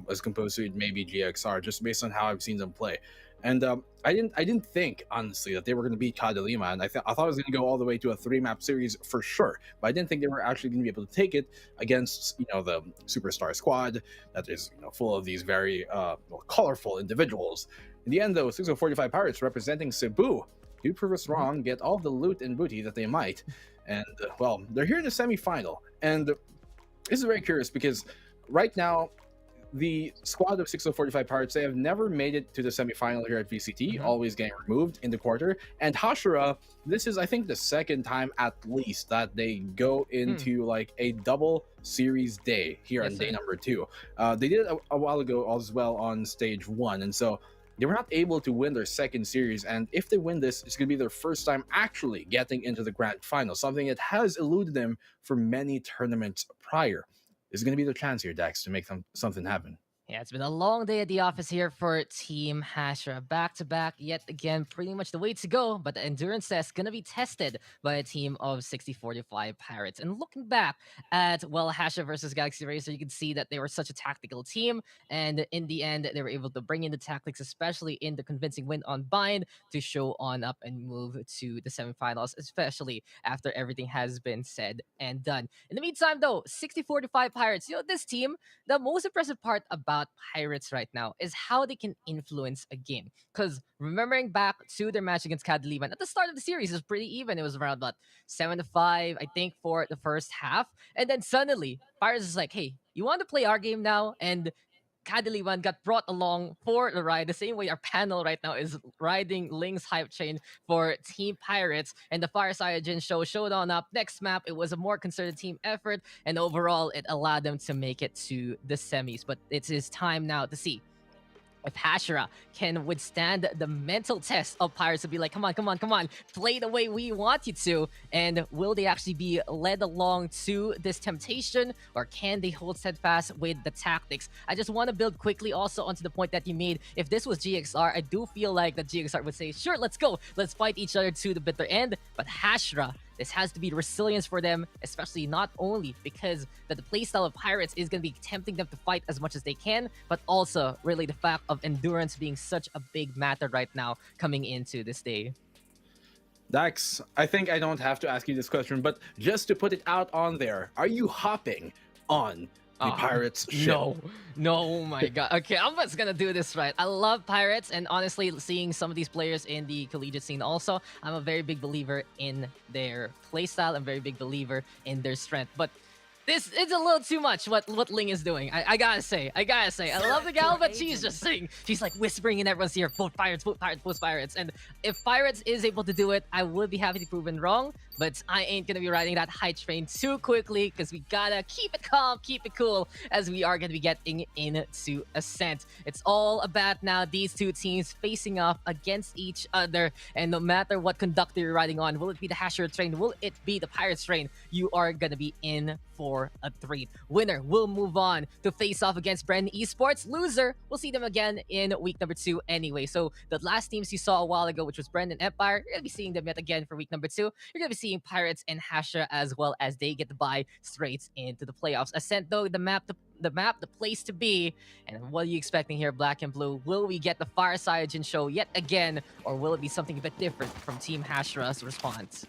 as opposed to maybe GXR, just based on how I've seen them play. And I didn't think, honestly, that they were going to beat Cadilima, and I thought it was going to go all the way to a 3-map series for sure. But I didn't think they were actually going to be able to take it against, the superstar squad that is, full of these very colorful individuals. In the end, though, 6045 Pirates representing Cebu do prove us wrong, get all the loot and booty that they might, and well, they're here in the semifinal. And this is very curious because right now, the squad of 6045 Pirates, they have never made it to the semifinal here at VCT, always getting removed in the quarter. And Hashira, this is, I think, the second time at least that they go into like a double series day here on day number 2. They did it a while ago as well on stage 1, and so they were not able to win their second series. And if they win this, it's going to be their first time actually getting into the grand final, something that has eluded them for many tournaments prior. Is going to be their chance here, Dex, to make something happen.
Yeah, it's been a long day at the office here for Team Hashira. Back to back, yet again, pretty much the way to go. But the endurance test going to be tested by a team of 6045 Pirates. And looking back at, well, Hashira versus Galaxy Racer, you can see that they were such a tactical team. And in the end, they were able to bring in the tactics, especially in the convincing win on Bind, to show on up and move to the semifinals, especially after everything has been said and done. In the meantime, though, 6045 Pirates, this team, the most impressive part about Pirates right now is how they can influence a game. Because remembering back to their match against Cadilima, at the start of the series, it was pretty even. It was around about 7-5, I think, for the first half. And then suddenly, Pirates is like, hey, you want to play our game now? And Cadilima got brought along for the ride, the same way our panel right now is riding Ling's hype train for Team Pirates. And the Fire Cyanogen show showed on up. Next map, it was a more concerted team effort, and overall, it allowed them to make it to the semis. But it is time now to see if Hashira can withstand the mental test of Pirates to be like, come on, play the way we want you to. And will they actually be led along to this temptation, or can they hold steadfast with the tactics? I just want to build quickly also onto the point that you made. If this was GXR, I do feel like that GXR would say, sure, let's go. Let's fight each other to the bitter end. But Hashira, this has to be resilience for them, especially not only because that the playstyle of Pirates is going to be tempting them to fight as much as they can, but also really the fact of endurance being such a big matter right now coming into this day.
Dax, I think I don't have to ask you this question, but just to put it out on there, are you hopping on The Pirates ship.
No, oh my god. Okay, I'm just gonna do this right. I love Pirates, and honestly, seeing some of these players in the collegiate scene also, I'm a very big believer in their playstyle. I'm a very big believer in their strength. But this is a little too much what Ling is doing. I gotta say. I love the gal, but she's just saying, she's like whispering in everyone's ear, vote Pirates, vote Pirates, vote Pirates. And if Pirates is able to do it, I would be happy to be proven wrong. But I ain't gonna be riding that hype train too quickly because we gotta keep it calm, keep it cool, as we are gonna be getting into Ascent. It's all about now these two teams facing off against each other, and no matter what conductor you're riding on, will it be the Hashira train, will it be the Pirates train, you are gonna be in for a treat. Winner will move on to face off against Bren Esports. Loser, we'll see them again in week number 2 anyway. So the last teams you saw a while ago, which was Bren and Empire, you're gonna be seeing them yet again for week number 2. You're gonna be seeing Pirates and Hashira as well, as they get the bye straight into the playoffs. Ascent though, the map, the place to be. And what are you expecting here, Black and Blue? Will we get the Fire Cyanogen show yet again, or will it be something a bit different from Team Hashira's response?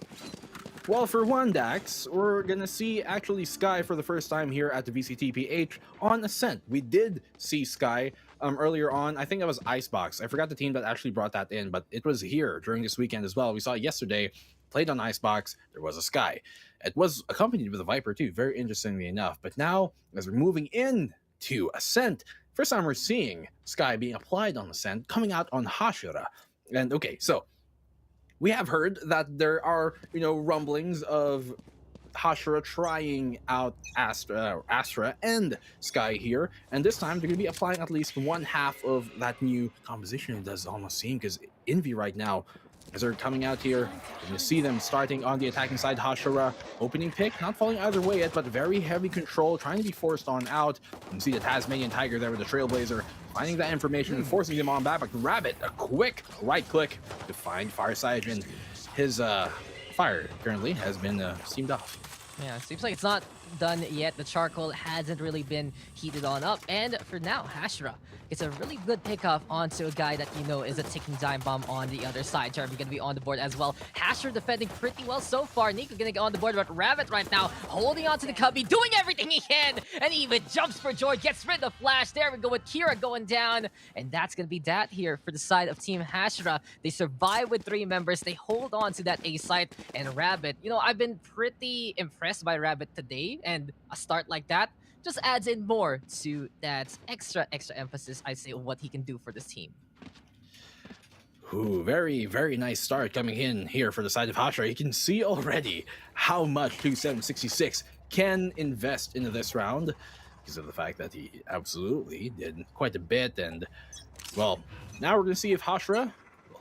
Well, for one, Dax, we're gonna see actually Sky for the first time here at the VCT PH on Ascent. We did see Sky earlier on. I think that was Icebox. I forgot the team that actually brought that in, but it was here during this weekend as well. We saw it yesterday, played on Icebox, there was a Sky. It was accompanied with a Viper too, very interestingly enough. But now, as we're moving in to Ascent, first time we're seeing Sky being applied on Ascent, coming out on Hashira. And okay, so we have heard that there are, rumblings of Hashira trying out Astra and Sky here, and this time they're going to be applying at least one half of that new composition. It does almost seem, because Envy right now, as they're coming out here, you're going to see them starting on the attacking side. Hashira opening pick, not falling either way yet, but very heavy control, trying to be forced on out. You can see the Tasmanian Tiger there with the Trailblazer, finding that information and forcing them on back. But Rabbit, a quick right click to find Fire Cyanogen. His fire currently has been steamed off.
Yeah, seems like it's not done yet. The charcoal hasn't really been heated on up. And for now, Hashira gets a really good pickoff onto a guy that is a ticking time bomb on the other side. Jeremy gonna be on the board as well. Hashira defending pretty well so far. Nico gonna get on the board, but Rabbit right now holding on to the Cubby, doing everything he can, and even jumps for joy, gets rid of Flash. There we go with Kira going down, and that's gonna be that here for the side of Team Hashira. They survive with 3 members. They hold on to that A site, and Rabbit, I've been pretty impressed by Rabbit today, and a start like that just adds in more to that extra emphasis, I say, of what he can do for this team.
Ooh, very, very nice start coming in here for the side of Hashira. You can see already how much 2766 can invest into this round because of the fact that he absolutely did quite a bit. And, well, now we're going to see if Hashira,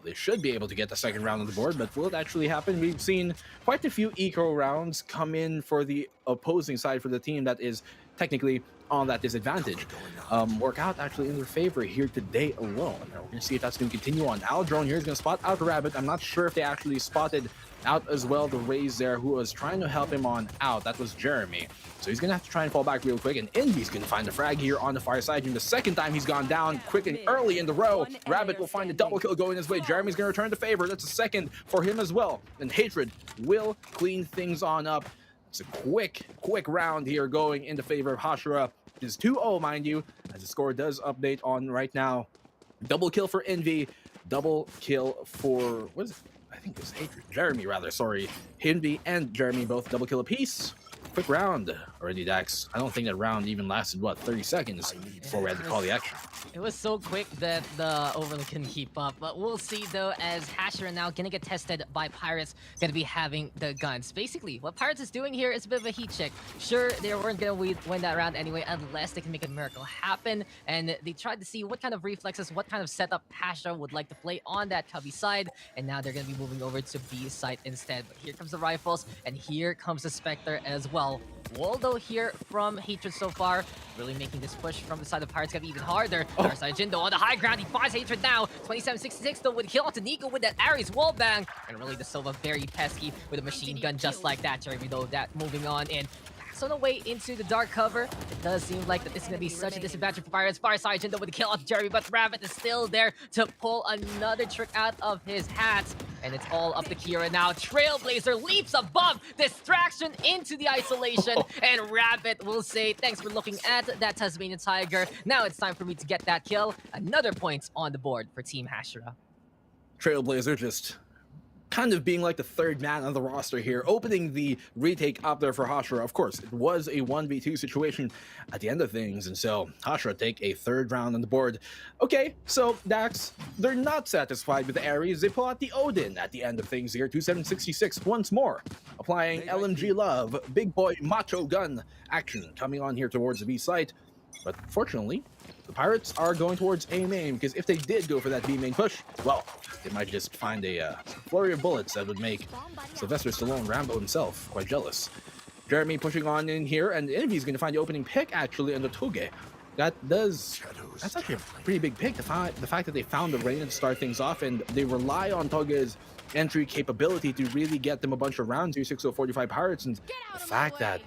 they should be able to get the second round on the board, but will it actually happen? We've seen quite a few eco rounds come in for the opposing side, for the team that is technically on that disadvantage. Work out actually in their favor here today alone. Now we're going to see if that's going to continue on. Aldrone here is going to spot out Rabbit. I'm not sure if they actually spotted out as well the Raze there, who was trying to help him on out. That was Jeremy. So he's going to have to try and fall back real quick, and Envy's going to find the frag here on the far side. And the second time he's gone down quick and early in the row. Rabbit will find a double kill going his way. Jeremy's going to return the favor. That's a second for him as well. And Hatred will clean things on up. It's a quick round here going in the favor of Hashira. It is 2-0, mind you, as the score does update on right now. Double kill for Envy. Double kill for, what is it? I think it's Hatred. Jeremy, rather, sorry. Envy and Jeremy both double kill apiece. Quick round already, Dax. I don't think that round even lasted, 30 seconds before we had to call the action.
It was so quick that the Overlord couldn't keep up. But we'll see, though, as Hashira now gonna get tested by Pirates, gonna be having the guns. Basically, what Pirates is doing here is a bit of a heat check. Sure, they weren't gonna win that round anyway, unless they can make a miracle happen. And they tried to see what kind of reflexes, what kind of setup Hashira would like to play on that Cubby side. And now they're gonna be moving over to B side instead. But here comes the rifles, and here comes the Spectre as well. Waldo here from Hatred so far, really making this push from the side of Pirates gonna be even harder. Side Jindo on the high ground, he finds Hatred now. 2766 though with kill onto Nico with that Ares wallbang. And really the Silva very pesky with a machine gun just like that. Jeremy though, that moving on in. On the way into the dark cover, it does seem like that this is going to be such a disadvantage for Pirates. Fireside Jindo with the kill on Jeremy, but Rabbit is still there to pull another trick out of his hat. and it's all up to Kira now. Trailblazer leaps above, distraction into the isolation, and Rabbit will say, thanks for looking at that Tasmanian Tiger. Now it's time for me to get that kill. Another point on the board for Team Hashira.
Trailblazer just kind of being like the third man on the roster here, opening the retake up there for Hashira. Of course, it was a 1v2 situation at the end of things, and so Hashira take a third round on the board. Okay, so Dax, they're not satisfied with the Ares. They pull out the Odin at the end of things here, 2766 once more, applying LMG Love, big boy macho gun action coming on here towards the B site. But fortunately, the Pirates are going towards A main, because if they did go for that B main push, well, they might just find a flurry of bullets that would make Sylvester Stallone Rambo himself quite jealous. Jeremy pushing on in here, and Envy's going to find the opening pick actually on the Toge. That's actually a pretty big pick. The fact that they found the rain to start things off, and they rely on Toge's entry capability to really get them a bunch of rounds here, 6045 Pirates, and the fact that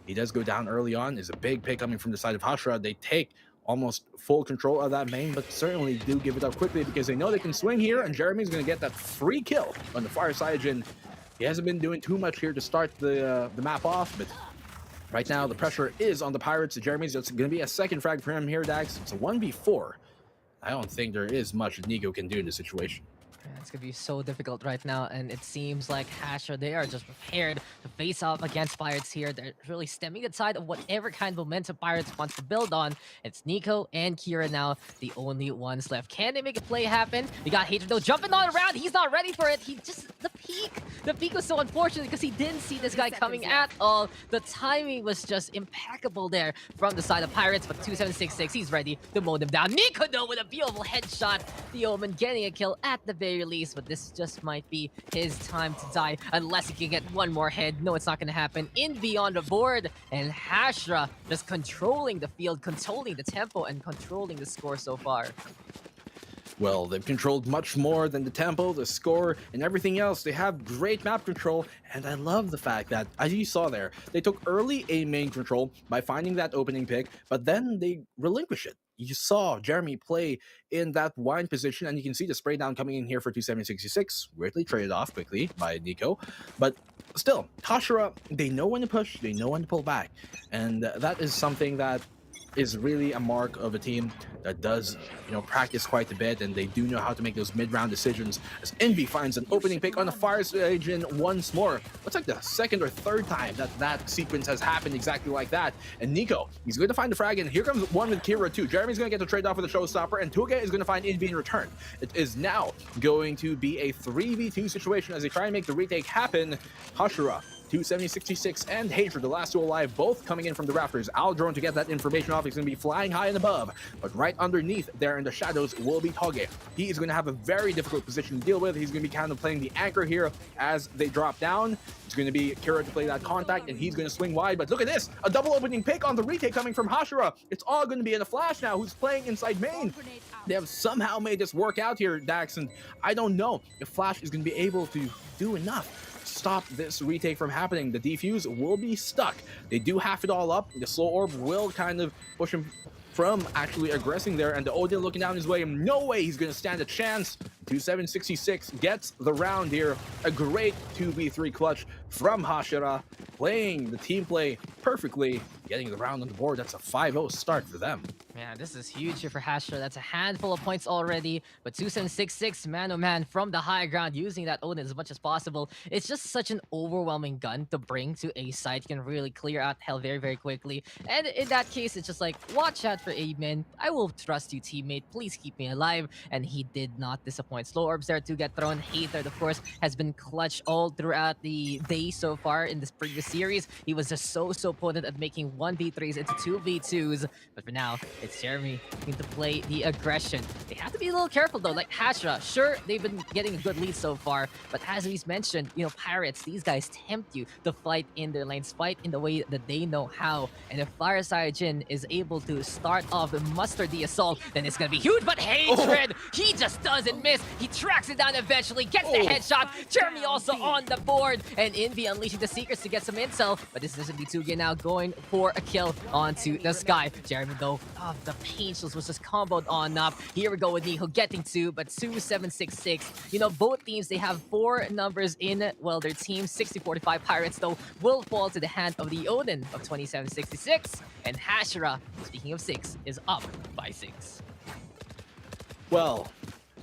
he does go down early on is a big pick coming from the side of Hashira. They take almost full control of that main, but certainly do give it up quickly because they know they can swing here, and Jeremy's going to get that free kill on the far side. And he hasn't been doing too much here to start the map off, but right now the pressure is on the Pirates. Jeremy's, it's going to be a second frag for him here, Dax. It's a 1v4. I don't think there is much Nico can do in this situation.
Yeah, it's gonna be so difficult right now, and it seems like Hashira, they are just prepared to face off against Pirates here. They're really stemming the tide of whatever kind of momentum Pirates wants to build on. It's Nico and Kira now, the only ones left. Can they make a play happen? We got Hater though jumping on around. He's not ready for it. He just, the peak was so unfortunate because he didn't see this guy coming at all. The timing was just impeccable there from the side of Pirates, but 2766, he's ready to mow them down. Nico though with a beautiful headshot. The Omen getting a kill at the very least, but this just might be his time to die unless he can get one more head. No, it's not going to happen. In beyond the board, and Hashira just controlling the field, controlling the tempo, and controlling the score so far.
Well, they've controlled much more than the tempo, the score, and everything else. They have great map control, and I love the fact that, as you saw there, they took early A main control by finding that opening pick, but then they relinquish it. You saw Jeremy play in that wide position, and you can see the spray down coming in here for 2766. Weirdly traded off quickly by Nico, but still, Hashira, they know when to push, they know when to pull back, and that is something that is really a mark of a team that does, practice quite a bit, and they do know how to make those mid-round decisions. As Envy finds an opening pick on the fire stage once more. Looks like the second or third time that sequence has happened exactly like that. And Nico, he's going to find the frag, and here comes one with Kira too. Jeremy's going to get the trade off with a showstopper, and Tuge is going to find Envy in return. It is now going to be a 3v2 situation as they try and make the retake happen. Hashira, 270-66, and Hatred, the last two alive, both coming in from the rafters. Aldrone to get that information off. He's going to be flying high and above, but right underneath there in the shadows will be Toge. He is going to have a very difficult position to deal with. He's going to be kind of playing the anchor here as they drop down. It's going to be Kira to play that contact, and he's going to swing wide, but look at this, a double opening pick on the retake coming from Hashira. It's all going to be in a Flash now, who's playing inside main. They have somehow made this work out here, Dax, and I don't know if Flash is going to be able to do enough stop this retake from happening. The defuse will be stuck. They do half it all up. The slow orb will kind of push him from actually aggressing there, and the Odin looking down his way. No way he's going to stand a chance. 2766 gets the round here. A great 2v3 clutch from Hashira, playing the team play perfectly, getting the round on the board. That's a 5-0 start for them.
Man, this is huge here for Hashira. That's a handful of points already, but 2766 man-oh-man from the high ground, using that Odin as much as possible. It's just such an overwhelming gun to bring to a site. You can really clear out hell very, very quickly. And in that case, it's just like, watch out for Amen. I will trust you, teammate. Please keep me alive. And he did not disappoint. Slow orbs there to get thrown. Hater, of course, has been clutch all throughout the day so far in this previous series. He was just so potent at making 1v3s into 2v2s. But for now, it's Jeremy looking to play the aggression. They have to be a little careful though. Like Hashira, sure, they've been getting a good lead so far, but as we've mentioned, Pirates, these guys tempt you to fight in their lanes, fight in the way that they know how. And if Fireside Jin is able to start start of the muster the assault, then it's gonna be huge. But Hatred, he just doesn't miss. He tracks it down eventually, gets the headshot. Jeremy also on the board, and Envy unleashing the Seekers to get some intel. But this is Bitugia now going for a kill onto the sky. Jeremy though, the pain shields was just comboed on up. Here we go with Nico getting 2, but 2766. You know, both teams, they have 4 numbers in, well, their team. 6045 Pirates though will fall to the hand of the Odin of 2766. And Hashira, speaking of 6, is up by 6.
Well,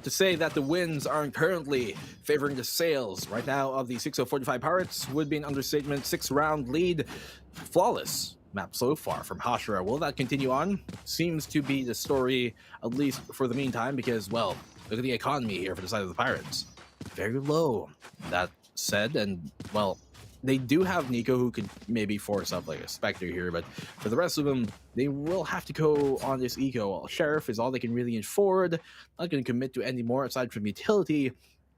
to say that the wins aren't currently favoring the sails right now of the 6045 Pirates would be an understatement. 6-round lead. Flawless map so far from Hashira. Will that continue on? Seems to be the story, at least for the meantime, because, well, look at the economy here for the side of the Pirates. Very low. That said, and, well, they do have Nico who could maybe force up like a Spectre here, but for the rest of them, they will have to go on this eco. Well, Sheriff is all they can really afford. Not going to commit to any more aside from utility.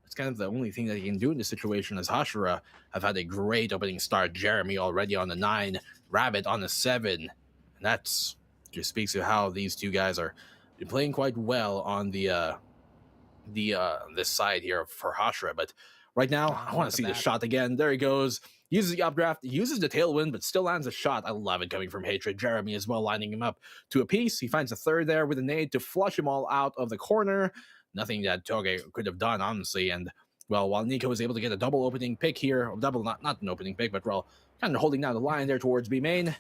It's kind of the only thing that he can do in this situation, as Hashira have had a great opening start. Jeremy already on the 9, Rabbit on the 7. And that's just speaks to how these two guys are playing quite well on the this side here for Hashira. But right now, I want to see the shot again. There he goes. Uses the updraft, uses the tailwind, but still lands a shot. I love it coming from Hatred. Jeremy as well, lining him up to a piece. He finds a third there with a nade to flush him all out of the corner. Nothing that Toge could have done, honestly. And, well, while Nico was able to get a double opening pick here, or double, not an opening pick, but, well, kind of holding down the line there towards B main.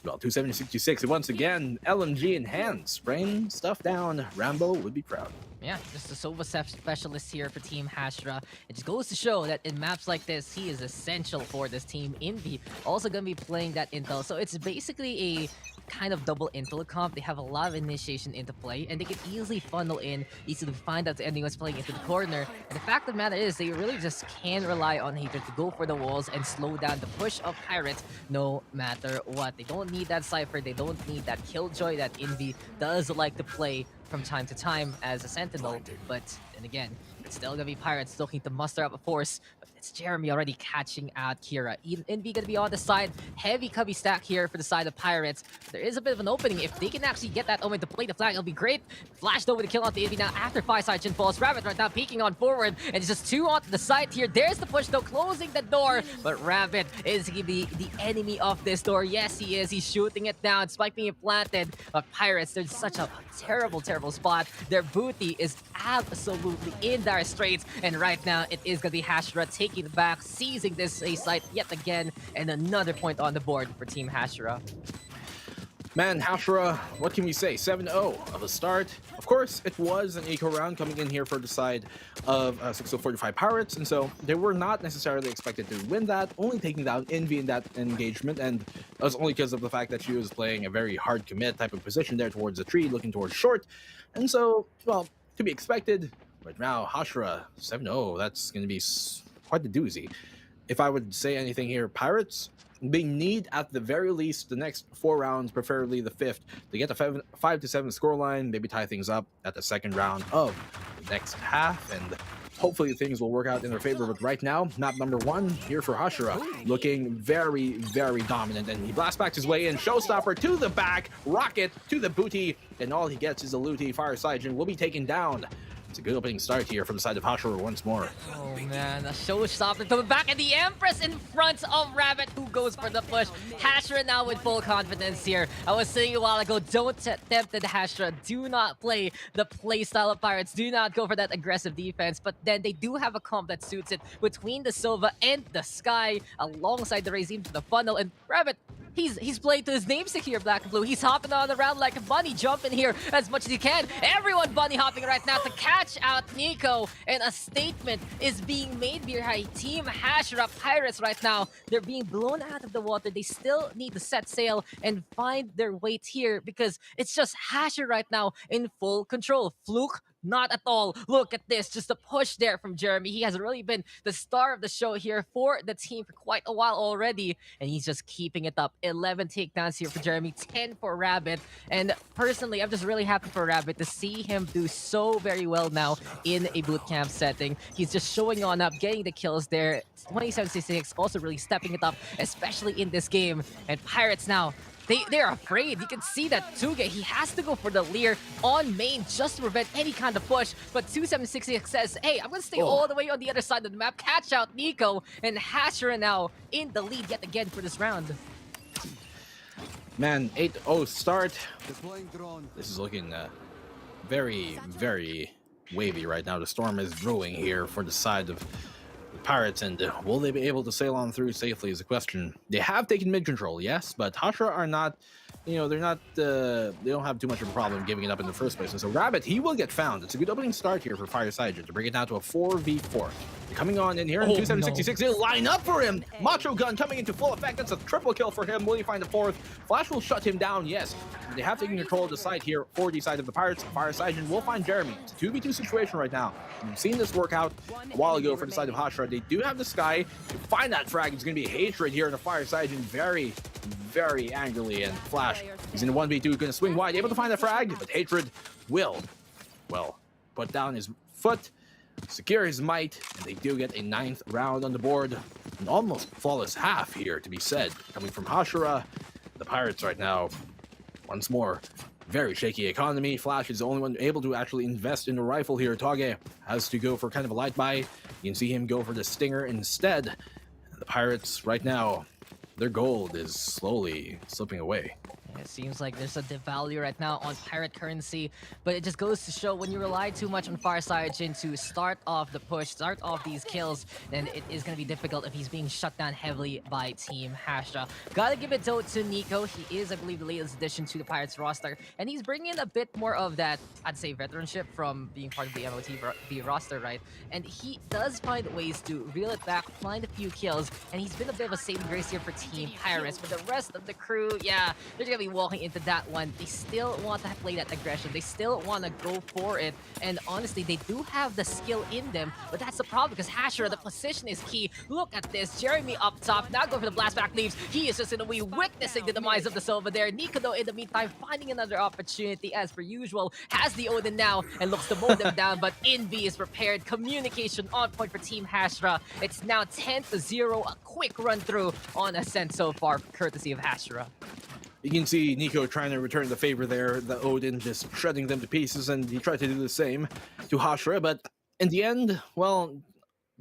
Well, 270-66, and once again, LMG in hand. Spraying stuff down. Rambo would be proud.
Yeah, just a Sova specialist here for Team Hashira. It just goes to show that in maps like this, he is essential for this team. Envy also going to be playing that intel. So it's basically a kind of double intel comp. They have a lot of initiation into play, and they can easily funnel in, easily find out anyone's playing into the corner. And the fact of the matter is, they really just can rely on Hatred to go for the walls and slow down the push of Pirates no matter what. They don't need that Cypher. They don't need that Killjoy that Envy does like to play from time to time as a Sentinel, but then again, it's still gonna be Pirates looking to muster up a force. But it's Jeremy already catching out Kira. Envy gonna be on the side. Heavy cubby stack here for the side of Pirates. There is a bit of an opening. If they can actually get that Omen to play the flag, it'll be great. Flashed over the kill onto Envy now after 5-side chin falls. Rabbit right now peeking on forward, and it's just 2 onto the side here. There's the push though, closing the door, but Rabbit is the enemy of this door. Yes, he is. He's shooting it down. Spike being planted, but Pirates, there's such a terrible spot. Their booty is absolutely in dire straits, and right now it is gonna be Hashira taking it back, seizing this A site yet again, and another point on the board for Team Hashira.
Man, Hashira, what can we say? 7-0 of a start. Of course, it was an eco round coming in here for the side of 6045 Pirates, and so they were not necessarily expected to win that, only taking down Envy in that engagement, and that was only because of the fact that she was playing a very hard commit type of position there towards the tree, looking towards short, and so, well, to be expected. But now, Hashira, 7-0, that's going to be quite the doozy. If I would say anything here, Pirates, they need at the very least the next 4 rounds, preferably the 5th, to get the 5-7 scoreline, maybe tie things up at the 2nd round of the next half, and hopefully things will work out in their favor. But right now, map number 1 here for Hashira, looking very dominant, and he blasts back his way in. Showstopper to the back, rocket to the booty, and all he gets is a looty. Fireside and will be taken down. It's a good opening start here from the side of Hashira once more.
Oh man, a showstopper to the back, and the Empress in front of Rabbit, who goes for the push. Hashira now with full confidence here. I was saying a while ago, don't tempt the Hashira. Do not play the play style of Pirates. Do not go for that aggressive defense. But then they do have a comp that suits it between the Sova and the Sky, alongside the Razim to the funnel, and Rabbit, he's playing to his namesake here, Black and Blue. He's hopping on around like a bunny, jumping here as much as he can. Everyone bunny hopping right now to catch out Nico, and a statement is being made by Team Hashira. Pirates right now, they're being blown out of the water. They still need to set sail and find their weight here, because it's just Hashira right now in full control. Fluke, not at all. Look at this, just a push there from Jeremy. He has really been the star of the show here for the team for quite a while already, and he's just keeping it up. 11 takedowns here for Jeremy, 10 for Rabbit, and personally, I'm just really happy for Rabbit to see him do so very well now in a bootcamp setting. He's just showing on up, getting the kills there. 27-66, also really stepping it up, especially in this game. And Pirates now they're afraid. You can see that Tuge, he has to go for the Leer on main just to prevent any kind of push. But 2766 says, hey, I'm gonna stay all the way on the other side of the map, catch out Nico, and Hashira now in the lead yet again for this round.
Man, 8-0 start. This is looking very, very wavy right now. The storm is brewing here for the side of the Pirates, and will they be able to sail on through safely is the question. They have taken mid control, yes, but Hashira are not, you know, they're not, they don't have too much of a problem giving it up in the first place. And so Rabbit, he will get found. It's a good opening start here for Fireside to bring it down to a 4v4. Coming on in here in 2766, they line up for him. Macho Gun coming into full effect. That's a triple kill for him. Will he find the fourth? Flash will shut him down, yes. They have taken control of the side here for the side of the Pirates. Fireside will find Jeremy. It's a 2v2 situation right now. We've seen this work out a while ago for the side of Hashira. They do have the Sky to find that frag. It's going to be Hatred here in the Fireside very, very angrily. And Flash, he's in the 1v2, going to swing wide, able to find the frag, but Hatred will, well, put down his foot, secure his might, and they do get a 9th round on the board. An almost flawless half here, to be said, coming from Hashira. The Pirates right now, once more, very shaky economy. Flash is the only one able to actually invest in the rifle here. Tage has to go for kind of a light buy. You can see him go for the Stinger instead. The Pirates right now, their gold is slowly slipping away.
It seems like there's a devalue right now on pirate currency, but it just goes to show when you rely too much on Fireside to start off the push, start off these kills, then it is going to be difficult if he's being shut down heavily by Team Hashira. Gotta give it though to Nico. He is, I believe, the latest addition to the Pirates roster, and he's bringing in a bit more of that, I'd say, veteranship from being part of the MOT roster, right? And he does find ways to reel it back, find a few kills, and he's been a bit of a saving grace here for Team Pirates. But the rest of the crew, yeah, they're going to be walking into that one. They still want to play that aggression. They still want to go for it. And honestly, they do have the skill in them, but that's the problem because Hashira, the position is key. Look at this. Jeremy up top, now going for the blast back leaves. He is just in a way witnessing the demise of the Sova there. Nico, though, in the meantime, finding another opportunity as per usual. Has the Odin now and looks to mow them down, but Envy is prepared. Communication on point for Team Hashira. It's now 10-0. A quick run through on Ascent so far, courtesy of Hashira.
You can see Nico trying to return the favor there, the Odin just shredding them to pieces, and he tried to do the same to Hashira, but in the end, well,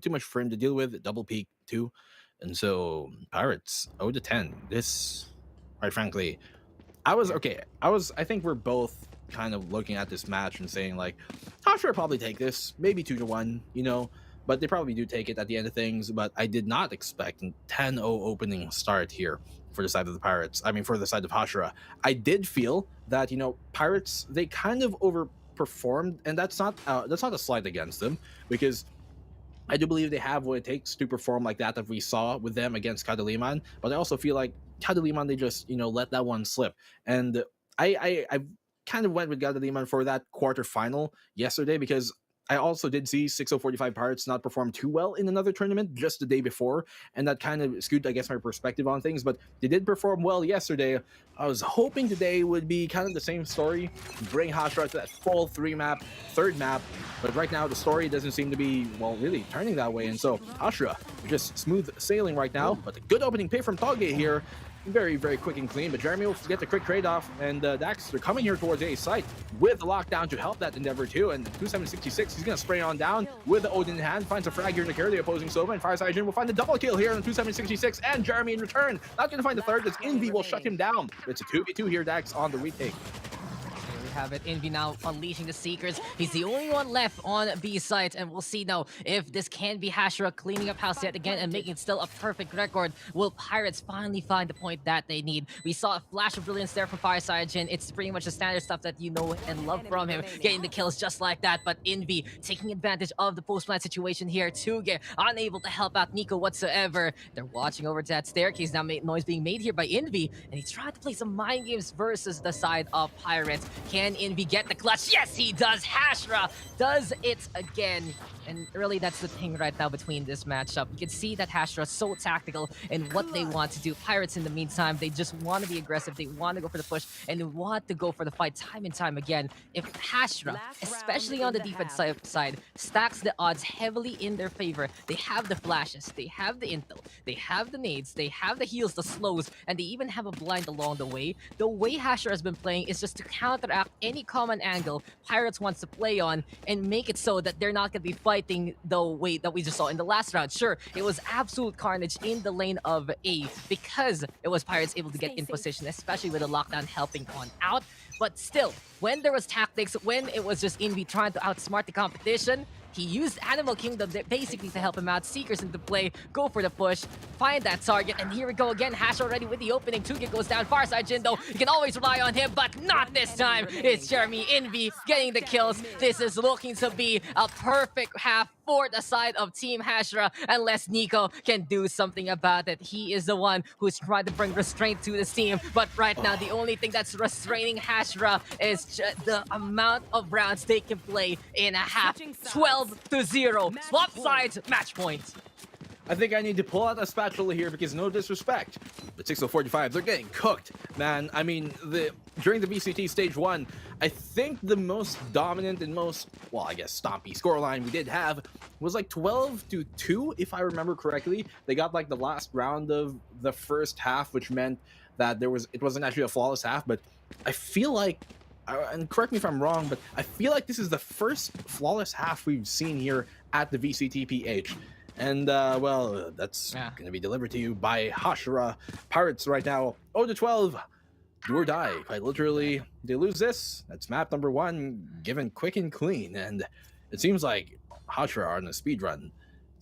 too much for him to deal with, double peak too, and so Pirates 0-10. This, quite frankly, I think we're both kind of looking at this match and saying like, Hashira probably take this, maybe 2-1, you know, but they probably do take it at the end of things, but I did not expect a 10-0 opening start here for the side of the Pirates. I mean, for the side of Hashira. I did feel that, you know, Pirates, they kind of overperformed, and that's not a slight against them, because I do believe they have what it takes to perform like that we saw with them against Kadaliman, but I also feel like Kadaliman, they just, you know, let that one slip. And I kind of went with Kadaliman for that quarterfinal yesterday, because I also did see 6045 Pirates not perform too well in another tournament just the day before, and that kind of skewed, I guess, my perspective on things, but they did perform well yesterday. I was hoping today would be kind of the same story, bring Hashira to that full third map, but right now the story doesn't seem to be, well, really turning that way, and so Hashira just smooth sailing right now, but a good opening pick from Tage here. Very, very quick and clean, but Jeremy will get the quick trade-off, and Dax, they're coming here towards A site with the lockdown to help that endeavor too, and 2766, he's going to spray on down with the Odin in hand, finds a frag here to carry the opposing Sova, and Fireside will find the double kill here on 2766, and Jeremy in return, not going to find the third, as Envy will shut him down. It's a 2v2 here, Dax, on the retake.
Have it. Envy now unleashing the Seekers. He's the only one left on B site, and we'll see now if this can be Hashira cleaning up house yet again and making it still a perfect record. Will Pirates finally find the point that they need? We saw a flash of brilliance there from Fireside Jin. It's pretty much the standard stuff that you know and love from him, getting the kills just like that. But Envy taking advantage of the post-plant situation here to get unable to help out Nico whatsoever. They're watching over to that staircase now. Noise being made here by Envy, and he tried to play some mind games versus the side of Pirates. Can Envy get the clutch? Yes, he does. Hashira does it again. And really, that's the thing right now between this matchup. You can see that Hashira is so tactical in what they want to do. Pirates, in the meantime, they just want to be aggressive. They want to go for the push and they want to go for the fight time and time again. If Hashira, especially on the defense side, stacks the odds heavily in their favor, they have the flashes, they have the intel, they have the nades, they have the heals, the slows, and they even have a blind along the way. The way Hashira has been playing is just to counteract any common angle Pirates wants to play on and make it so that they're not going to be fighting the way that we just saw in the last round. Sure, it was absolute carnage in the lane of A because it was Pirates able to get in position, especially with the lockdown helping on out. But still, when there was tactics, when it was just Envy trying to outsmart the competition, he used Animal Kingdom basically to help him out. Seekers into play, go for the push, find that target, and here we go again. Hash already with the opening. 2Git goes down. Far side Jin though, you can always rely on him, but not this time. It's Jeremy Envy getting the kills. This is looking to be a perfect half for the side of Team Hashira, unless Nico can do something about it. He is the one who's trying to bring restraint to this team, but right now the only thing that's restraining Hashira is the amount of rounds they can play in a half. 12-0. Swap sides, match point.
I think I need to pull out a spatula here because no disrespect, but 6045, they're getting cooked, man. I mean, during the VCT Stage 1, I think the most dominant and most, well, I guess stompy scoreline we did have was like 12-2, if I remember correctly. They got like the last round of the first half, which meant that it wasn't actually a flawless half, but I feel like, and correct me if I'm wrong, but I feel like this is the first flawless half we've seen here at the VCTPH. And, well, that's going to be delivered to you by Hashira. Pirates right now, 0-12. Do or die, quite literally. They lose this, that's map number 1, given quick and clean. And it seems like Hashira are on a speed run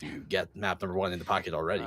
to get map number 1 in the pocket already.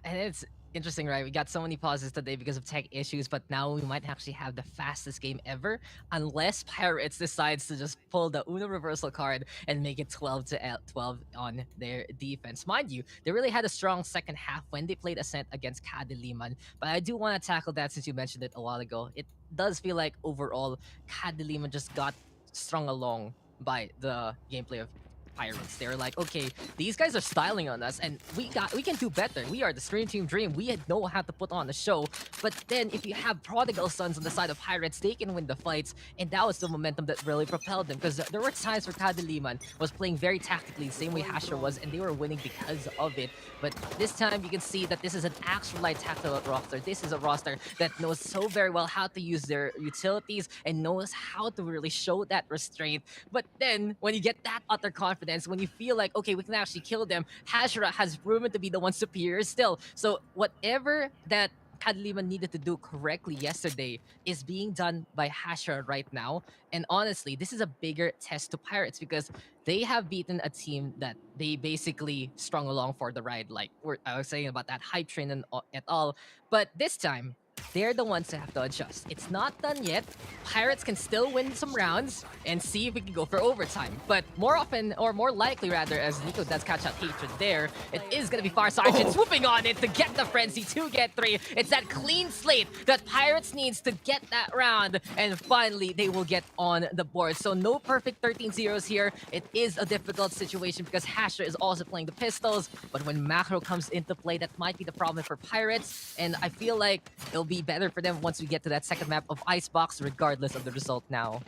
And it's interesting, right? We got so many pauses today because of tech issues, but now we might actually have the fastest game ever, unless Pirates decides to just pull the Uno reversal card and make it 12-12 on their defense. Mind you, they really had a strong second half when they played Ascent against Kadiliman, but I do want to tackle that since you mentioned it a while ago. It does feel like overall Kadiliman just got strung along by the gameplay of Pirates. They're like, okay, these guys are styling on us and we can do better. We are the Stream Team Dream. We know how to put on the show. But then if you have Prodigal Sons on the side of Pirates, they can win the fights. And that was the momentum that really propelled them, because there were times where Kadiliman was playing very tactically, the same way Hashira was, and they were winning because of it. But this time you can see that this is an actual light tactical roster. This is a roster that knows so very well how to use their utilities and knows how to really show that restraint. But then when you get that utter confidence, when you feel like, okay, we can actually kill them, Hashira has proven to be the one superior still. So whatever that Kadiliman needed to do correctly yesterday is being done by Hashira right now. And honestly, this is a bigger test to Pirates because they have beaten a team that they basically strung along for the ride, like I was saying about that hype train and et al. But this time, they're the ones that have to adjust. It's not done yet. Pirates can still win some rounds and see if we can go for overtime. But more often, or more likely rather, as Nico does catch out Hatred there, it is going to be Farsight swooping on it to get the frenzy, to get 3. It's that clean slate that Pirates needs to get that round. And finally, they will get on the board. So no perfect 13-0s here. It is a difficult situation because Hashira is also playing the pistols. But when Macro comes into play, that might be the problem for Pirates. And I feel like it'll be better for them once we get to that second map of Icebox, regardless of the result now.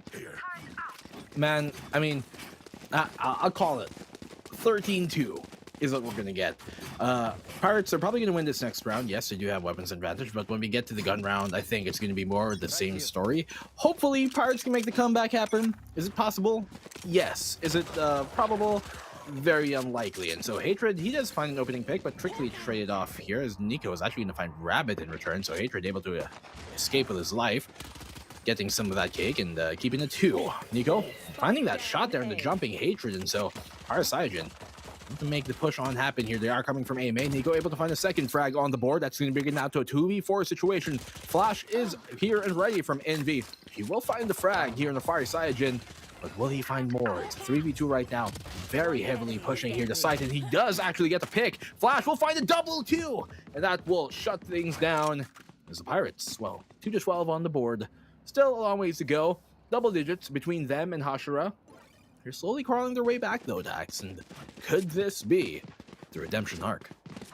Man, I mean, I'll call it 13-2 is what we're going to get. Pirates are probably going to win this next round. Yes, they do have weapons advantage, but when we get to the gun round, I think it's going to be more of the same story. Hopefully, Pirates can make the comeback happen. Is it possible? Yes. Is it probable? Very unlikely. And so Hatred, he does find an opening pick, but trickily traded off here as Nico is actually going to find Rabbit in return. So Hatred able to escape with his life, getting some of that cake and keeping it 2. Nico finding that shot there in the jumping Hatred, and so Parasaigen to make the push on happen here. They are coming from A main. Nico able to find a second frag on the board. That's going to bring it now to a 2v4 situation. Flash is here and ready from Envy. He will find the frag here in the Farasaigen. But will he find more? It's 3v2 right now. Very heavily pushing here to site, and he does actually get the pick. Flash will find a double 2, and that will shut things down. As the Pirates, well, 2-12 on the board. Still a long ways to go. Double digits between them and Hashira. They're slowly crawling their way back though, Dax. And could this be the redemption arc?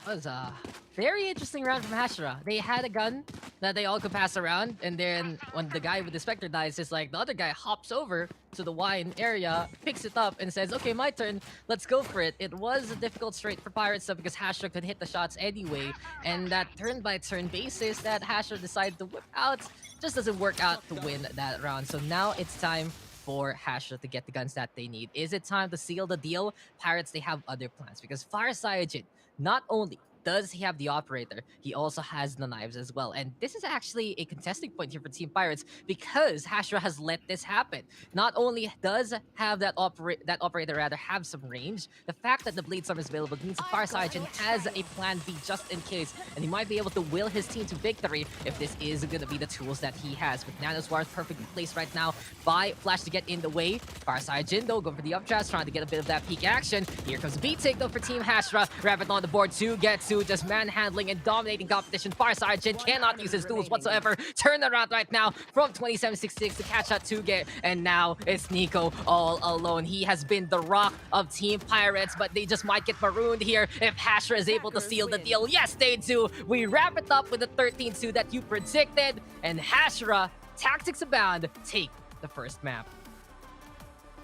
That was a very interesting round from Hashira. They had a gun that they all could pass around, and then when the guy with the Spectre dies, it's like the other guy hops over to the wine area, picks it up, and says, okay, my turn, let's go for it. It was a difficult straight for Pirates though, because Hashira could hit the shots anyway, and that turn-by-turn basis that Hashira decided to whip out just doesn't work out to win that round. So now it's time for Hashira to get the guns that they need. Is it time to seal the deal? Pirates, they have other plans, because Fire Saiyajin, not only does he have the operator, he also has the knives as well. And this is actually a contesting point here for Team Pirates, because Hashira has let this happen. Not only does have that operator rather have some range, the fact that the Blade Storm is available means Fire Saiyajin has a plan B just in case, and he might be able to will his team to victory if this is going to be the tools that he has. With Nanoswar perfectly placed right now by Flash to get in the way. Fire Saiyajin though, going for the updraft, trying to get a bit of that peak action. Here comes the beat take though for Team Hashira. Rabbit on the board to get to just manhandling and dominating competition. Fire Saiyajin cannot use his tools whatsoever. Turn around right now from 2766 to catch that Tuge, and now it's Nico all alone. He has been the rock of Team Pirates, but they just might get marooned here if Hashira is able to seal the deal. Yes, they do. We wrap it up with the 13-2 that you predicted, and Hashira, tactics abound, take the first map.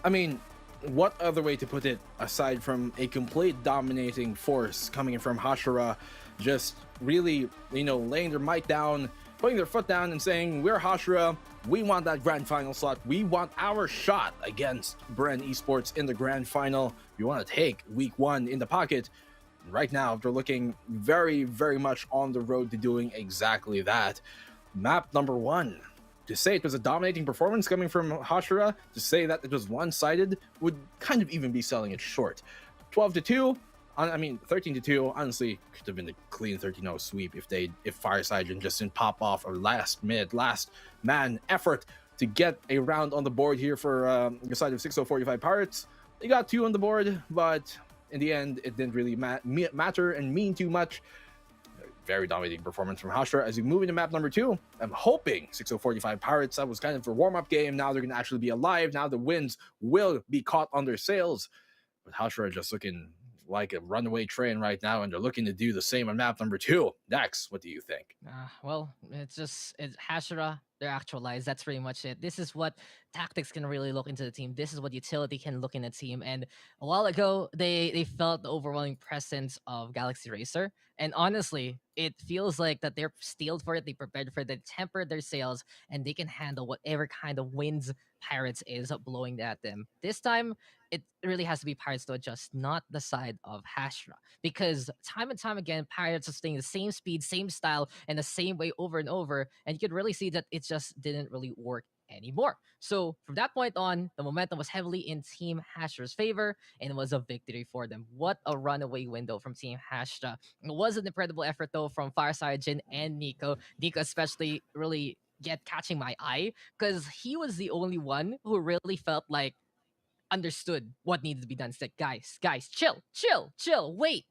I mean, what other way to put it aside from a complete dominating force coming in from Hashira, just really, laying their mic down, putting their foot down and saying, we're Hashira, we want that grand final slot, we want our shot against Bren Esports in the grand final, we want to take week 1 in the pocket. Right now, they're looking very, very much on the road to doing exactly that. Map number 1. To say it was a dominating performance coming from Hashira, to say that it was one-sided, would kind of even be selling it short. 12-2, 13-2, honestly, could have been a clean 13-0 sweep if Fire Saiyajin just didn't pop off a last-minute, last-man effort to get a round on the board here for the side of 6045 Pirates. They got 2 on the board, but in the end, it didn't really matter and mean too much. Very dominating performance from Hashira. As we move into map number 2, I'm hoping 6045 Pirates, that was kind of a warm-up game. Now they're going to actually be alive. Now the winds will be caught on their sails. But Hashira just looking like a runaway train right now, and they're looking to do the same on map number 2. Dax, what do you think?
Well, it's Hashira. They're actualized. That's pretty much it. This is what tactics can really look into the team. This is what utility can look in a team. And a while ago, they felt the overwhelming presence of Galaxy Racer. And honestly, it feels like that they're steeled for it. They prepared for it. They tempered their sails, and they can handle whatever kind of winds Pirates is blowing at them. This time, it really has to be Pirates to adjust, not the side of Hashira. Because time and time again, Pirates are staying the same speed, same style, and the same way over and over. And you could really see that it just didn't really work anymore. So from that point on, the momentum was heavily in Team Hashira's favor, and it was a victory for them. What a runaway window from Team Hashira. It was an incredible effort though from Fire Saiyajin and Nico. Nico especially really catching my eye, because he was the only one who really felt like understood what needed to be done. It's like, guys, chill, wait,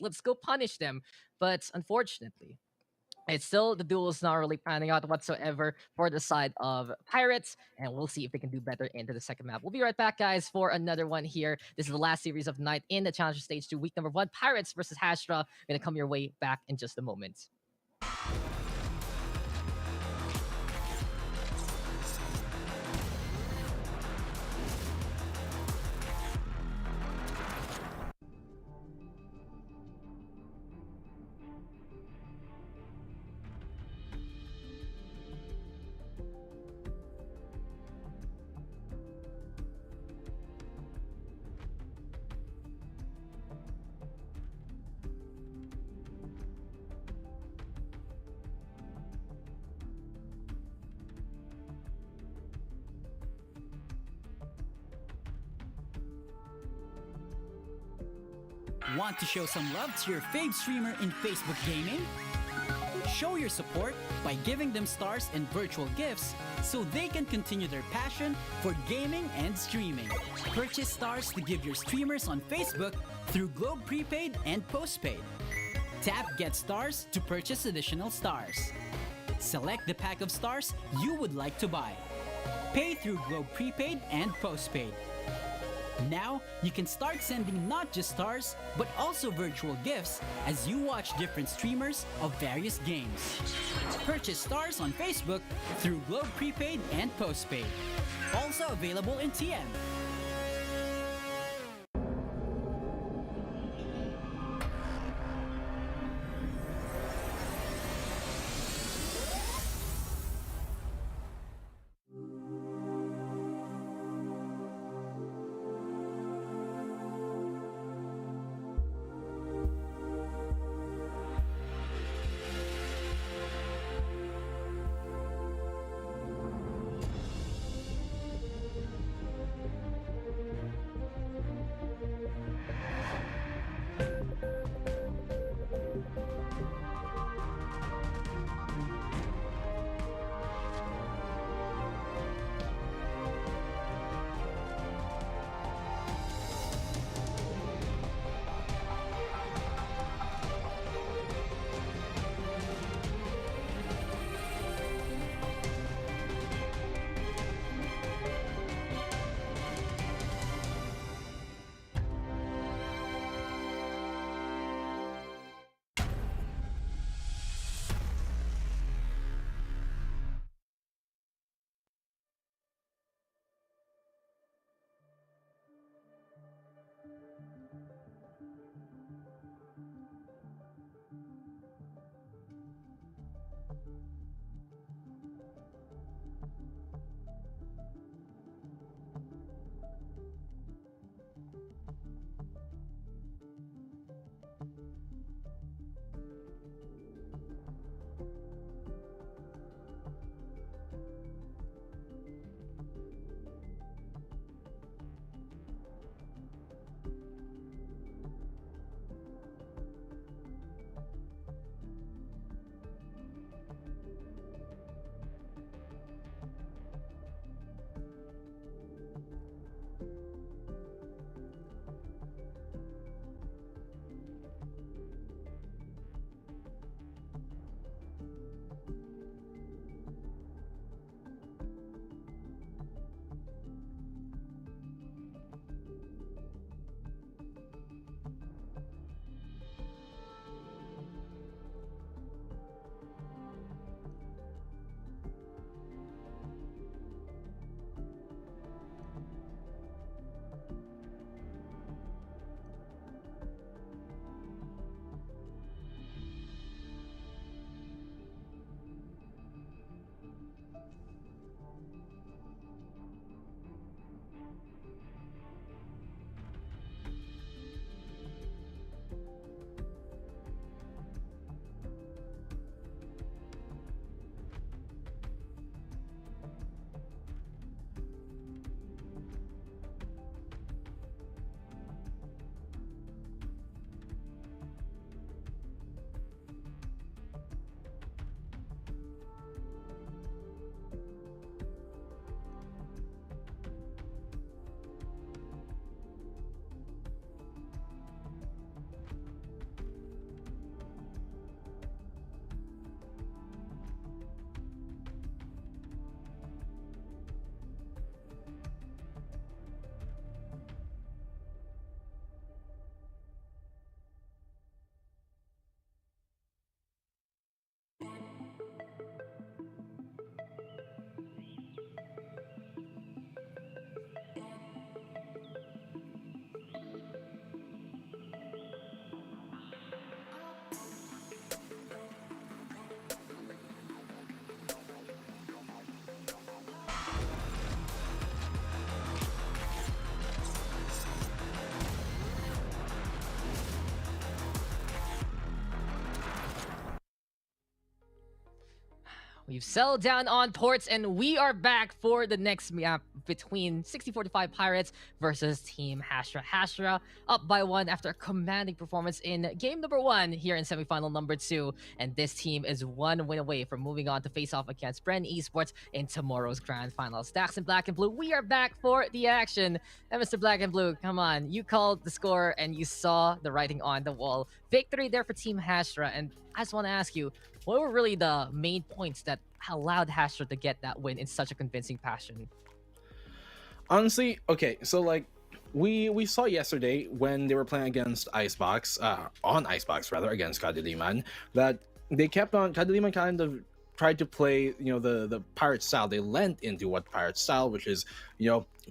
let's go punish them. But unfortunately, it's still, the duel is not really panning out whatsoever for the side of Pirates, and we'll see if they can do better into the second map. We'll be right back, guys, for another one here. This is the last series of the night in the Challenger Stage 2, week number 1. Pirates versus Hashira. Gonna come your way back in just a moment.
Want to show some love to your fave streamer in Facebook gaming? Show your support by giving them stars and virtual gifts so they can continue their passion for gaming and streaming. Purchase stars to give your streamers on Facebook through Globe Prepaid and Postpaid. Tap Get Stars to purchase additional stars. Select the pack of stars you would like to buy. Pay through Globe Prepaid and Postpaid. Now, you can start sending not just stars, but also virtual gifts as you watch different streamers of various games. Purchase stars on Facebook through Globe Prepaid and Postpaid. Also available in TM.
We've settled down on ports, and we are back for the next map between 6045 Pirates versus Team Hashira. Hashira up by 1 after a commanding performance in game number 1 here in semifinal number 2. And this team is 1 win away from moving on to face off against Bren Esports in tomorrow's grand final. Stacks in black and blue, we are back for the action. And Mr. Black and Blue, come on, you called the score and you saw the writing on the wall. Victory there for Team Hashira. And I just want to ask you, what were really the main points that allowed Hashira to get that win in such a convincing fashion?
Honestly, okay, so like we saw yesterday when they were playing against Icebox, on Icebox rather, against Kadiliman, that they kept on, Kadiliman kind of tried to play, the pirate style. They lent into what pirate style, which is,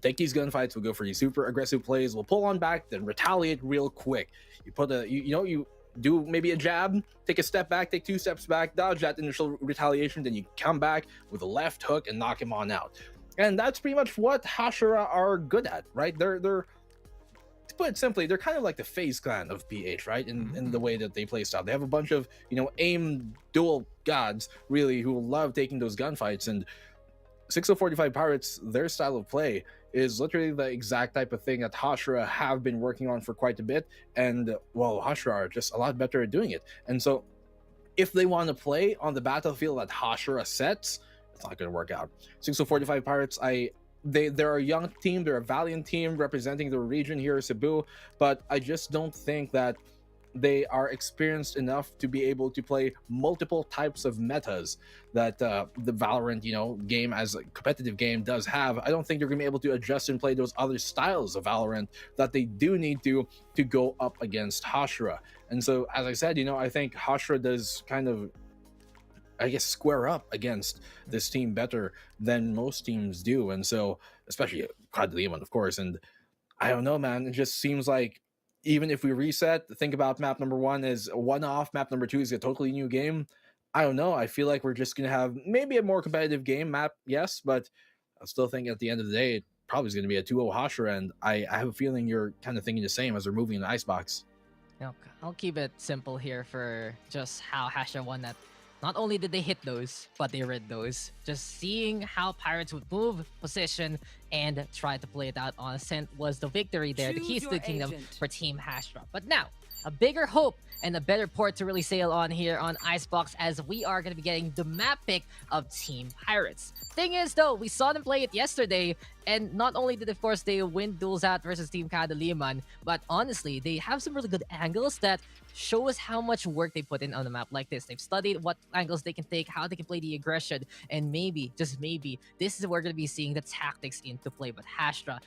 take these gunfights, we'll go for these super aggressive plays, we'll pull on back, then retaliate real quick. You put you do maybe a jab, take a step back, take 2 steps back, dodge that initial retaliation, then you come back with a left hook and knock him on out. And that's pretty much what Hashira are good at, right? They're to put it simply, they're kind of like the FaZe clan of PH, right? In the way that they play style. They have a bunch of, aim dual gods, really, who love taking those gunfights. And 6045 Pirates, their style of play is literally the exact type of thing that Hashira have been working on for quite a bit. And, well, Hashira are just a lot better at doing it. And so, if they want to play on the battlefield that Hashira sets, it's not going to work out. 6045 Pirates, they're a young team, they're a valiant team representing the region here in Cebu, but I just don't think that they are experienced enough to be able to play multiple types of metas that the Valorant, game as a competitive game does have. I don't think they're going to be able to adjust and play those other styles of Valorant that they do need to go up against Hashira. And so, as I said, I think Hashira does kind of, square up against this team better than most teams do. And so, especially Kadiliman, of course. And I don't know, man, it just seems like even if we reset, think about map number 1 as a one-off, map number 2 is a totally new game. I don't know. I feel like we're just going to have maybe a more competitive game map, yes, but I still think at the end of the day, it probably is going to be a 2-0 Hashira, and I have a feeling you're kind of thinking the same as they're moving in the Icebox.
I'll keep it simple here for just how Hashira won that. Not only did they hit those, but they read those. Just seeing how Pirates would move, position, and try to play it out on Ascent was the victory there, the keys to the kingdom for Team Hashira. But now, a bigger hope and a better port to really sail on here on Icebox, as we are going to be getting the map pick of Team Pirates. Thing is, though, we saw them play it yesterday, and not only did, of course, they win duels out versus Team Kadaliman, but honestly, they have some really good angles that show us how much work they put in on a map like this. They've studied what angles they can take, how they can play the aggression, and maybe, just maybe, this is where we're going to be seeing the tactics into play. But Hashira,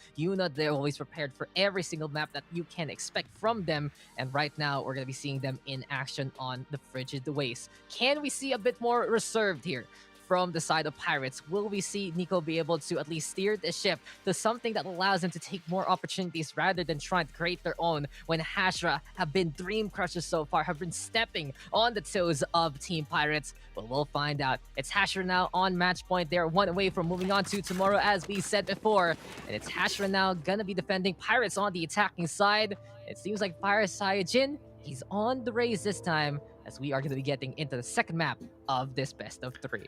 they're always prepared for every single map that you can expect from them, and right now, we're going to be seeing them in action on the Frigid Waste. Can we see a bit more reserved here from the side of Pirates? Will we see Nico be able to at least steer the ship to something that allows them to take more opportunities rather than trying to create their own, when Hashira have been dream crushers so far, have been stepping on the toes of Team Pirates? Well, we'll find out. It's Hashira now on match point. They're one away from moving on to tomorrow, as we said before. And it's Hashira now gonna be defending Pirates on the attacking side. It seems like Fire Saiyajin, he's on the raise this time, as we are going to be getting into the second map of this best of 3.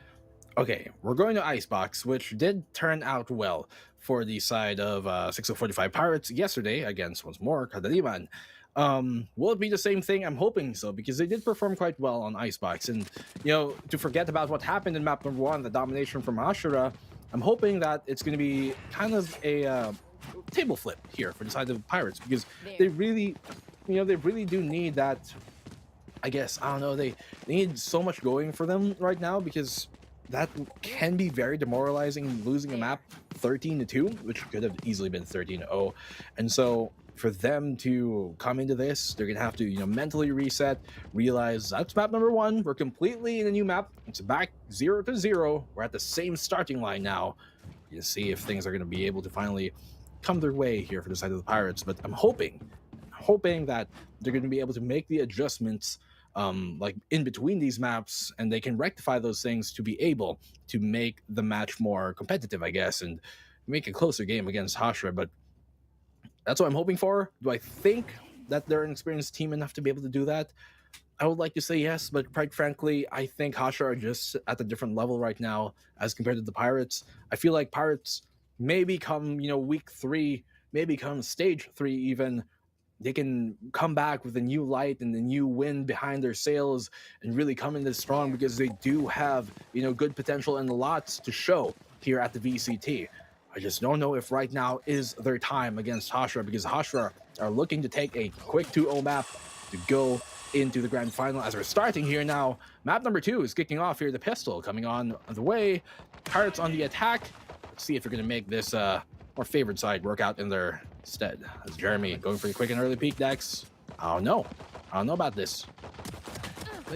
Okay, we're going to Icebox, which did turn out well for the side of 6045 Pirates yesterday against, once more, Kadaliman. Will it be the same thing? I'm hoping so, because they did perform quite well on Icebox. And, to forget about what happened in map number 1, the domination from Hashira, I'm hoping that it's going to be kind of a table flip here for the side of Pirates, because they really do need that. I don't know, they need so much going for them right now, because that can be very demoralizing, losing a map 13-2, which could have easily been 13-0. And so for them to come into this, they're gonna have to mentally reset, realize that's map number 1, we're completely in a new map, it's back 0-0, we're at the same starting line now. You see if things are going to be able to finally come their way here for the side of the Pirates. But I'm hoping that they're going to be able to make the adjustments like in between these maps, and they can rectify those things to be able to make the match more competitive, and make a closer game against Hashira. But that's what I'm hoping for. Do I think that they're an experienced team enough to be able to do that? I would like to say yes, but quite frankly, I think Hashira are just at a different level right now as compared to the Pirates. I feel like Pirates maybe come, week 3, maybe come stage 3 even, they can come back with a new light and a new wind behind their sails and really come in this strong, because they do have, good potential and lots to show here at the VCT. I just don't know if right now is their time against Hashira, because Hashira are looking to take a quick 2-0 map to go into the grand final. As we're starting here now, map number 2 is kicking off here. The pistol coming on the way, Pirates on the attack. Let's see if they're going to make this more favored side work out in their instead. As Jeremy going for the quick and early peek decks. I don't know about this.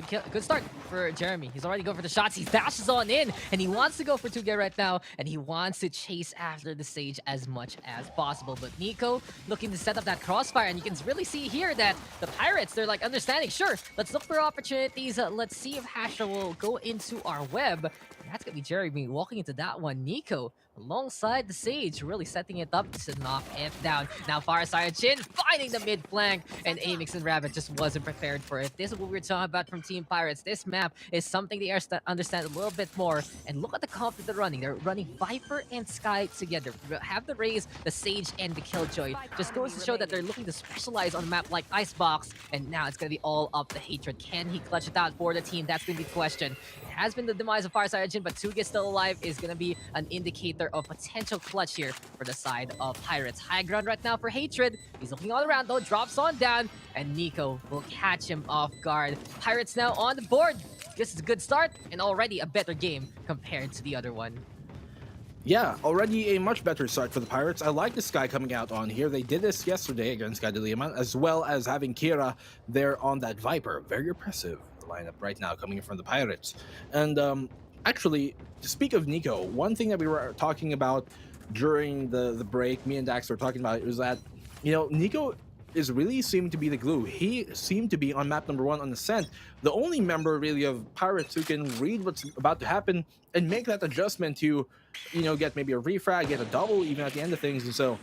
Good start for Jeremy. He's already going for the shots. He dashes on in, and he wants to go for 2 get right now, and he wants to chase after the Sage as much as possible. But Nico looking to set up that crossfire, and you can really see here that the Pirates, they're like understanding, sure, let's look for opportunities. Let's see if Hashira will go into our web. And that's going to be Jeremy walking into that one. Nico alongside the Sage, really setting it up to knock it down. Now Fireside Chin finding the mid flank, and Amix and Rabbit just wasn't prepared for it. This is what we were talking about from Team Pirates. This map is something they understand a little bit more. And look at the comp that they're running. They're running Viper and Sky together. Have the Raze, the Sage, and the Killjoy. Just goes to show that they're looking to specialize on a map like Icebox. And now it's going to be all up the Hatred. Can he clutch it out for the team? That's going to be the question. It has been the demise of Fireside Chin, but 2get still alive is going to be an indicator of potential clutch here for the side of Pirates. High ground right now for Hatred. He's looking all around though, drops on down, and Nico will catch him off guard. Pirates now on the board. This is a good start, and already a better game compared to the other one.
Yeah, already a much better start for the Pirates. I like the Sky coming out on here. They did this yesterday against Sky de Lima, as well as having Kira there on that Viper. Very impressive lineup right now coming in from the Pirates. And actually, to speak of Nico, one thing that we were talking about during the break, me and Dax were talking about, it was that, you know, Nico is really seeming to be the glue. He seemed to be on map number 1 on Ascent, the only member really of Pirates who can read what's about to happen and make that adjustment to, you know, get maybe a refrag, get a double even at the end of things. And so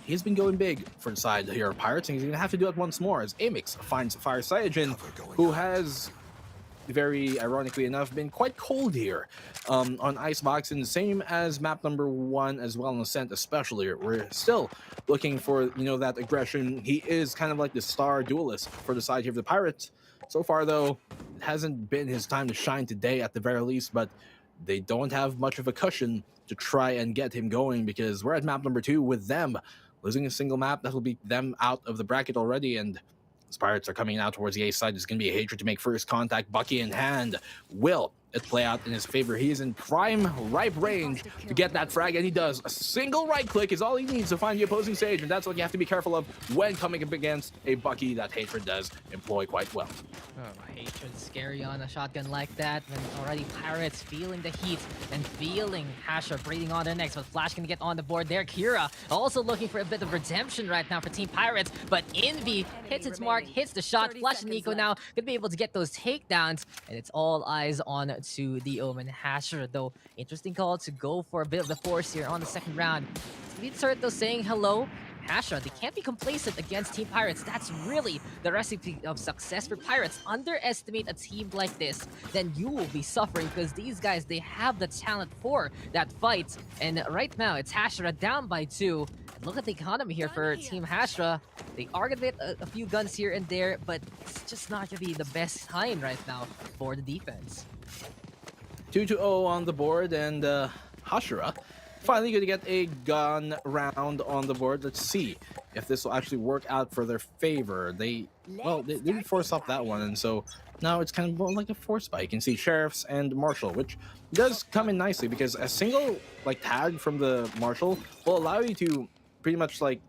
he's been going big for the side here of Pirates, and he's going to have to do it once more as Amix finds Fire Cyanogen, who has, very ironically enough, been quite cold here on Icebox, and the same as map number 1 as well on Ascent especially. We're still looking for, you know, that aggression. He is kind of like the star duelist for the side here of the Pirates. So far, though, it hasn't been his time to shine today at the very least, but they don't have much of a cushion to try and get him going, because we're at map number 2 with them losing a single map. That'll be them out of the bracket already, and as Pirates are coming out towards the A side, there's going to be a Hatred to make first contact. Bucky in hand. Will it play out in his favor? He is in prime ripe range to get that frag, and he does. A single right click is all he needs to find the opposing Sage, and that's what you have to be careful of when coming up against a Bucky that Hatred does employ quite well.
Oh, Hatred's scary on a shotgun like that, and already Pirates feeling the heat and feeling Hashira breathing on their necks, but Flash can get on the board there. Kira also looking for a bit of redemption right now for Team Pirates, but Envy hits its mark, hits the shot. Flash and Nico now gonna be able to get those takedowns, and it's all eyes on to the Omen. Hashira, though, interesting call to go for a bit of the force here on the second round. Speed start though saying hello. Hashira, they can't be complacent against Team Pirates. That's really the recipe of success for Pirates. Underestimate a team like this, then you will be suffering, because these guys, they have the talent for that fight. And right now, it's Hashira down by 2. And look at the economy here for Team Hashira. They are gonna get a few guns here and there, but it's just not gonna be the best time right now for the defense.
2-0 on the board, and Hashira finally going to get a gun round on the board. Let's see if this will actually work out for their favor. They didn't force up that one, and so now it's kind of more like a force buy. You can see Sheriffs and Marshall, which does come in nicely, because a single like tag from the Marshall will allow you to pretty much like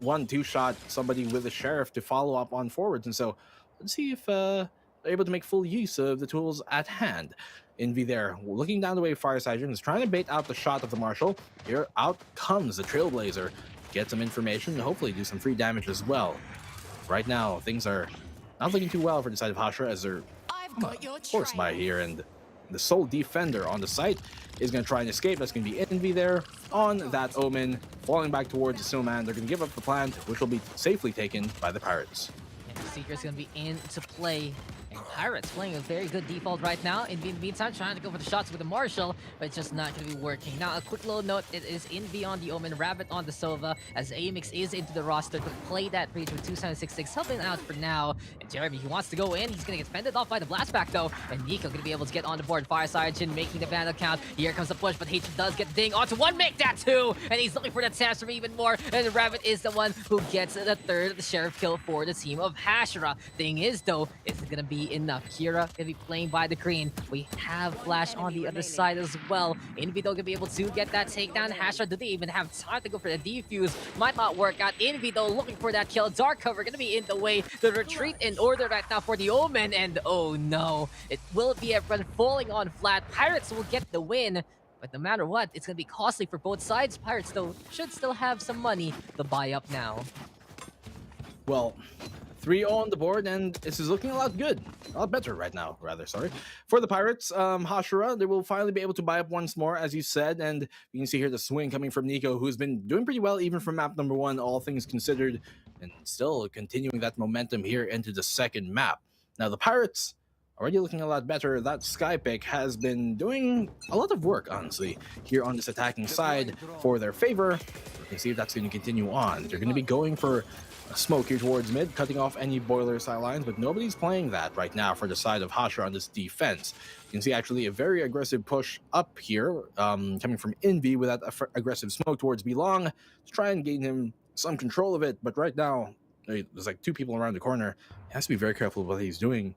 1-2 shot somebody with a Sheriff to follow up on forwards. And so let's see if they're able to make full use of the tools at hand. Envy there, looking down the way, Fireside is trying to bait out the shot of the Marshall. Here out comes the Trailblazer, get some information and hopefully do some free damage as well. Right now, things are not looking too well for the side of Hashira, as they're forced by here, and the sole defender on the site is going to try and escape. That's going to be Envy there on that Omen, falling back towards the Snowman. They're going to give up the plant, which will be safely taken by the Pirates.
And the Seeker's going to be into play. And Pirates playing a very good default right now. In the meantime, trying to go for the shots with the Marshall, but it's just not going to be working. Now, a quick little note, it is Envy on the Omen, Rabbit on the Sova, as Amix is into the roster to play that breach with 2766, helping out for now. And Jeremy, he wants to go in. He's going to get fended off by the blast back, though. And Nico going to be able to get on the board. Fireside Chin making the vandal count. Here comes the push, but Hatred does get the ding onto 1, make that 2. And he's looking for that chance for even more. And Rabbit is the one who gets the third Sheriff kill for the team of Hashira. Thing is, though, it's going to be be enough. Kira gonna be playing by the green. We have Flash on the other side as well. Invido gonna be able to get that takedown. Hashira, do they even have time to go for the defuse? Might not work out. Invido looking for that kill. Dark cover gonna be in the way. The retreat in order right now for the Omen, and oh no, it will be everyone falling on flat. Pirates will get the win. But no matter what, it's going to be costly for both sides. Pirates, though, should still have some money to buy up now.
Well, 3-0 on the board, and this is looking a lot good. A lot better right now, rather, sorry. For the Pirates, Hashira, they will finally be able to buy up once more, as you said, and you can see here the swing coming from Nico, who's been doing pretty well even from map number 1, all things considered, and still continuing that momentum here into the second map. Now, the Pirates already looking a lot better. That Sky pick has been doing a lot of work, honestly, here on this attacking side for their favor. We can see if that's going to continue on. They're going to be going for a smoke here towards mid, cutting off any boiler sidelines, but nobody's playing that right now for the side of Hashira on this defense. You can see actually a very aggressive push up here, coming from Envy with that aggressive smoke towards Belong to try and gain him some control of it, but right now, there's like 2 people around the corner. He has to be very careful with what he's doing.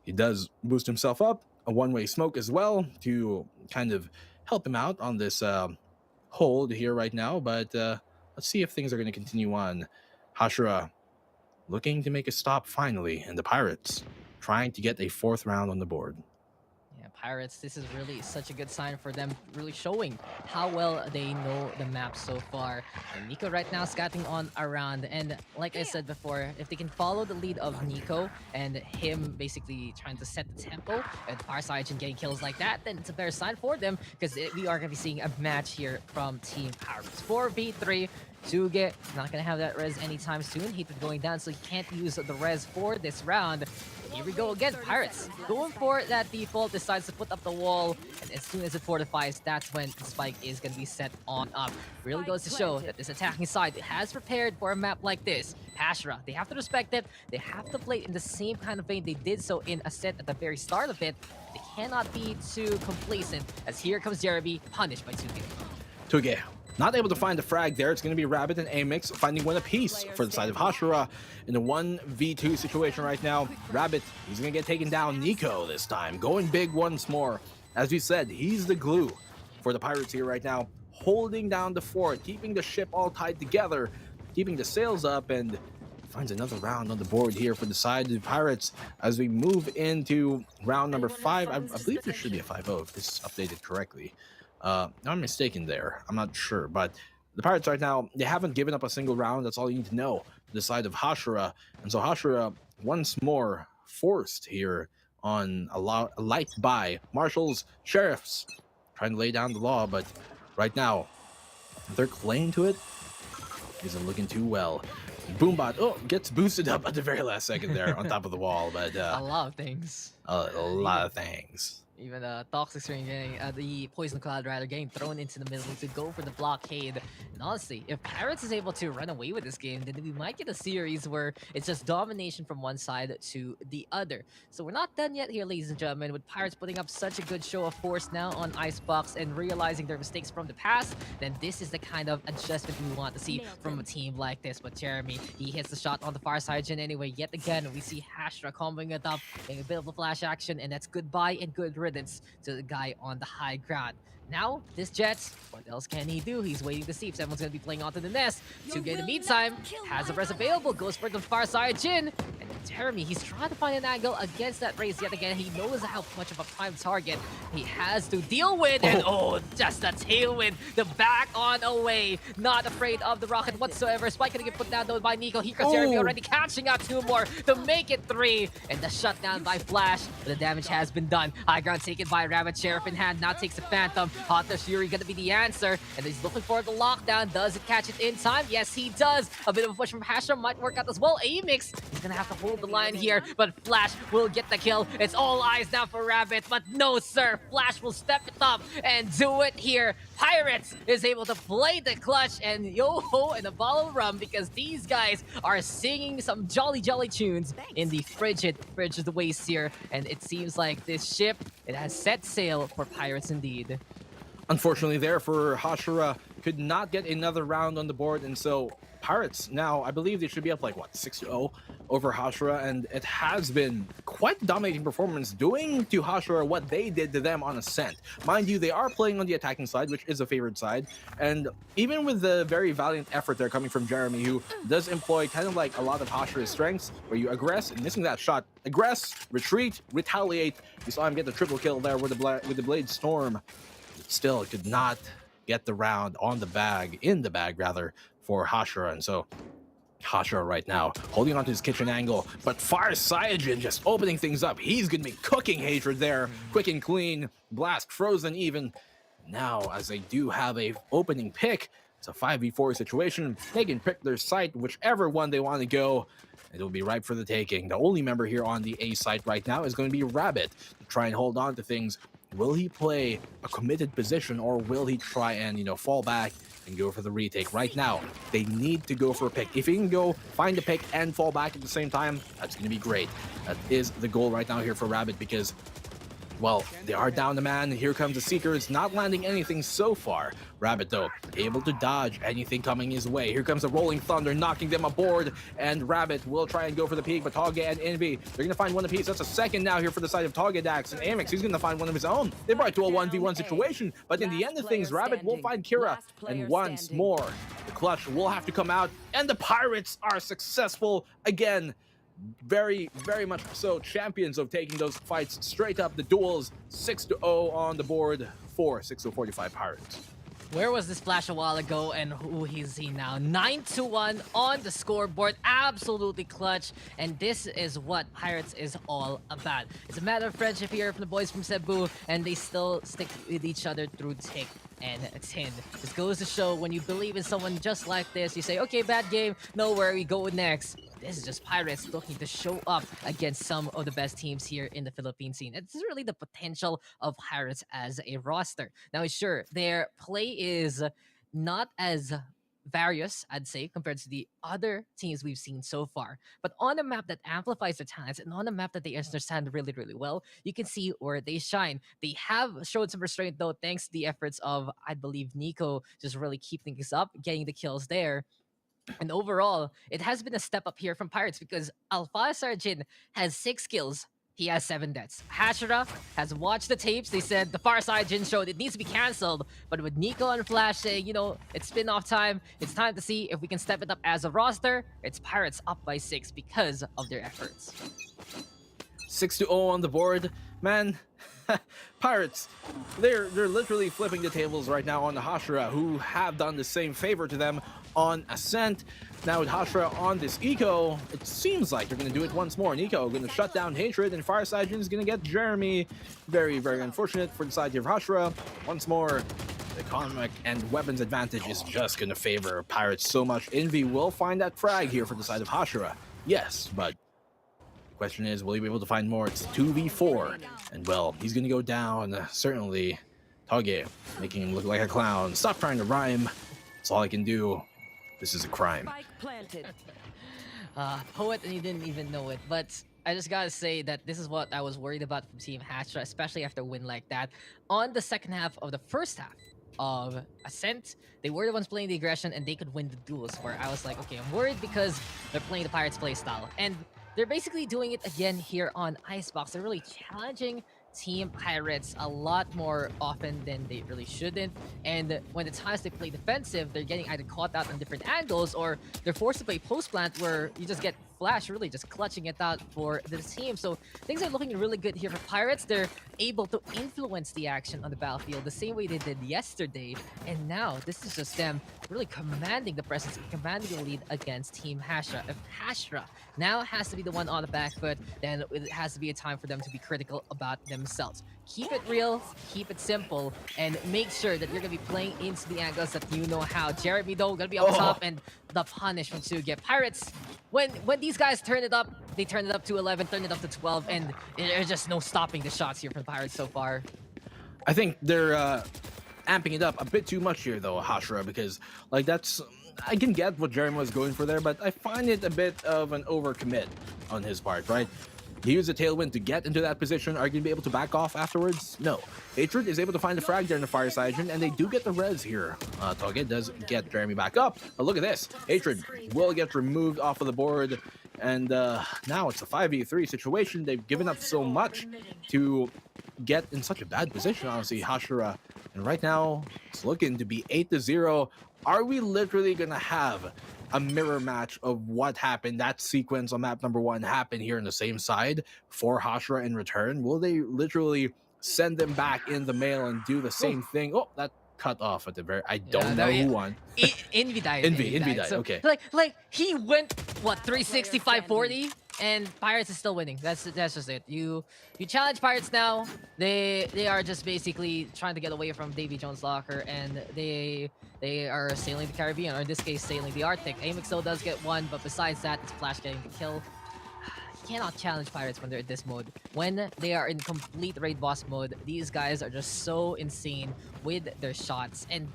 He does boost himself up, a one-way smoke as well to kind of help him out on this hold here right now. But let's see if things are going to continue on. Hashira looking to make a stop finally, and the Pirates trying to get a 4th round on the board.
Yeah, Pirates, this is really such a good sign for them, really showing how well they know the map so far. And Nico right now scouting on around, and like I said before, if they can follow the lead of Nico and him basically trying to set the tempo and Farsight and getting kills like that, then it's a better sign for them, because we are going to be seeing a match here from Team Pirates. 4v3. Suge not gonna have that res anytime soon. Heat going down, so he can't use the res for this round. Here we go again. Pirates going for that default, decides to put up the wall, and as soon as it fortifies, that's when the spike is gonna be set on up. Really goes to show that this attacking side has prepared for a map like this. Hashira, they have to respect it. They have to play in the same kind of vein they did so in a set at the very start of it. They cannot be too complacent, as here comes Jeremy, punished by 2K.
2K not able to find the frag there. It's going to be Rabbit and Amix finding one apiece for the side of Hashira in a 1v2 situation right now. Rabbit, he's going to get taken down. Nico this time, going big once more. As we said, he's the glue for the Pirates here right now, holding down the fort, keeping the ship all tied together, keeping the sails up, and finds another round on the board here for the side of the Pirates as we move into round number 5. I believe there should be a 5-0 if this is updated correctly. I'm mistaken there. I'm not sure, but the Pirates right now, they haven't given up a single round. That's all you need to know. The side of Hashira, and so Hashira once more forced here on a light buy. Marshals, sheriffs, trying to lay down the law, but right now their claim to it isn't looking too well. Boombot, gets boosted up at the very last second there on top of the wall, but
a lot of things.
A lot of things.
Even Toxic String getting the Poison Cloud rather getting thrown into the middle to go for the blockade. And honestly, if Pirates is able to run away with this game, then we might get a series where it's just domination from one side to the other. So we're not done yet here, ladies and gentlemen, with Pirates putting up such a good show of force now on Icebox and realizing their mistakes from the past. Then this is the kind of adjustment we want to see from a team like this. But Jeremy, he hits the shot on the far side, and anyway, yet again, we see Hashira comboing it up, getting a bit of a flash action, and that's goodbye and good riddance to the guy on the high ground. Now, this Jets, what else can he do? He's waiting to see if someone's going to be playing onto the nest. To get in the meantime, has a res available, goes for the far side Jin. And Jeremy, he's trying to find an angle against that race yet again. He knows how much of a prime target he has to deal with. And just a tailwind, the back on away. Not afraid of the rocket whatsoever. Spike gonna get put down though by Nico. Here comes Jeremy already catching out 2 more to make it 3. And the shutdown by Flash. The damage has been done. High ground taken by Rabbit, Sheriff in hand. Now takes the Phantom. Hunter's Fury gonna be the answer, and he's looking for the lockdown. Does it catch it in time? Yes, he does. A bit of a push from Hashira might work out as well. Amix, he's gonna have to hold the line here, but Flash will get the kill. It's all eyes now for Rabbit, but no, sir. Flash will step it up and do it here. Pirates is able to play the clutch and yo-ho and a bottle of rum, because these guys are singing some jolly tunes in the frigid waste here, and it seems like this ship, it has set sail for Pirates indeed.
Unfortunately there for Hashira, could not get another round on the board, and so Pirates now, I believe they should be up like, what, 6-0 over Hashira, and it has been quite a dominating performance, doing to Hashira what they did to them on Ascent. Mind you, they are playing on the attacking side, which is a favored side, and even with the very valiant effort there coming from Jeremy, who does employ kind of like a lot of Hashira's strengths, where you aggress, and missing that shot, aggress, retreat, retaliate. You saw him get the triple kill there with the Blade Storm. Still could not get the round on the bag, in the bag rather, for Hashira, and so Hashira right now holding on to his kitchen angle, but Fire Cyajin just opening things up. He's gonna be cooking Hatred there, quick and clean, blast frozen even. Now, as they do have a opening pick, it's a 5v4 situation. They can pick their site, whichever one they want to go. It'll be ripe for the taking. The only member here on the A site right now is going to be Rabbit to try and hold on to things. Will he play a committed position, or will he try and, fall back and go for the retake? Right now, they need to go for a pick. If he can go find a pick and fall back at the same time, that's going to be great. That is the goal right now here for Rabbit, because, well, they are down the man. Here comes the Seekers, not landing anything so far. Rabbit, though, able to dodge anything coming his way. Here comes the Rolling Thunder, knocking them aboard, and Rabbit will try and go for the peak, but Toge and Envy, they're going to find one apiece. That's a second now here for the side of Toge Dax, and Amex, he's going to find one of his own. They brought it to a 1v1 situation, but in the end of things, Rabbit will find Kira, and once more, the clutch will have to come out, and the Pirates are successful again. Very, very much so champions of taking those fights straight up. The duels 6-0 on the board for 6045 Pirates.
Where was this flash a while ago, and who is he now? 9-1 on the scoreboard. Absolutely clutch. And this is what Pirates is all about. It's a matter of friendship here from the boys from Cebu, and they still stick with each other through thick and thin. This goes to show, when you believe in someone just like this, you say, okay, bad game, no worry, go next. This is just Pirates looking to show up against some of the best teams here in the Philippine scene. It's really the potential of Pirates as a roster. Now, sure, their play is not as various, I'd say, compared to the other teams we've seen so far. But on a map that amplifies their talents, and on a map that they understand really, really well, you can see where they shine. They have showed some restraint, though, thanks to the efforts of, I believe, Nico just really keeping things up, getting the kills there. And overall, it has been a step up here from Pirates, because Alpha Sargin has 6 kills. He has 7 deaths. Hashira has watched the tapes. They said the Far Side Jin showed it needs to be cancelled. But with Nico and Flash saying, it's spin-off time, it's time to see if we can step it up as a roster. It's Pirates up by 6 because of their efforts.
6-0 on the board. Man, Pirates, they're literally flipping the tables right now on the Hashira, who have done the same favor to them on Ascent. Now with Hashira on this eco, it seems like they're going to do it once more. Nico going to shut down Hatred, and Fireside is going to get Jeremy. Very, very unfortunate for the side of Hashira. Once more, the economic and weapons advantage is just going to favor Pirates so much. Envy will find that frag here for the side of Hashira. Yes, but the question is, will he be able to find more? It's 2v4, and well, he's going to go down. Certainly, Toge making him look like a clown. Stop trying to rhyme. That's all I can do. This is a crime.
Poet, and he didn't even know it. But I just gotta say that this is what I was worried about from Team Hashira, especially after a win like that. On the second half of the first half of Ascent, they were the ones playing the aggression, and they could win the duels, where I was like, okay, I'm worried because they're playing the Pirates play style. And they're basically doing it again here on Icebox. They're really challenging Team Pirates a lot more often than they really shouldn't, and when the times they play defensive, they're getting either caught out on different angles, or they're forced to play post plant, where you just get Flash really just clutching it out for the team. So things are looking really good here for Pirates. They're able to influence the action on the battlefield the same way they did yesterday, and now this is just them really commanding the presence and commanding the lead against Team Hashira. If Hashira now has to be the one on the back foot, then it has to be a time for them to be critical about themselves. Keep it real, keep it simple, and make sure that you're going to be playing into the angles that you know how. Jeremy, though, going to be on top, and the punishment to get Pirates. When these guys turn it up, they turn it up to 11, turn it up to 12, and there's just no stopping the shots here from Pirates so far.
I think they're amping it up a bit too much here, though, Hashira, because, like, that's... I can get what Jeremy was going for there, but I find it a bit of an overcommit on his part, right? He used a tailwind to get into that position. Are you going to be able to back off afterwards? No. Hatred is able to find the frag there in the Fire Siren, and they do get the res here. Toge does get Jeremy back up, but look at this. Hatred will get removed off of the board, And now it's a 5v3 situation. They've given up so much to get in such a bad position, honestly, Hashira. And right now, it's looking to be 8-0. Are we literally going to have a mirror match of what happened, that sequence on map number 1 happened here on the same side for Hashira in return? Will they literally send them back in the mail and do the same thing? Oh, that cut off at the very... I don't know who won.
Envy died.
Envy died.
So,
Okay.
Like he went what 365 40 and Pirates is still winning. That's just it. You challenge Pirates now. They are just basically trying to get away from Davy Jones' locker, and they are sailing the Caribbean, or in this case sailing the Arctic. Amix though does get one, but besides that, it's Flash getting the kill. You cannot challenge Pirates when they're in this mode. When they are in complete raid boss mode, these guys are just so insane with their shots, and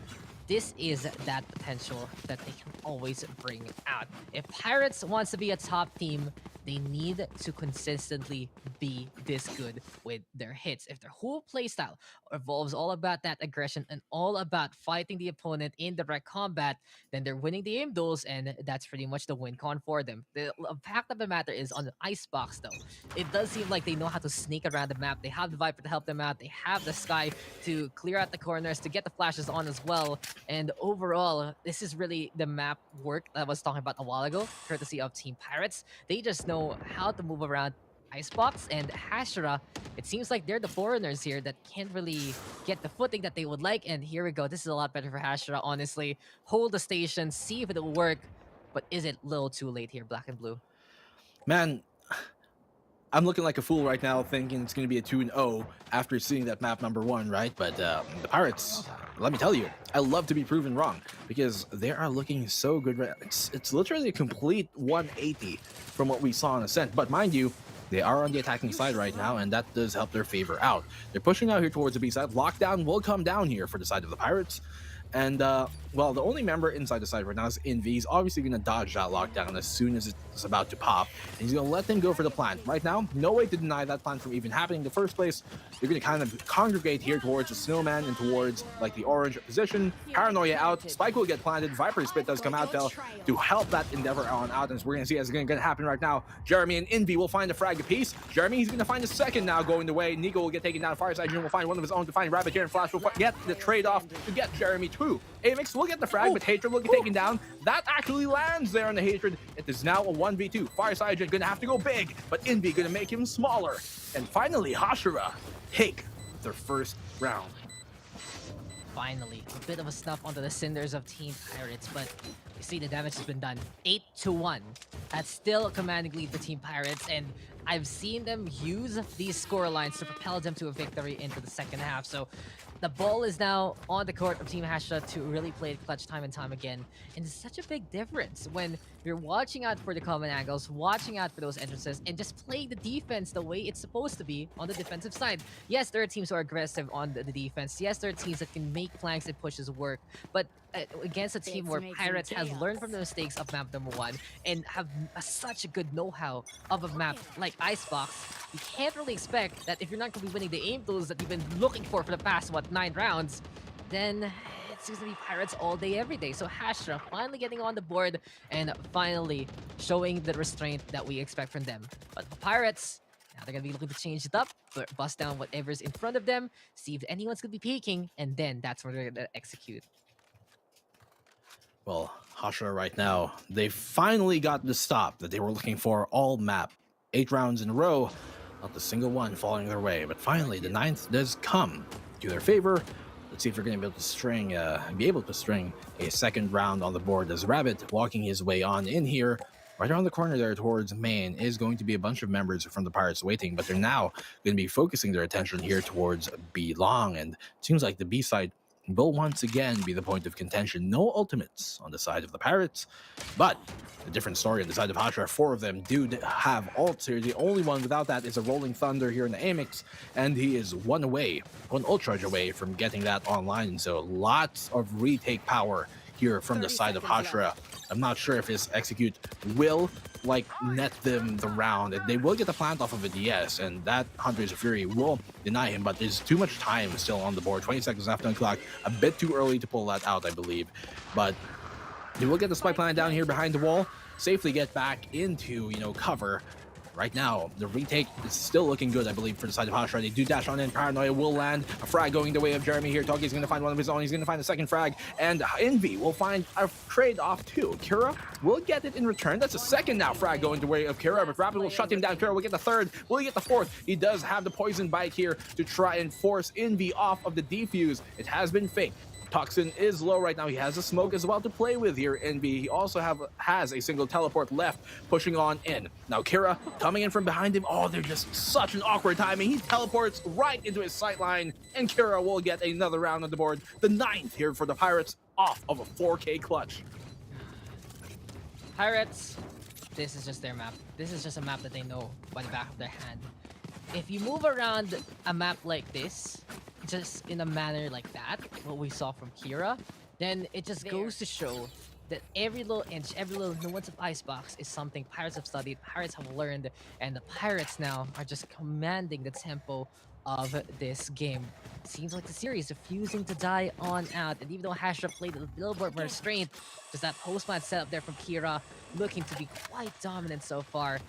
this is that potential that they can always bring out. If Pirates wants to be a top team, they need to consistently be this good with their hits. If their whole playstyle revolves all about that aggression and all about fighting the opponent in direct combat, then they're winning the aim duels, and that's pretty much the win con for them. The fact of the matter is, on the Icebox though, it does seem like they know how to sneak around the map. They have the Viper to help them out. They have the Sky to clear out the corners, to get the flashes on as well. And overall, this is really the map work that I was talking about a while ago, courtesy of Team Pirates. They just know how to move around Icebox and Hashira. It seems like they're the foreigners here that can't really get the footing that they would like. And here we go. This is a lot better for Hashira, honestly. Hold the station, see if it'll work. But is it a little too late here, Black and Blue?
Man, I'm looking like a fool right now thinking it's going to be a 2-0 after seeing that map number 1, right? But the Pirates, let me tell you, I love to be proven wrong because they are looking so good. It's literally a complete 180 from what we saw on Ascent. But mind you, they are on the attacking side right now, and that does help their favor out. They're pushing out here towards the B side. Lockdown will come down here for the side of the Pirates. And, well, the only member inside the side right now is Envy. He's obviously going to dodge that lockdown as soon as it's about to pop. And he's going to let them go for the plant. Right now, no way to deny that plant from even happening in the first place. They're going to kind of congregate here towards the Snowman and towards, like, the orange position. Paranoia out. Spike will get planted. Viper Spit does come out, though, to help that endeavor on out. And we're going to see as it's going to happen right now. Jeremy and Envy will find a frag apiece. Jeremy, he's going to find a second now going the way. Nico will get taken down. Fireside Junior will find one of his own to find Rabbit here, and Flash will get the trade-off to get Jeremy too. Amix will get the frag, but Hatred will get taken down. That actually lands there on the Hatred. It is now a 1v2. Fireside Junior gonna have to go big, but Envy gonna make him smaller. And finally, Hashira take their first round.
Finally, a bit of a snuff onto the cinders of Team Pirates, but you see the damage has been done. 8-1. That's still a commanding lead for Team Pirates, and I've seen them use these score lines to propel them to a victory into the second half. So the ball is now on the court of Team Hashira to really play it clutch time and time again. And it's such a big difference when you're watching out for the common angles, watching out for those entrances, and just playing the defense the way it's supposed to be on the defensive side. Yes, there are teams who are aggressive on the defense. Yes, there are teams that can make flanks and pushes work. But against a team where Pirates has learned from the mistakes of map number 1 and have such a good know-how of a map like Icebox, you can't really expect that if you're not going to be winning the aim tools that you've been looking for the past, 9 rounds, then it's going to be Pirates all day, every day. So Hashira finally getting on the board and finally showing the restraint that we expect from them. But the Pirates, now they're going to be looking to change it up, bust down whatever's in front of them, see if anyone's going to be peeking, and then that's where they're going to execute.
Well, Hashira right now, they finally got the stop that they were looking for all map. 8 rounds in a row, not a single one falling their way. But finally, the 9th does come to their favor. Let's see if they're going to be able to string a second round on the board as Rabbit walking his way on in here. Right around the corner there towards main is going to be a bunch of members from the Pirates waiting, but they're now going to be focusing their attention here towards B long, and it seems like the B side will once again be the point of contention. No ultimates on the side of the Pirates, but a different story on the side of Hashira. 4 of them do have ults here. The only one without that is a Rolling Thunder here in the Amix, and he is one ult charge away from getting that online. So lots of retake power here from the side of Hashira. I'm not sure if his execute will net them the round. They will get the plant off of it, yes, and that Hunter's Fury will deny him, but there's too much time still on the board. 20 seconds after the clock. A bit too early to pull that out, I believe. But they will get the spike plant down here behind the wall. safely get back into, cover. Right now, the retake is still looking good, I believe, for the side of Hashira. They do dash on in. Paranoia will land. A frag going the way of Jeremy here. Togi's going to find one of his own. He's going to find the second frag. And Envy will find a trade-off too. Kira will get it in return. That's a second now frag going the way of Kira, but Rapid will shut him down. Kira will get the third. Will he get the fourth? He does have the poison bite here to try and force Envy off of the defuse. It has been faked. Toxin is low right now. He has a smoke as well to play with here, Envy. He also has a single teleport left, pushing on in. Now Kira coming in from behind him. Oh, they're just such an awkward timing. He teleports right into his sight line, and Kira will get another round on the board. The 9th here for the Pirates, off of a 4K clutch.
Pirates, this is just their map. This is just a map that they know by the back of their hand. If you move around a map like this, just in a manner like that, what we saw from Kira, then it just goes to show that every little inch, every little nuance of Icebox is something Pirates have studied, Pirates have learned, and the Pirates now are just commanding the tempo of this game. It seems like the series refusing to die on out, and even though Hashira played a little bit more restrained, just that post-plant setup there from Kira looking to be quite dominant so far.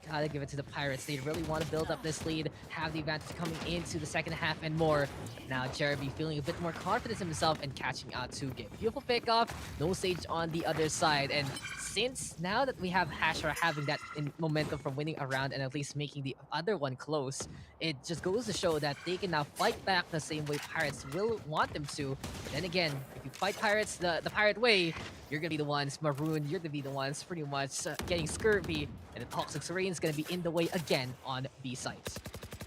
Gotta give it to the Pirates. They really want to build up this lead, have the advantage coming into the second half and more. Now Jeremy feeling a bit more confidence in himself and catching out 2 game. Beautiful pickoff, no Sage on the other side. And since now that we have Hashira having that momentum from winning a round and at least making the other one close, it just goes to show that they can now fight back the same way Pirates will want them to. Then again, if you fight Pirates the Pirate way, you're gonna be the ones marooned, you're gonna be the ones pretty much getting scurvy, and the Toxic Serene is gonna be in the way again on B sites.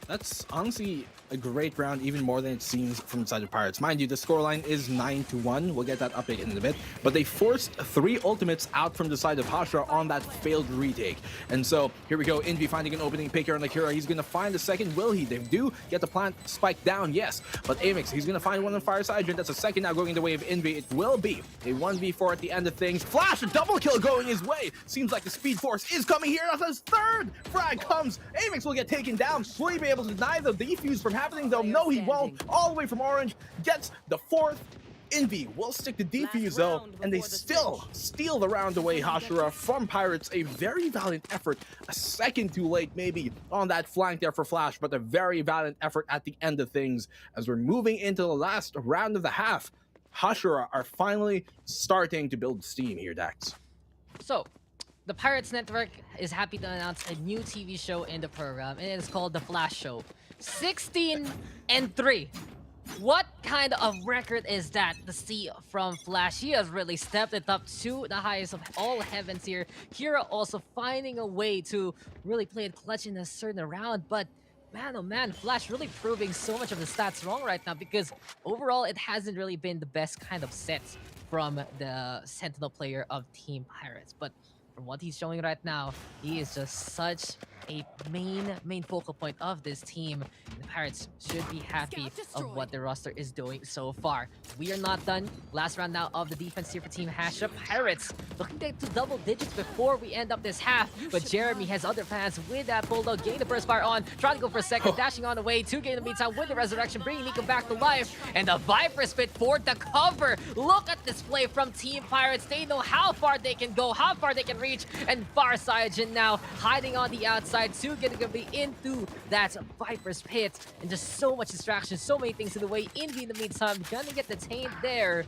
That's honestly a great round, even more than it seems from the side of Pirates. Mind you, the scoreline is 9-1. We'll get that update in a bit. But they forced 3 ultimates out from the side of Hashira on that failed retake. And so here we go. Envy finding an opening pick here on the Kira. He's going to find the second. Will he? They do get the plant spike down, yes. But Amix, he's going to find one on Fireside. That's a second now going the way of Envy. It will be a 1v4 at the end of things. Flash, a double kill going his way. Seems like the Speed Force is coming here. That's his third frag comes. Amix will get taken down. Will he be able to deny the defuse from happening, though? No, he won't. All the way from Orange, gets the 4th. Envy will stick the defuse though, and they still steal the round away. Hashira from Pirates, a very valiant effort. A second too late maybe on that flank there for Flash, but a very valiant effort at the end of things. As we're moving into the last round of the half, Hashira are finally starting to build steam here, Dax.
So, the Pirates Network is happy to announce a new TV show in the program, and it's called The Flash Show. 16-3. What kind of record is that to see from Flash? He has really stepped it up to the highest of all heavens here. Kira also finding a way to really play it clutch in a certain round, but man, oh man, Flash really proving so much of the stats wrong right now, because overall it hasn't really been the best kind of sets from the Sentinel player of Team Pirates. But from what he's showing right now, he is just such a main focal point of this team. The Pirates should be happy of what the roster is doing so far. We are not done. Last round now of the defense here for Team Hashira. Pirates looking to get to double digits before we end up this half, but Jeremy has other plans with that bulldog, getting the burst fire on, trying to go for a second, dashing on the way, 2K in the meantime with the resurrection, bringing Nico back to life, and the Viper spit for the cover. Look at this play from Team Pirates. They know how far they can go, how far they can reach, and Farsigen now hiding on the outside. 2K gonna be into that Viper's pit, and just so much distraction, so many things in the way. Envy in the meantime gonna get detained there.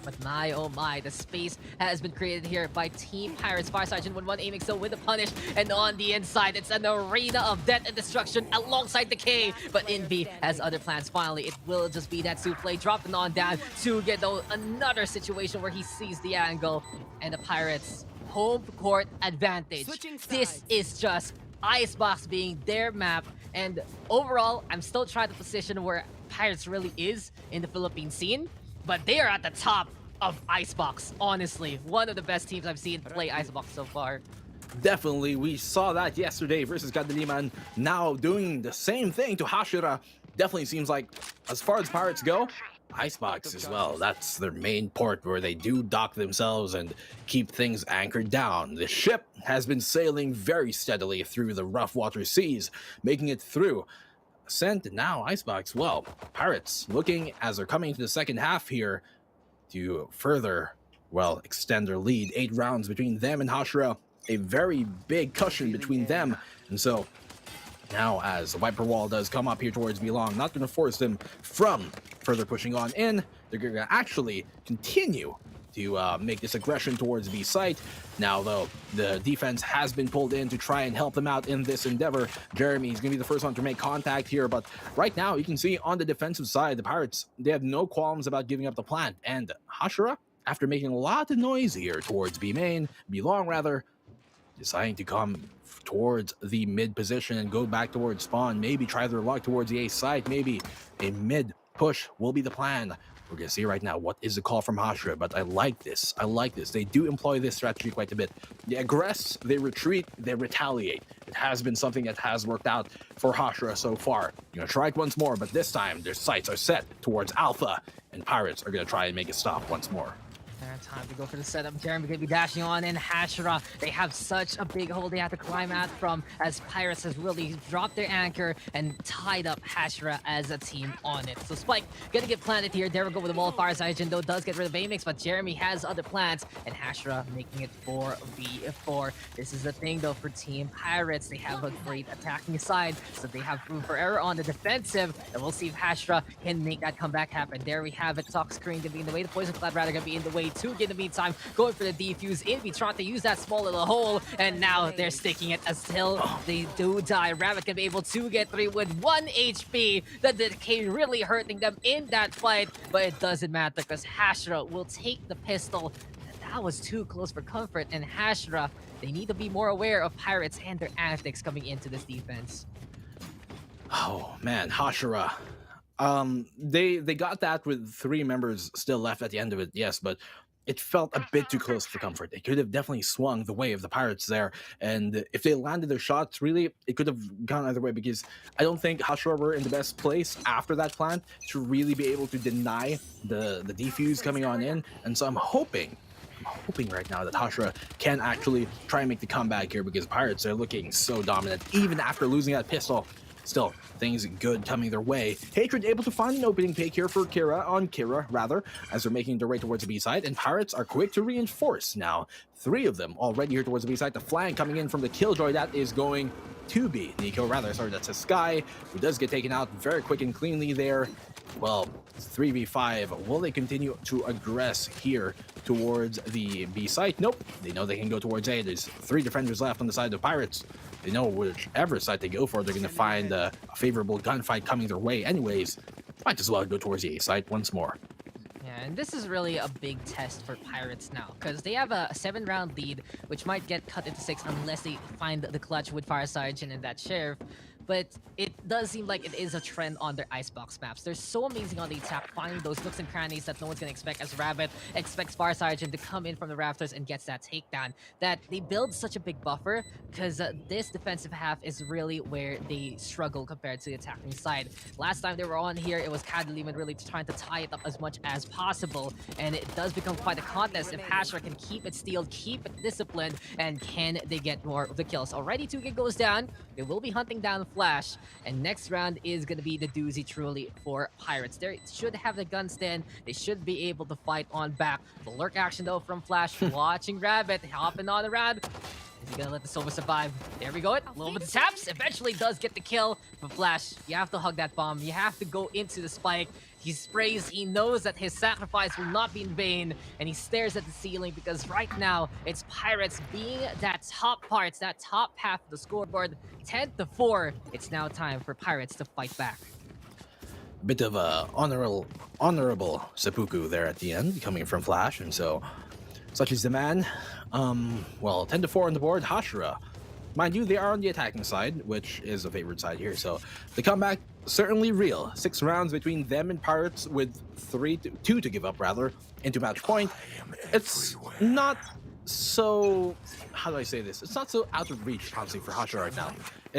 But my, oh my, the space has been created here by Team Pirates. Farsigen 1-1 aiming still with the punish, and on the inside, it's an arena of death and destruction alongside the K. But Envy has other plans. Finally, it will just be that souffle dropping on down to get another situation where he sees the angle, and the Pirates home court advantage. This is just Icebox being their map, and overall, I'm still trying to position where Pirates really is in the Philippine scene, but they are at the top of Icebox, honestly. One of the best teams I've seen play Icebox so far.
Definitely, we saw that yesterday versus Gadaliman. Now doing the same thing to Hashira. Definitely seems like, as far as Pirates go, Icebox as well. That's their main port where they do dock themselves and keep things anchored down. The ship has been sailing very steadily through the rough water seas, making it through. Sent now Icebox. Well, Pirates looking as they're coming to the second half here to further well, extend their lead. 8 rounds between them and Hashira. A very big cushion between them. And so now as the Viper Wall does come up here towards Belong, not going to force them from further pushing on in. They're going to actually continue to make this aggression towards B site. Now, though, the defense has been pulled in to try and help them out in this endeavor. Jeremy is going to be the first one to make contact here, but right now you can see on the defensive side, the Pirates, they have no qualms about giving up the plant. And Hashira, after making a lot of noise here towards B main, Belong rather, deciding to come towards the mid position and go back towards spawn, maybe try their luck towards the A site, maybe a mid push will be the plan. We're going to see right now what is the call from Hashira, but I like this. I like this. They do employ this strategy quite a bit. They aggress, they retreat, they retaliate. It has been something that has worked out for Hashira so far. You're going to try it once more, but this time their sights are set towards Alpha, and Pirates are going to try and make it stop once more.
Time to go for the setup. Jeremy gonna be dashing on in. Hashira, they have such a big hole they have to climb out from, as Pirates has really dropped their anchor and tied up Hashira as a team on it. So Spike gonna get planted here. There we go with the wall of fire. Zaijin though does get rid of Amix, but Jeremy has other plans, and Hashira making it 4v4. This is the thing though for Team Pirates. They have a great attacking side, so they have room for error on the defensive, and we'll see if Hashira can make that comeback happen. There we have it. Talk screen gonna be in the way. The Poison Clad rather gonna be in the way too. In the meantime, going for the defuse. Invi trying to use that small little hole, and now they're sticking it until they do die. Rabbit can be able to get 3 with 1 HP. The decay really hurting them in that fight, but it doesn't matter because Hashira will take the pistol. That was too close for comfort, and Hashira, they need to be more aware of Pirates and their antics coming into this defense.
Oh man, Hashira. They got that with 3 members still left at the end of it, yes, but it felt a bit too close for comfort. They could have definitely swung the way of the Pirates there, and if they landed their shots, really, it could have gone either way, because I don't think Hashira were in the best place after that plant to really be able to deny the defuse coming on in, and so I'm hoping right now that Hashira can actually try and make the comeback here, because Pirates are looking so dominant, even after losing that pistol. Still, things good coming their way. Hatred able to find an opening pick here for Kira, as they're making their way towards the B side, and Pirates are quick to reinforce now. 3 of them already here towards the B side. The flank coming in from the Killjoy, that is going to be that's a Sky, who does get taken out very quick and cleanly there. Well, 3v5. Will they continue to aggress here towards the B site? Nope. They know they can go towards A. There's 3 defenders left on the side of Pirates. They know whichever side they go for, they're going to find a favorable gunfight coming their way anyways. Might as well go towards the A site once more.
Yeah, and this is really a big test for Pirates now, because they have a 7-round lead, which might get cut into 6 unless they find the clutch with Fire Sergeant and that Sheriff. But it does seem like it is a trend on their Icebox maps. They're so amazing on the attack, finding those nooks and crannies that no one's going to expect, as Rabbit expects Fire Sergeant to come in from the rafters and gets that takedown. That they build such a big buffer, because this defensive half is really where they struggle compared to the attacking side. Last time they were on here, it was Cadeliman really trying to tie it up as much as possible, and it does become quite a contest if Hashira can keep it steeled, keep it disciplined, and can they get more of the kills. Already 2K goes down. They will be hunting down Flash, and next round is going to be the doozy truly for Pirates. They should have the gun stand. They should be able to fight on back. The lurk action though from Flash, watching Rabbit, hopping on around. Is he gonna let the Sova survive? There we go. A little bit of taps. Eventually does get the kill. But Flash, you have to hug that bomb. You have to go into the spike. He sprays. He knows that his sacrifice will not be in vain. And he stares at the ceiling, because right now it's Pirates being that top parts, that top half of the scoreboard. 10-4. It's now time for Pirates to fight back.
Bit of a honorable seppuku there at the end, coming from Flash, and so such is the man. Well, 10-4 on the board. Hashira, mind you, they are on the attacking side, which is a favorite side here, so the comeback certainly real. 6 rounds between them and Pirates, with 2 to give up rather into match point. It's not so, how do I say this? It's not so out of reach, honestly, for Hashira right now.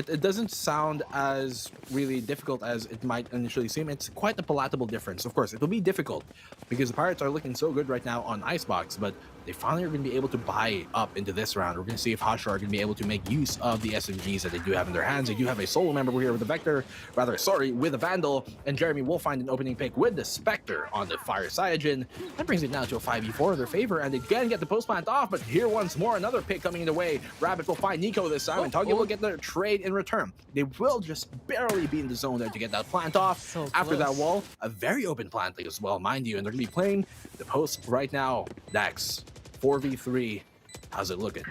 it doesn't sound as really difficult as it might initially seem. It's quite a palatable difference. Of course, it will be difficult because the Pirates are looking so good right now on Icebox, but they finally are going to be able to buy up into this round. We're going to see if Hashira are going to be able to make use of the SMGs that they do have in their hands. They do have a solo member here with the Vector, with the Vandal, and Jeremy will find an opening pick with the Spectre on the Fire Cyanogen. That brings it now to a 5v4 in their favor, and they can get the post plant off, but here once more, another pick coming in the way. Rabbit will find Nico this time, and Tuggy will get the trade in return. They will just barely be in the zone there to get that plant off. After that wall, a very open plant as well, mind you, and they're going to be playing the post right now. Dax, 4v3, how's it looking?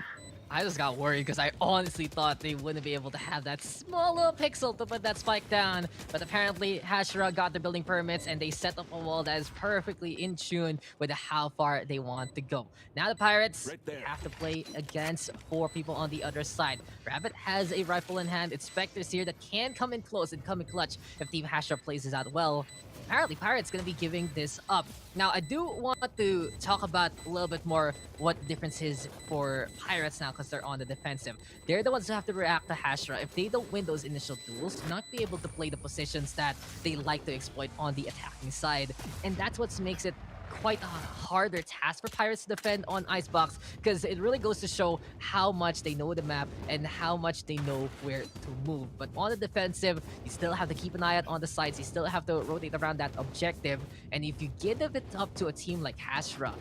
I just got worried because I honestly thought they wouldn't be able to have that small little pixel to put that spike down. But apparently, Hashira got the building permits and they set up a wall that is perfectly in tune with how far they want to go. Now the Pirates have to play against 4 people on the other side. Rabbit has a rifle in hand. It's Spectres here that can come in close and come in clutch if Team Hashira plays this out well. Apparently, Pirates going to be giving this up. Now, I do want to talk about a little bit more what the difference is for Pirates now because they're on the defensive. They're the ones who have to react to Hashira. If they don't win those initial duels, not be able to play the positions that they like to exploit on the attacking side. And that's what makes it quite a harder task for Pirates to defend on Icebox because it really goes to show how much they know the map and how much they know where to move. But on the defensive, you still have to keep an eye out on the sides. You still have to rotate around that objective. And if you give it up to a team like Hashira,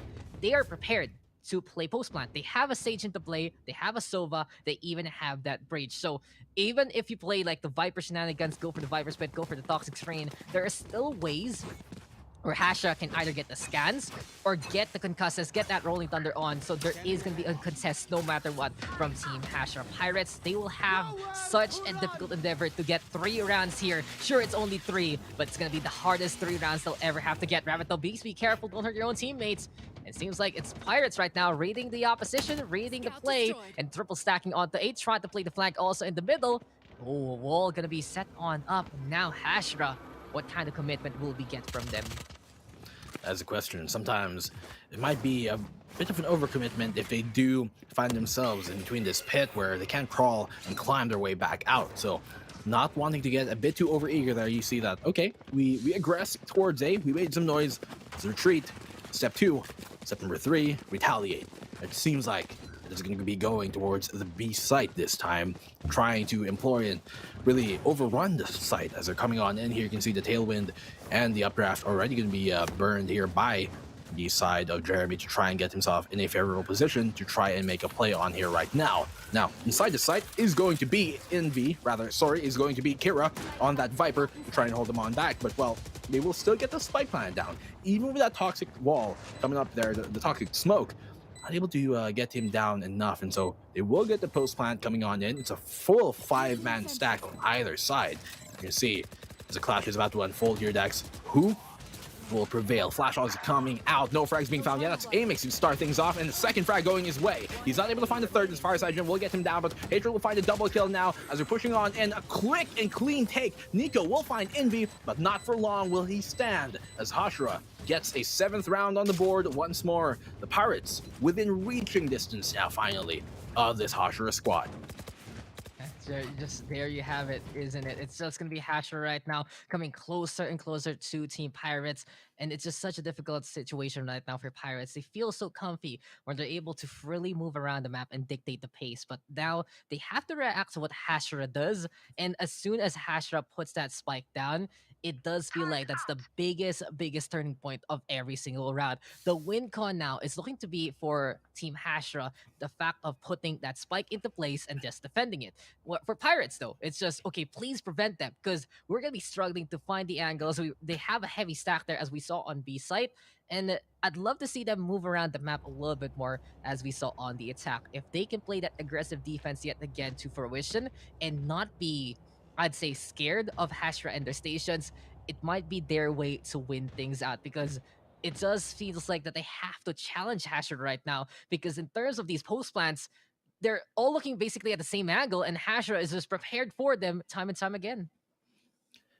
they are prepared to play post plant. They have a Sage into play, they have a Sova, they even have that Breach. So even if you play like the Viper shenanigans, go for the Viper spit, go for the Toxic Strain, there are still ways where Hashira can either get the scans or get the concusses, get that Rolling Thunder on. So there is going to be a contest no matter what from Team Hashira. Pirates, they will have such a difficult endeavor to get 3 rounds here. Sure, it's only 3, but it's going to be the hardest 3 rounds they'll ever have to get. Rabbit, Beast, be careful, don't hurt your own teammates. It seems like it's Pirates right now, reading the opposition, reading the play, and triple stacking onto 8, trying to play the flank also in the middle. Oh, wall going to be set on up. Now Hashira, what kind of commitment will we get from them?
As a question, sometimes it might be a bit of an overcommitment if they do find themselves in between this pit where they can't crawl and climb their way back out. So not wanting to get a bit too overeager there, you see that, okay, we aggress towards A, we made some noise, let's retreat. Step 2, step number 3, retaliate. It seems like it is going to be going towards the B site this time, trying to employ and really overrun the site as they're coming on in here. You can see the tailwind and the updraft already going to be burned here by the side of Jeremy to try and get himself in a favorable position to try and make a play on here right now. Now, inside the site is going to be is going to be Kira on that Viper to try and hold them on back, but well, they will still get the spike plant down. Even with that toxic wall coming up there, the toxic smoke, not able to get him down enough, and so they will get the post plant coming on in. It's a full 5-man stack on either side. You can see as the clash is about to unfold here, Dex. Who will prevail? Flash is coming out. No frags being found yet. That's Amix who start things off, and the second frag going his way. He's not able to find the third. This Fireside Gym will get him down, but Hatred will find a double kill now as they're pushing on, and a quick and clean take. Nico will find Envy, but not for long will he stand as Hashira gets a 7th round on the board once more. The Pirates within reaching distance now, finally, of this Hashira squad.
Just there you have it, isn't it? It's just going to be Hashira right now, coming closer and closer to Team Pirates. And it's just such a difficult situation right now for Pirates. They feel so comfy when they're able to freely move around the map and dictate the pace. But now they have to react to what Hashira does. And as soon as Hashira puts that spike down, it does feel like that's the biggest turning point of every single round. The win con now is looking to be for Team Hashira, the fact of putting that spike into place and just defending it. For Pirates, though, it's just, okay, please prevent them, because we're going to be struggling to find the angles. They have a heavy stack there, as we saw on B site, and I'd love to see them move around the map a little bit more, as we saw on the attack. If they can play that aggressive defense yet again to fruition and not be, I'd say, scared of Hashira and their stations, it might be their way to win things out, because it does feels like that they have to challenge Hashira right now, because in terms of these post plants, they're all looking basically at the same angle, and Hashira is just prepared for them time and time again.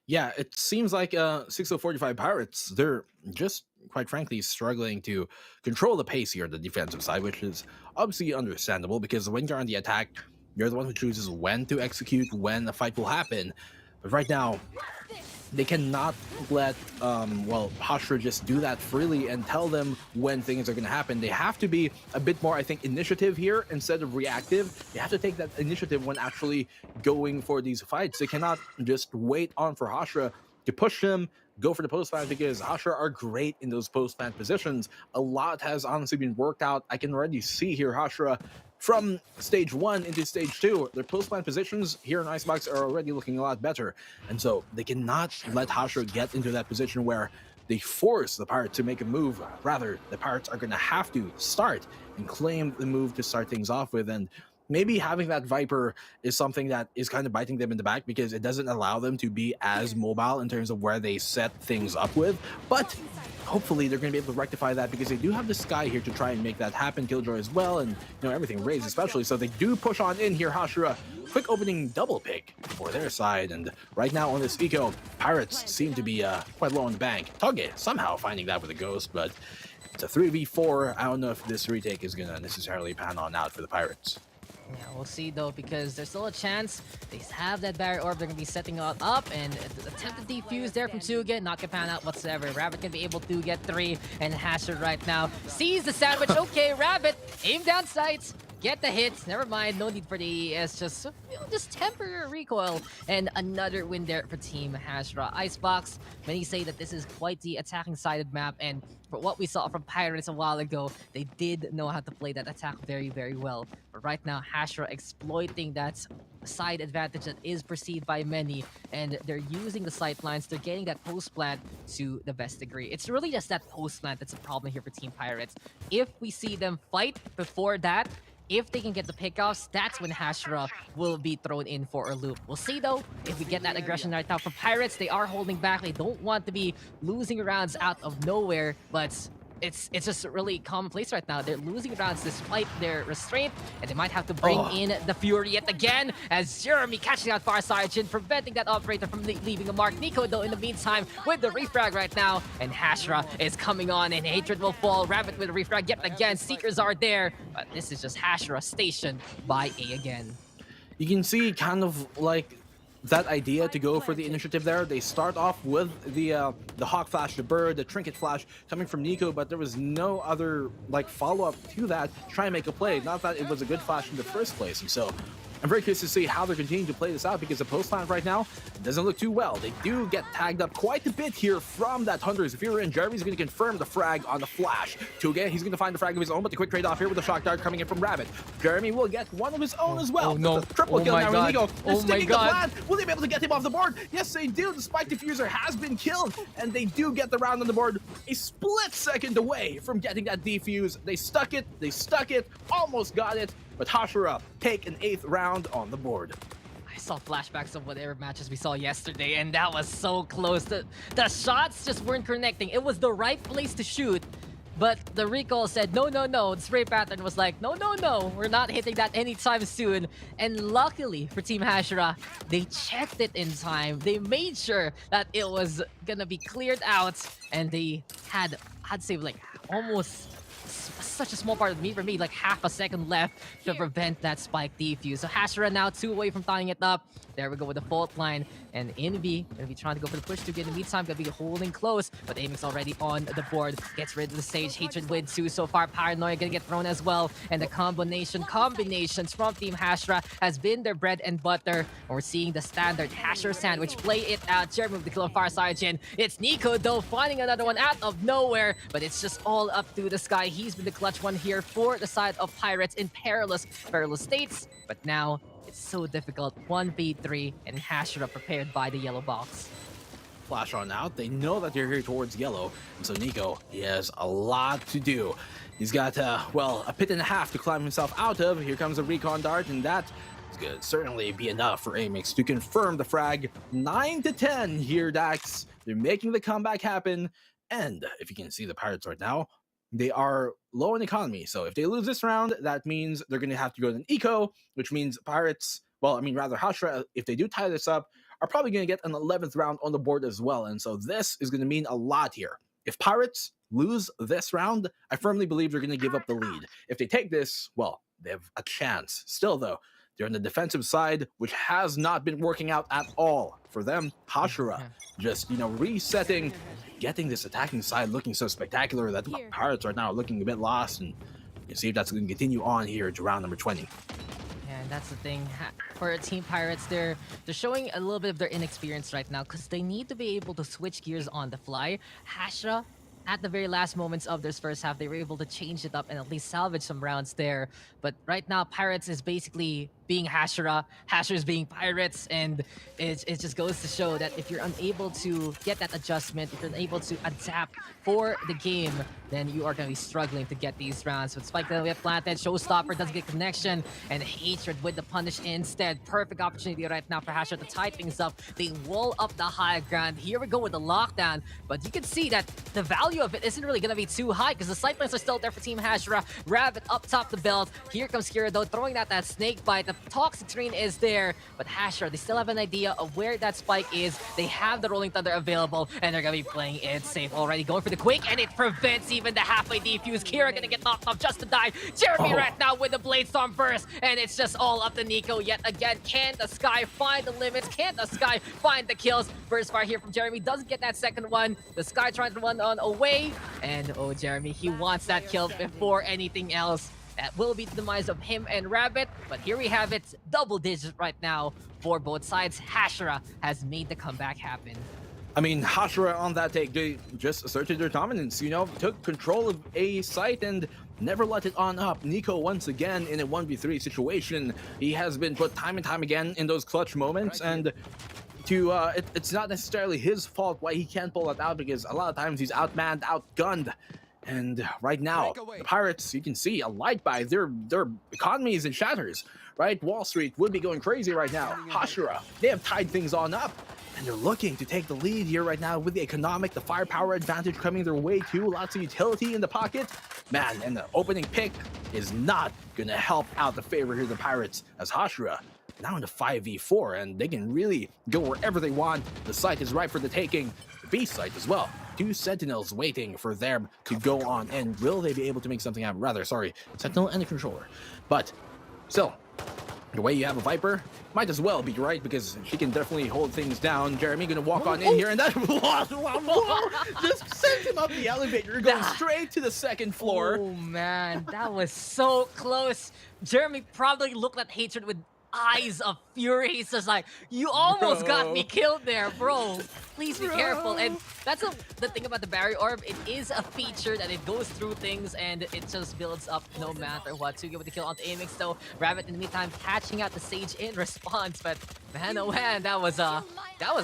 Yeah, it seems like 6045 Pirates, they're just, quite frankly, struggling to control the pace here on the defensive side, which is obviously understandable, because when you're on the attack, You're the one who chooses when to execute, when a fight will happen. But right now, they cannot let Hashira just do that freely and tell them when things are going to happen. They have to be a bit more, I think, initiative here instead of reactive. They have to take that initiative when actually going for these fights. They cannot just wait on for Hashira to push them, go for the post plant, because Hashira are great in those post plant positions. A lot has honestly been worked out. I can already see here Hashira from stage 1 into stage 2, their post plant positions here in Icebox are already looking a lot better. And so they cannot let Hashira get into that position where they force the Pirates to make a move. Rather, the Pirates are going to have to start and claim the move to start things off with. And maybe having that Viper is something that is kind of biting them in the back, because it doesn't allow them to be as mobile in terms of where they set things up with. But hopefully they're going to be able to rectify that, because they do have the Sky here to try and make that happen. Killjoy as well, and everything raised especially. So they do push on in here. Hashira, quick opening double pick for their side. And right now on this eco, Pirates seem to be quite low on the bank. Toge somehow finding that with a ghost, but it's a 3v4. I don't know if this retake is going to necessarily pan on out for the Pirates.
Yeah, we'll see though, because there's still a chance they have that barrier orb. They're gonna be setting it up and attempt to defuse there from Suga. Not gonna pan out whatsoever. Rabbit can be able to get 3, and Hashira right now sees the sandwich. Okay, Rabbit, aim down sights. Get the hits. Never mind. No need for the ES. Just temporary recoil. And another win there for Team Hashira. Icebox, many say that this is quite the attacking-sided map. And for what we saw from Pirates a while ago, they did know how to play that attack very, very well. But right now, Hashira exploiting that side advantage that is perceived by many. And they're using the sight lines. They're getting that post plant to the best degree. It's really just that post plant that's a problem here for Team Pirates. If we see them fight before that, if they can get the pickoffs, that's when Hashira will be thrown in for a loop. We'll see though, if we get that aggression right now from Pirates. They are holding back. They don't want to be losing rounds out of nowhere, but it's just really commonplace right now. They're losing rounds despite their restraint, and they might have to bring in the Fury yet again, as Jeremy catching out Farside Jin, preventing that operator from leaving a mark. Nico, though, in the meantime, with the refrag right now, and Hashira is coming on, and Hatred will fall. Rabbit with the refrag yet again. Seekers are there, but this is just Hashira stationed by A again.
You can see kind of like that idea to go for the initiative there. They start off with the Hawk Flash, the Bird, the Trinket Flash coming from Nico, but there was no other like follow-up to that to try and make a play. Not that it was a good flash in the first place. And so I'm very curious to see how they're continuing to play this out, because the post plant right now doesn't look too well. They do get tagged up quite a bit here from that Hunter's Fury, and Jeremy's going to confirm the frag on the flash. Tuga, he's going to find the frag of his own, but the quick trade off here with the shock dart coming in from Rabbit. Jeremy will get one of his own as well.
Oh no.
The triple kill now with Nico. They're sticking
God.
the plant. Will they be able to get him off the board? Yes, they do. The Spike Diffuser has been killed, and they do get the round on the board a split second away from getting that defuse. They stuck it, almost got it, but Hashira take an 8th round on the board.
I saw flashbacks of whatever matches we saw yesterday, and that was so close. The shots just weren't connecting. It was the right place to shoot, but the recall said, no. The spray pattern was like, no. We're not hitting that anytime soon. And luckily for Team Hashira, they checked it in time. They made sure that it was gonna be cleared out, and they had, I'd say, like almost such a small part of for me, like half a second left to prevent that spike defuse. So Hashira now 2 away from tying it up. There we go with the fault line, and Envy gonna be trying to go for the push to get in the meantime, gonna be holding close, but Amy's already on the board. Gets rid of the stage. Hatred with 2 so far. Paranoia gonna get thrown as well, and the combinations from Team Hashira has been their bread and butter. And we're seeing the standard Hashira sandwich play it out. Jeremy with the kill on Farside Jin. It's Nico though finding another one out of nowhere, but it's just all up to the Sky. He's been the clutch one here for the side of Pirates in perilous states, but now it's so difficult. 1v3, and Hashira prepared by the yellow box.
Flash on out. They know that they're here towards yellow, and so Nico, he has a lot to do. He's got, a pit and a half to climb himself out of. Here comes a recon dart, and that is going to certainly be enough for Amix to confirm the frag. 9-10 here, Dax. They're making the comeback happen, and if you can see the Pirates right now, they are low in economy. So if they lose this round, that means they're going to have to go to an eco, which means Pirates, Hashira, if they do tie this up, are probably going to get an 11th round on the board as well. And so this is going to mean a lot here. If Pirates lose this round, I firmly believe they're going to give up the lead. If they take this, well, they have a chance. Still, though, They're on the defensive side, which has not been working out at all for them. Hashira just, resetting, getting this attacking side looking so spectacular that the Pirates right now are looking a bit lost, and you see if that's going to continue on here to round number 20.
Yeah, and that's the thing. For Team Pirates, they're showing a little bit of their inexperience right now because they need to be able to switch gears on the fly. Hashira, at the very last moments of this first half, they were able to change it up and at least salvage some rounds there. But right now, Pirates is basically being Hashira, Hashira's being Pirates, and it just goes to show that if you're unable to get that adjustment, if you're unable to adapt for the game, then you are going to be struggling to get these rounds. But Spike that we have planted, Showstopper doesn't get connection, and Hatred with the punish instead. Perfect opportunity right now for Hashira to tie things up. They wall up the high ground. Here we go with the lockdown, but you can see that the value of it isn't really going to be too high because the sight plans are still there for Team Hashira. Rabbit up top the belt. Here comes Kira though, throwing out that snake bite. The toxic screen is there, but Hashira, they still have an idea of where that spike is. They have the Rolling Thunder available, and they're gonna be playing it safe already. Going for the quick, and it prevents even the halfway defuse. Kira gonna get knocked off just to die. Jeremy right now with the Blade Storm burst, and it's just all up to Nico yet again. Can the Sky find the limits? Can the Sky find the kills? Burst fire here from Jeremy. Doesn't get that second one. The Sky trying to run on away, and oh, Jeremy, he wants that kill before anything else. That will be the demise of him and Rabbit, but here we have it, double digits right now for both sides. Hashira has made the comeback happen.
I mean, Hashira on that take, they just asserted their dominance, took control of a site and never let it on up. Nico, once again, in a 1v3 situation, he has been put time and time again in those clutch moments, and it's not necessarily his fault why he can't pull that out, because a lot of times he's outmanned, outgunned. And right now, the Pirates, you can see a light buy. Their economy is in shatters, right? Wall Street would be going crazy right now. Hashira, they have tied things on up, and they're looking to take the lead here right now with the economic, the firepower advantage coming their way too. Lots of utility in the pocket. Man, and the opening pick is not going to help out the favor here, the Pirates, as Hashira now into 5v4, and they can really go wherever they want. The site is right for the taking. The B site as well. 2 Sentinels waiting for them to go on, and will they be able to make something happen? Rather, sorry, Sentinel and the controller. But still, the way you have a Viper, might as well be right, because she can definitely hold things down. Jeremy gonna walk on in here, and that just sent him up the elevator, going straight to the second floor.
Oh man, that was so close. Jeremy probably looked at Hatred with eyes of fury. He's just like, you almost got me killed there, bro. Please be careful. And that's the thing about the barrier orb. It is a feature that it goes through things and it just builds up no matter what. To get with the kill onto Amix though. Rabbit in the meantime catching out the Sage in response, but man oh man, that was a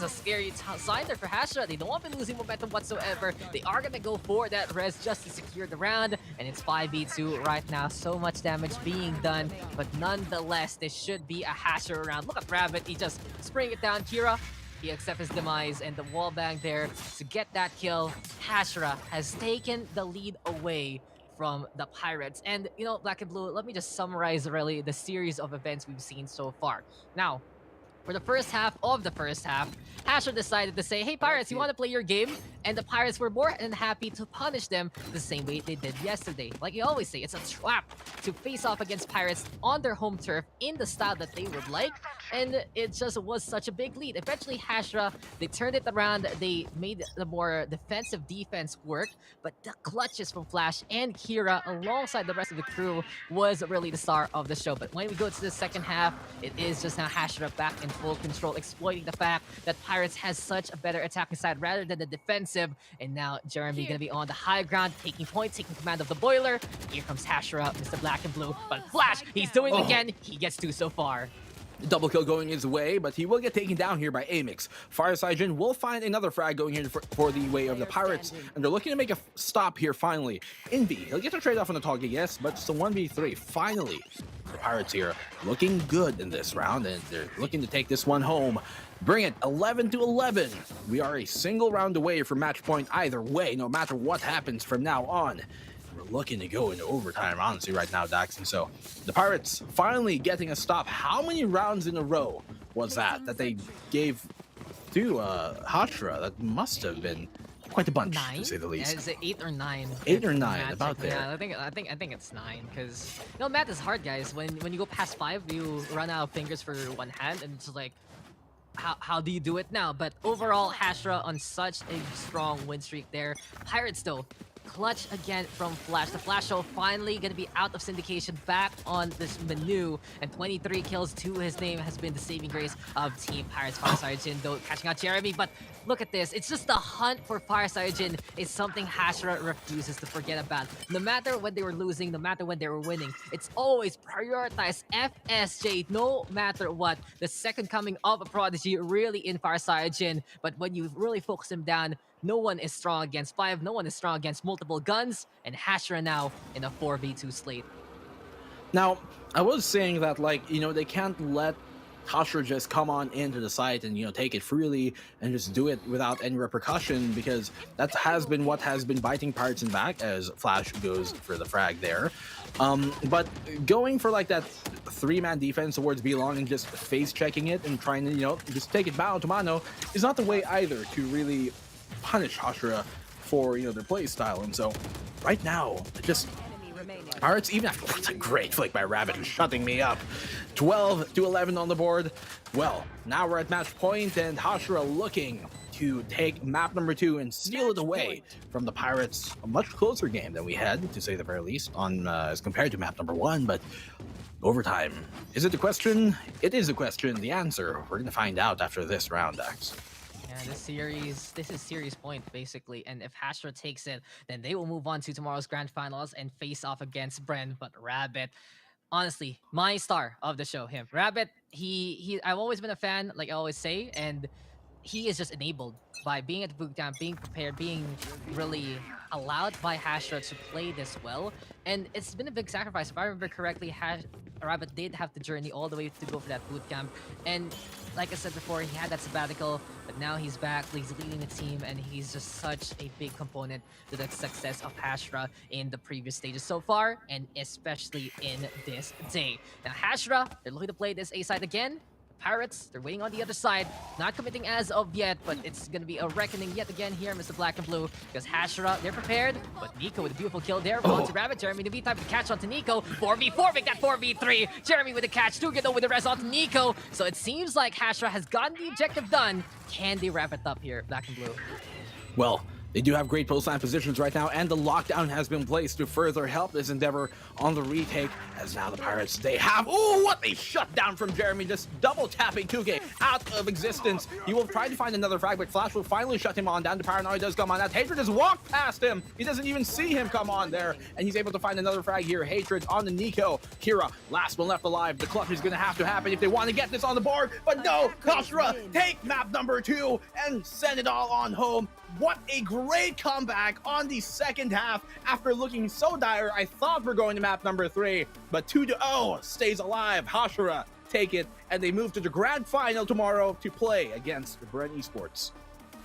scary sign there for Hashira. They don't want to be losing momentum whatsoever. They are gonna go for that res just to secure the round, and it's 5v2 right now. So much damage being done, but nonetheless, this should be a Hashira round. Look at Rabbit, he just spring it down. Kira, he accepts his demise, and the wall bang there to get that kill. Hashira has taken the lead away from the Pirates. And Black and Blue, let me just summarize really the series of events we've seen so far. Now, for the first half of the first half, Hashira decided to say, hey Pirates, you want to play your game? And the Pirates were more than happy to punish them the same way they did yesterday. Like you always say, it's a trap to face off against Pirates on their home turf in the style that they would like. And it just was such a big lead. Eventually, Hashira, they turned it around. They made the more defensive defense work. But the clutches from Flash and Kira alongside the rest of the crew was really the star of the show. But when we go to the second half, it is just now Hashira back in full control, exploiting the fact that Pirates has such a better attacking side rather than the defensive. And now Jeremy gonna be on the high ground, taking point, taking command of the boiler. Here comes Hashira, Mr. Black and Blue. But Flash, he's doing it again. He gets 2 so far.
Double kill going his way, but he will get taken down here by Amix. Fireside will find another frag going here for the way of the Pirates, and they're looking to make a stop here finally. Envy, he'll get a trade off on the target, yes, but it's a 1v3. Finally, the Pirates here looking good in this round, and they're looking to take this one home. Bring it 11-11. We are a single round away from match point either way, no matter what happens from now on. We're looking to go into overtime, honestly, right now, Dax. And so the Pirates finally getting a stop. How many rounds in a row was that they gave to Hashira? That must have been quite a bunch,
9?
to say the least.
Is it 8 or 9?
8 or
If
9,
math
about
check-
there.
Yeah, I think it's 9 because math is hard, guys. When you go past 5, you run out of fingers for one hand, and it's like, how do you do it now? But overall, Hashira on such a strong win streak there. Pirates though, clutch again from Flash. The Flash Show finally gonna be out of syndication, back on this menu, and 23 kills to his name has been the saving grace of Team Pirates. Fireside Jin though catching out Jeremy, but look at this. It's just the hunt for Fireside Jin is something Hashira refuses to forget about. No matter when they were losing, no matter when they were winning, it's always prioritize FSJ no matter what. The second coming of a prodigy really in Fireside Jin, but when you really focus him down, no one is strong against 5, no one is strong against multiple guns, and Hashira now in a 4v2 slate.
Now, I was saying that, like, they can't let Hashira just come on into the site and, take it freely and just do it without any repercussion, because that has been what has been biting Pirates in back as Flash goes for the frag there. But going for, like, that 3-man defense towards B-Long and just face checking it and trying to, just take it mano to mano is not the way either to really punish Hashira for their play style. And so right now, just Pirates, even after that's a great flick by Rabbit who's shutting me up. 12-11 on the board. Well, now we're at match point, and Hashira looking to take map number 2 and steal it away from the Pirates. A much closer game than we had, to say the very least, on as compared to map number 1. But overtime, is it a question? It is a question. The answer, we're gonna find out after this round, Dax.
Yeah, this is series point basically, and if Hashira takes it, then they will move on to tomorrow's grand finals and face off against Bren. But Rabbit, honestly, my star of the show, him. Rabbit, I've always been a fan, like I always say, and he is just enabled by being at the boot camp, being prepared, being really allowed by Hashira to play this well. And it's been a big sacrifice. If I remember correctly, Rabbit did have to journey all the way to go for that boot camp. And like I said before, he had that sabbatical, but now he's back, he's leading the team, and he's just such a big component to the success of Hashira in the previous stages so far, and especially in this day. Now Hashira, they're looking to play this A side again. Pirates, they're waiting on the other side, not committing as of yet, but it's gonna be a reckoning yet again here, Mr. Black and Blue, because Hashira, they're prepared, but Nico with a beautiful kill there, onto Rabbit, Jeremy, the V-type with the catch onto Nico, 4v4, make that 4v3, Jeremy with the catch, Tuga with the res onto Nico, so it seems like Hashira has gotten the objective done. Can they wrap it up here, Black and Blue?
Well, they do have great post-line positions right now, and the lockdown has been placed to further help this endeavor on the retake, as now the Pirates, they have... Oh, what a shutdown from Jeremy, just double-tapping 2K out of existence. He will try to find another frag, but Flash will finally shut him on down. The Paranoia does come on out. Hatred has walked past him. He doesn't even see him come on there, and he's able to find another frag here. Hatred on the Nico. Kira, last one left alive. The clutch is going to have to happen if they want to get this on the board, but no, Hashira take map number 2 and send it all on home. What a great comeback on the second half after looking so dire. I thought we're going to map number 3, but 2-0 stays alive. Hashira take it, and they move to the grand final tomorrow to play against Bren Esports.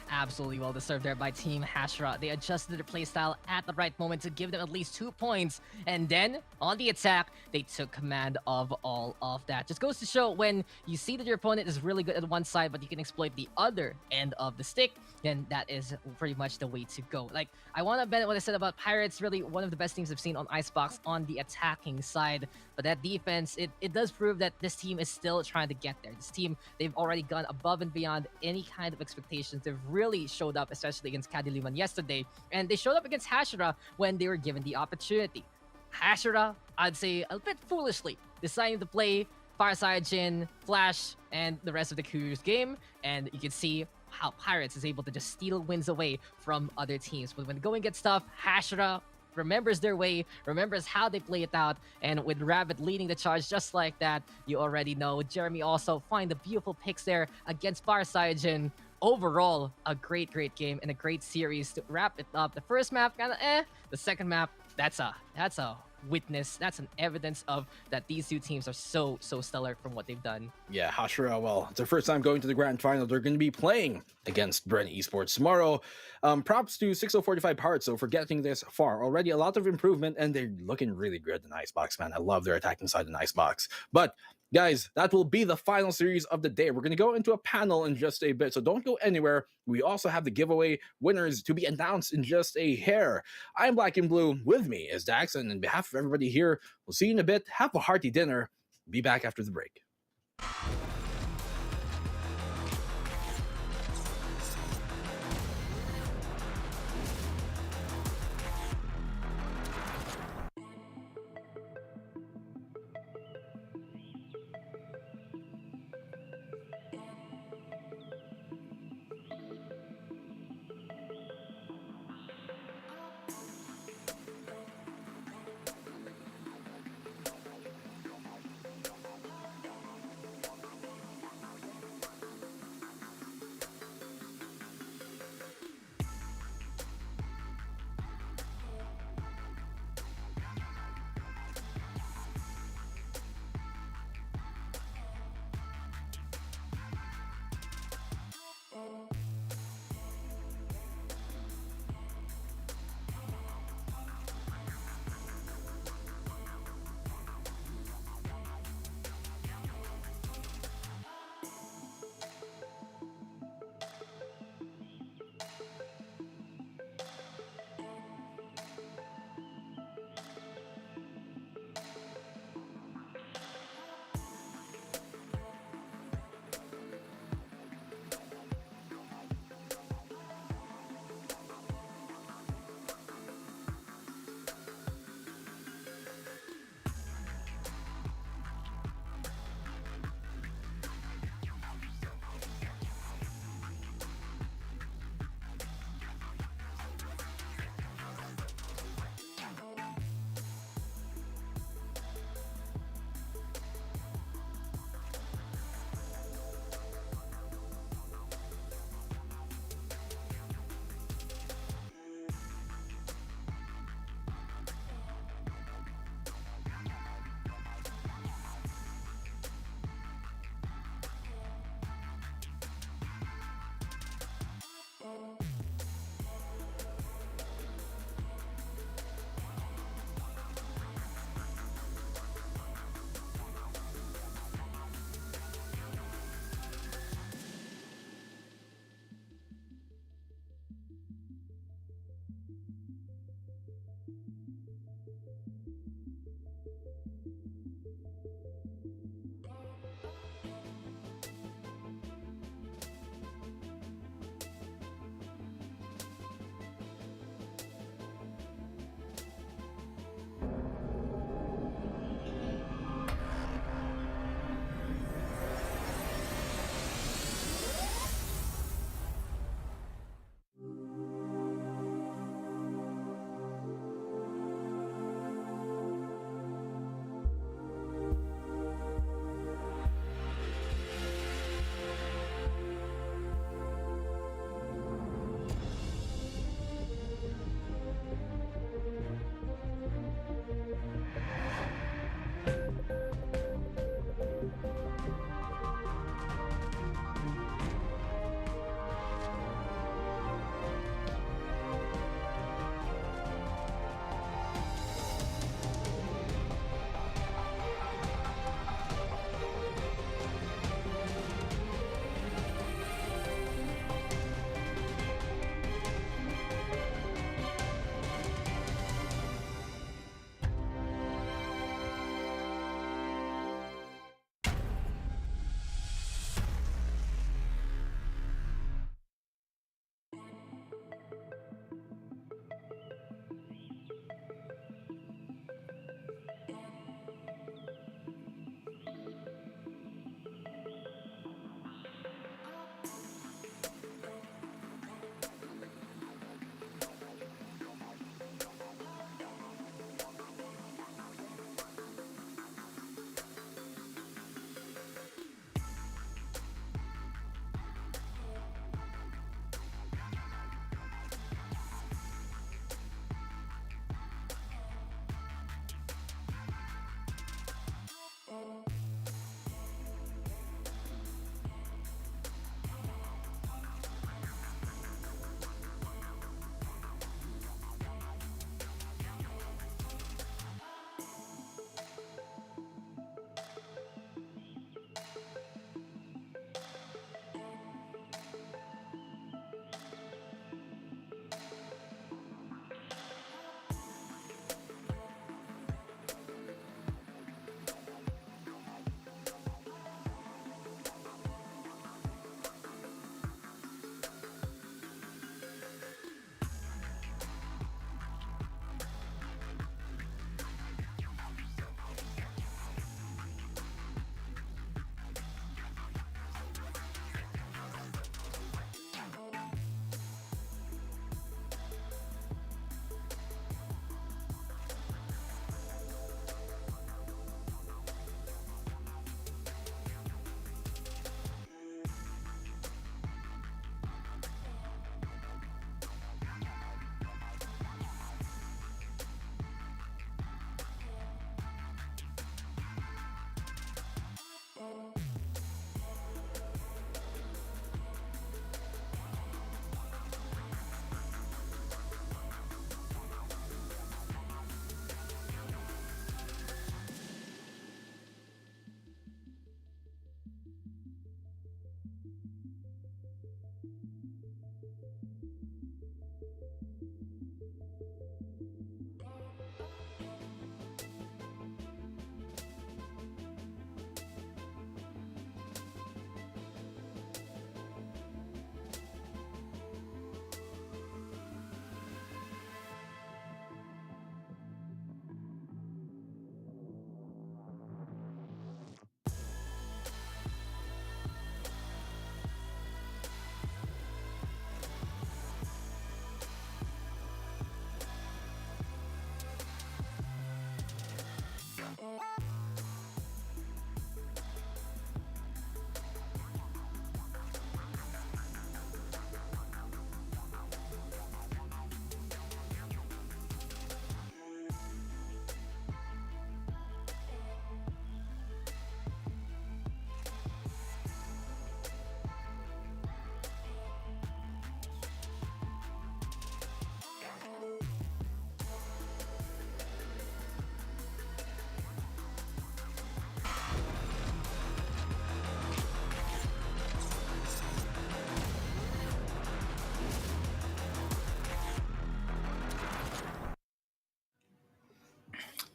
Absolutely well deserved there by Team Hashira. They adjusted their playstyle at the right moment to give them at least 2 points. And then, on the attack, they took command of all of that. Just goes to show when you see that your opponent is really good at one side, but you can exploit the other end of the stick, then that is pretty much the way to go. Like, I want to bet what I said about Pirates, really one of the best teams I've seen on Icebox on the attacking side. But that defense, it does prove that this team is still trying to get there. This team, they've already gone above and beyond any kind of expectations. They've really showed up, especially against Kadiliman yesterday. And they showed up against Hashira when they were given the opportunity. Hashira, I'd say a bit foolishly, deciding to play Fireside Jin, Flash, and the rest of the crew's game. And you can see how Pirates is able to just steal wins away from other teams. But when the going gets tough, Hashira remembers their way, remembers how they play it out, and with Rabbit leading the charge just like that, you already know. Jeremy also find the beautiful picks there against Fireside Jin. Overall, a great game and a great series to wrap it up. The first map, kind of the second map, that's a witness, that's an evidence of that these two teams are so stellar from what they've done.
Yeah, Hashira, well, it's their first time going to the grand final. They're going to be playing against Bren Esports tomorrow. Props to 6045 Hearts so for getting this far. Already a lot of improvement, and they're looking really good in Icebox, man. I love their attacking side in Icebox. But guys, that will be the final series of the day. We're going to go into a panel in just a bit, so don't go anywhere. We also have the giveaway winners to be announced in just a hair. I'm Black and Blue. With me is Dax, and on behalf of everybody here, we'll see you in a bit. Have a hearty dinner. Be back after the break.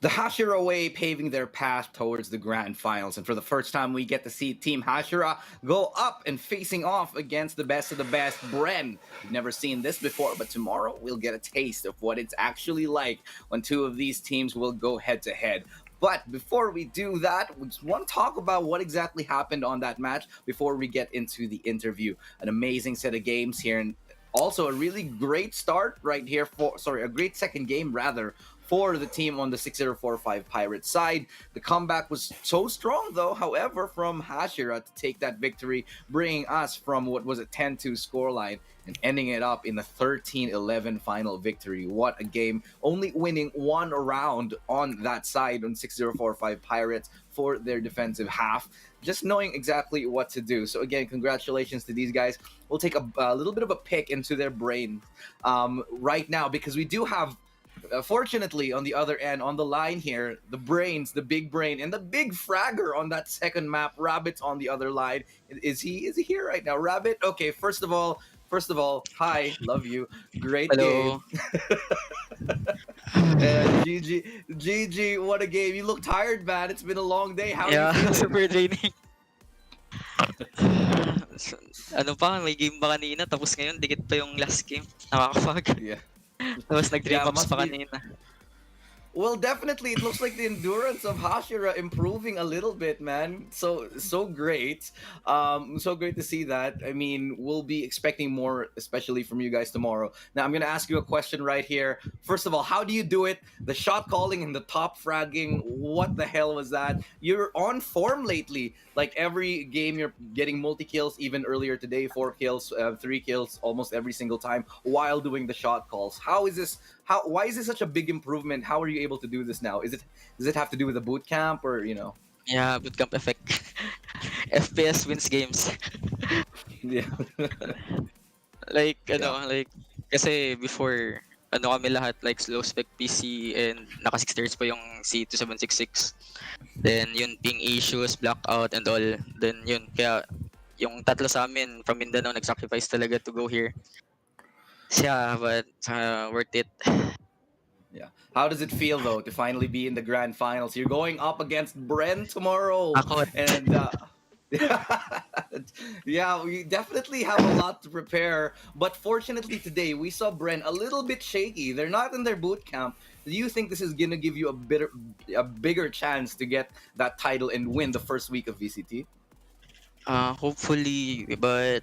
The Hashira way paving their path towards the grand finals. And for the first time, we get to see Team Hashira go up and facing off against the best of the best, Bren. We've never seen this before, but tomorrow we'll get a taste of what it's actually like when two of these teams will go head to head. But before we do that, we just want to talk about what exactly happened on that match before we get into the interview. An amazing set of games here, and also a really great start right here a great second game rather for the team on the 6045 Pirates side. The comeback was so strong though, however, from Hashira to take that victory, bringing us from what was a 10-2 scoreline and ending it up in the 13-11 final victory. What a game. Only winning one round on that side on 6045 Pirates for their defensive half. Just knowing exactly what to do. So again, congratulations to these guys. We'll take a little bit of a pick into their brain right now, because we do have, fortunately, on the other end, on the line here, the brains, the big brain, and the big fragger on that second map. Rabbit's on the other line. Is he here right now? Rabbit? Okay, first of all, hi, love you. Great
Hello.
game. And GG, what a game. You look tired, man. It's been a long day. How are you feeling?
Super draining. Ano pa, may game pa kanina, tapos ngayon, dikit pa yung last game. Nakakapag.
Yeah.
Tapos nag-3
Yeah,
maps
must
pa
be-
kanina.
Well, definitely, it looks like the endurance of Hashira improving a little bit, man. So great. So great to see that. I mean, we'll be expecting more, especially from you guys tomorrow. Now, I'm gonna ask you a question right here. First of all, how do you do it? The shot calling and the top fragging. What the hell was that? You're on form lately. Like every game, you're getting multi kills. Even earlier today, 4 kills, 3 kills, almost every single time while doing the shot calls. How is this? Why is this such a big improvement? How are you able to do this now? Does it have to do with the boot camp, or
Yeah, bootcamp effect. FPS wins games.
Yeah.
Like, kasi before, kami lahat, like, slow spec PC and naka 6 tiers pa yung C2766. Then, yun, ping issues, blackout, and all. Then, yun, kaya, yung tatlo sa amin from Mindanao, nag-sacrifice talaga to go here. Yeah, but worth it.
Yeah. How does it feel though to finally be in the grand finals? You're going up against Bren tomorrow, and yeah, we definitely have a lot to prepare. But fortunately today we saw Bren a little bit shaky. They're not in their boot camp. Do you think this is gonna give you a bigger chance to get that title and win the first week of VCT?
Hopefully, but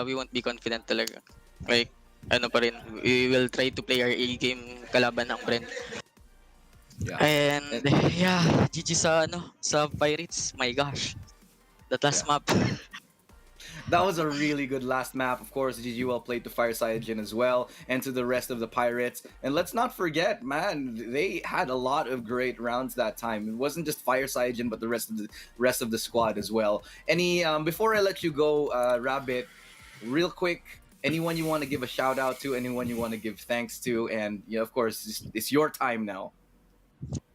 we won't be confident talaga. Like, pa rin, we will try to play our A game kalaban ng Bren.
Yeah.
And yeah, GG sa Pirates. My gosh. That last map.
That was a really good last map. Of course, GG well played to Fireside Jin as well, and to the rest of the Pirates. And let's not forget, man, they had a lot of great rounds that time. It wasn't just Fireside Jin, but the rest of the squad as well. Before I let you go, Rabbit, real quick, anyone you want to give a shout out to, anyone you want to give thanks to, and of course, it's your time now.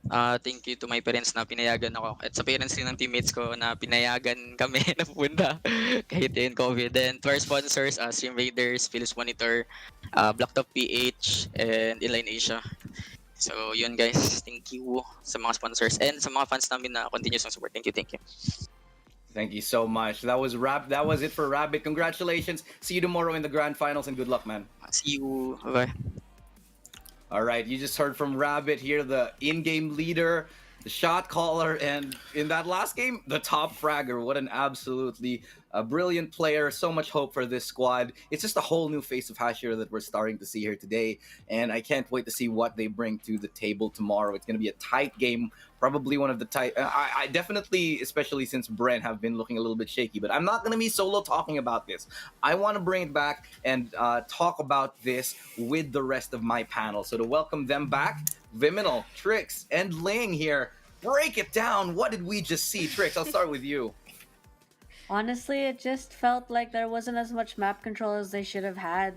Thank you to my parents na pinayagan ako. At sa parents rin ng teammates ko na pinayagan kami na pupunta kahit yun COVID. And to our sponsors, Stream Raiders, Philips Monitor, Blacktop PH, and Inline Asia. So yun guys, thank you sa mga sponsors and sa mga fans namin na continuous ng support. Thank you.
Thank you so much. That was it for Rabbit. Congratulations. See you tomorrow in the grand finals, and good luck, man.
See you. Bye.
All right, you just heard from Rabbit here, the in-game leader, the shot caller, and in that last game, the top fragger. What an absolutely brilliant player. So much hope for this squad. It's just a whole new face of Hashira that we're starting to see here today, and I can't wait to see what they bring to the table tomorrow. It's going to be a tight game, probably one of the tight. I definitely, especially since Bren have been looking a little bit shaky, but I'm not going to be solo talking about this. I want to bring it back and talk about this with the rest of my panel. So to welcome them back, Viminal, Trix, and Ling here. Break it down. What did we just see? Trix, I'll start with you.
Honestly, it just felt like there wasn't as much map control as they should have had.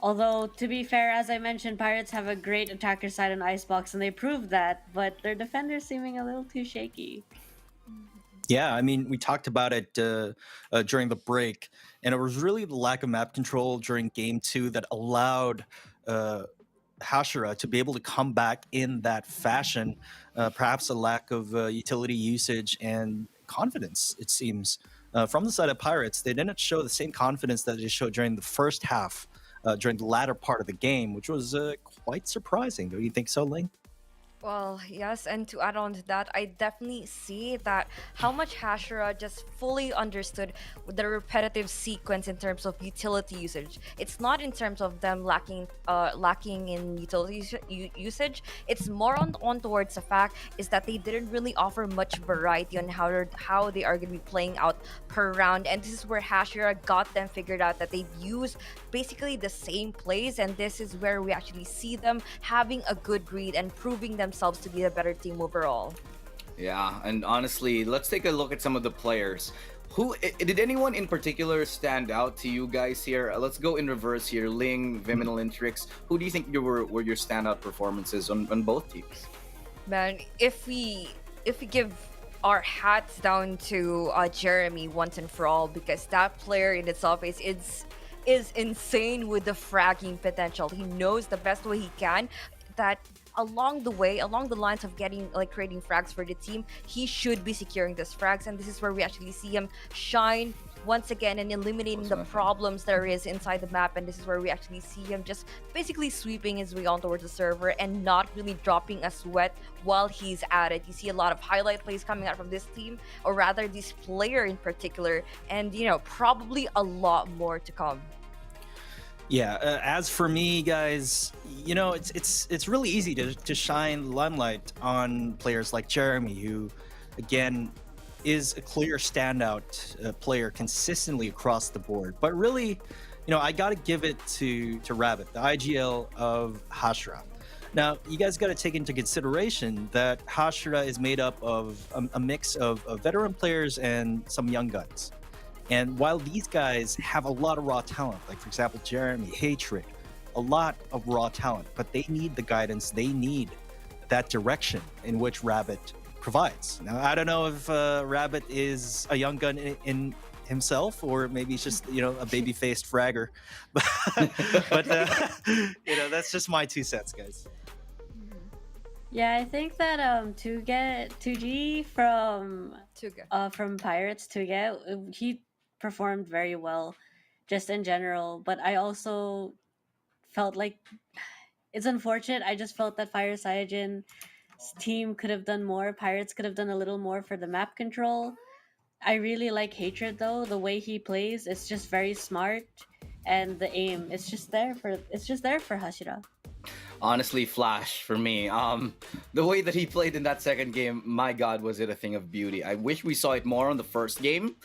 Although, to be fair, as I mentioned, Pirates have a great attacker side in Icebox, and they proved that, but their defenders seeming a little too shaky.
Yeah, I mean, we talked about it during the break, and it was really the lack of map control during Game 2 that allowed Hashira to be able to come back in that fashion. Perhaps a lack of utility usage and confidence, it seems. From the side of Pirates, they didn't show the same confidence that they showed during the first half, during the latter part of the game, which was quite surprising. Don't you think so, Ling?
Well, yes, and to add on to that, I definitely see that how much Hashira just fully understood the repetitive sequence in terms of utility usage. It's not in terms of them lacking in utility usage. It's more on towards the fact is that they didn't really offer much variety on how they are going to be playing out per round, and this is where Hashira got them figured out that they use basically the same plays, and this is where we actually see them having a good read and proving themselves to be a better team overall.
Yeah, and honestly, let's take a look at some of the players. Who did anyone in particular stand out to you guys here? Let's go in reverse here. Ling, Viminal, and Trix. Who do you think were your standout performances on both teams?
Man, if we give our hats down to Jeremy once and for all, because that player in itself is insane with the fragging potential. He knows the best way he can that along the lines of getting creating frags for the team, he should be securing those frags, and this is where we actually see him shine once again and eliminating the problems there is inside the map, and this is where we actually see him just basically sweeping his way on towards the server and not really dropping a sweat while he's at it. You see a lot of highlight plays coming out from this team, or rather this player in particular, and probably a lot more to come.
Yeah, as for me, guys, it's really easy to shine limelight on players like Jeremy, who, again, is a clear standout player consistently across the board. But really, I got to give it to Rabbit, the IGL of Hashira. Now, you guys got to take into consideration that Hashira is made up of a mix of veteran players and some young guns. And while these guys have a lot of raw talent, like for example, Jeremy, Hatred, a lot of raw talent, but they need the guidance, they need that direction in which Rabbit provides. Now, I don't know if Rabbit is a young gun in himself, or maybe he's just, a baby-faced fragger. but that's just my 2 cents, guys.
Yeah, I think that to get 2G from Pirates, he performed very well just in general, but I also felt like it's unfortunate. I just felt that Fire Cyanogen's team could have done more. Pirates could have done a little more for the map control. I really like Hatred though. The way he plays, it's just very smart, and the aim, it's just there for Hashira.
Honestly, Flash for me. The way that he played in that second game, my God, was it a thing of beauty. I wish we saw it more on the first game,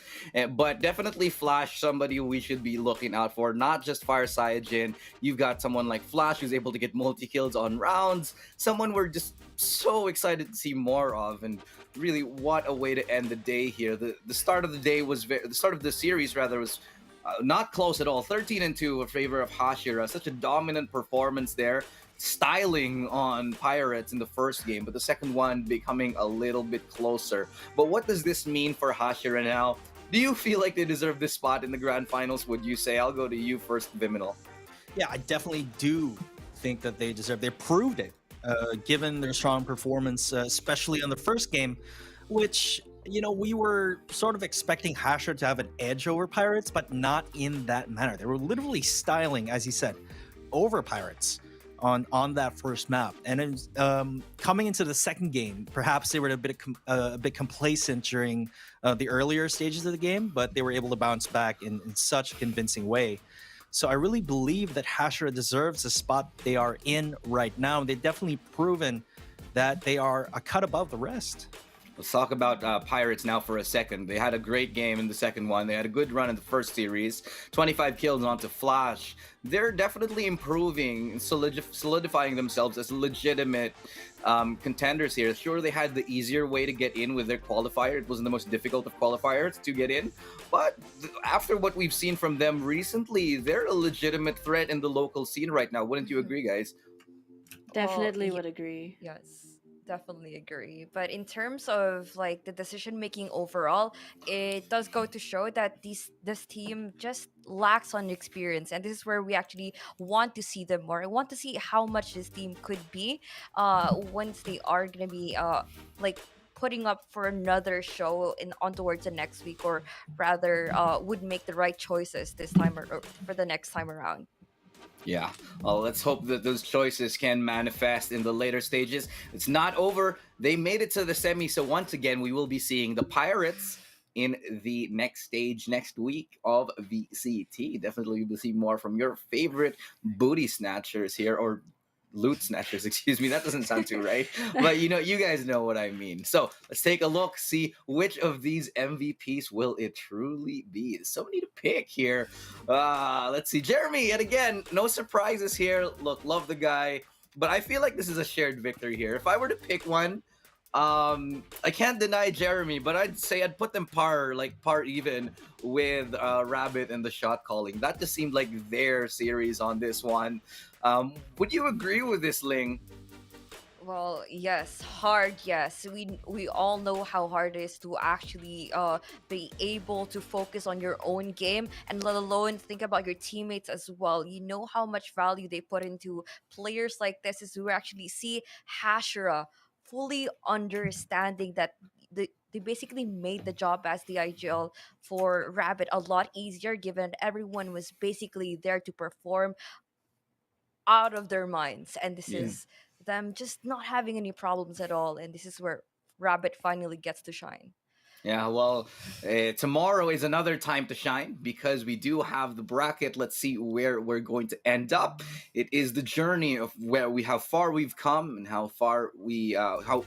but definitely Flash, somebody we should be looking out for. Not just Fire Cyanogen. You've got someone like Flash who's able to get multi-kills on rounds. Someone we're just so excited to see more of, and really, what a way to end the day here. The start of the day was the start of the series rather was not close at all. 13-2 in favor of Hashira. Such a dominant performance there. Styling on Pirates in the first game, but the second one becoming a little bit closer. But what does this mean for Hashira now? Do you feel like they deserve this spot in the grand finals, would you say? I'll go to you first, Viminal.
Yeah, I definitely do think that they deserve. They proved it, given their strong performance, especially on the first game, which we were sort of expecting Hashira to have an edge over Pirates, but not in that manner. They were literally styling, as you said, over Pirates on that first map. And coming into the second game, perhaps they were a bit complacent during the earlier stages of the game, but they were able to bounce back in such a convincing way. So I really believe that Hashira deserves the spot they are in right now. They've definitely proven that they are a cut above the rest.
Let's talk about Pirates now for a second. They had a great game in the second one. They had a good run in the first series. 25 kills onto Flash. They're definitely improving, solidifying themselves as legitimate contenders here. Sure, they had the easier way to get in with their qualifier. It wasn't the most difficult of qualifiers to get in. But after what we've seen from them recently, they're a legitimate threat in the local scene right now. Wouldn't you agree, guys?
Definitely would agree.
Yes. Definitely agree. But in terms of like the decision making overall, it does go to show that this team just lacks on experience, and this is where we actually want to see them more. I want to see how much this team could be once they are gonna be like putting up for another show in on towards the next week, or rather would make the right choices this time or for the next time around.
Yeah. Well, let's hope that those choices can manifest in the later stages. It's not over. They made it to the semi, so once again, we will be seeing the Pirates in the next stage next week of VCT. Definitely, we'll see more from your favorite booty snatchers here, or loot snatchers, excuse me. That doesn't sound too right. But you guys know what I mean. So let's take a look, see which of these MVPs will it truly be. There's so many to pick here. Let's see. Jeremy, yet again, no surprises here. Look, love the guy. But I feel like this is a shared victory here. If I were to pick one, I can't deny Jeremy, but I'd say I'd put them par even with Rabbit and the shot calling. That just seemed like their series on this one. Would you agree with this, Ling?
Well, yes, hard, yes. We all know how hard it is to actually be able to focus on your own game, and let alone think about your teammates as well. You know how much value they put into players like this, is we actually see Hashira fully understanding that they basically made the job as the IGL for Rabbit a lot easier, given everyone was basically there to perform out of their minds, and this
Yeah.
is them just not having any problems at all, and this is where Rabbit finally gets to shine.
Yeah, well, tomorrow is another time to shine because we do have the bracket. Let's see where we're going to end up. It is the journey of how far we've come and how far we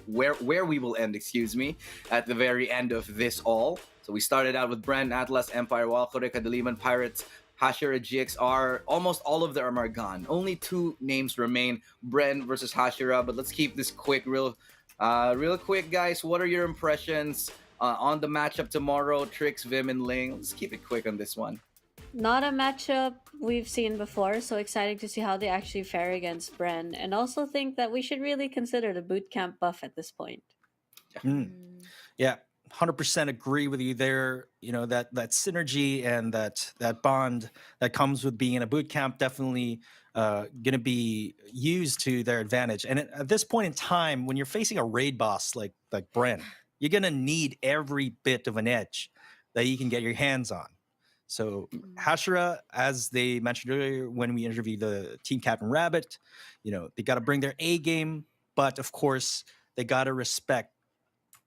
where we will end. Excuse me, at the very end of this all. So we started out with Bren, Atlas, Empire, Walkore, Kadaliman, Pirates, Hashira, GXR. Almost all of them are gone. Only two names remain: Bren versus Hashira. But let's keep this quick, real quick, guys. What are your impressions on the matchup tomorrow? Trix, Vim, and Ling. Let's keep it quick on this one.
Not a matchup we've seen before, so exciting to see how they actually fare against Bren, and also think that we should really consider the bootcamp buff at this point.
Yeah, 100% agree with you there. That synergy and that bond that comes with being in a boot camp definitely going to be used to their advantage. And at this point in time, when you're facing a raid boss like Bren, you're going to need every bit of an edge that you can get your hands on. So Hashira, as they mentioned earlier when we interviewed the team captain Rabbit, they got to bring their A game, but of course they got to respect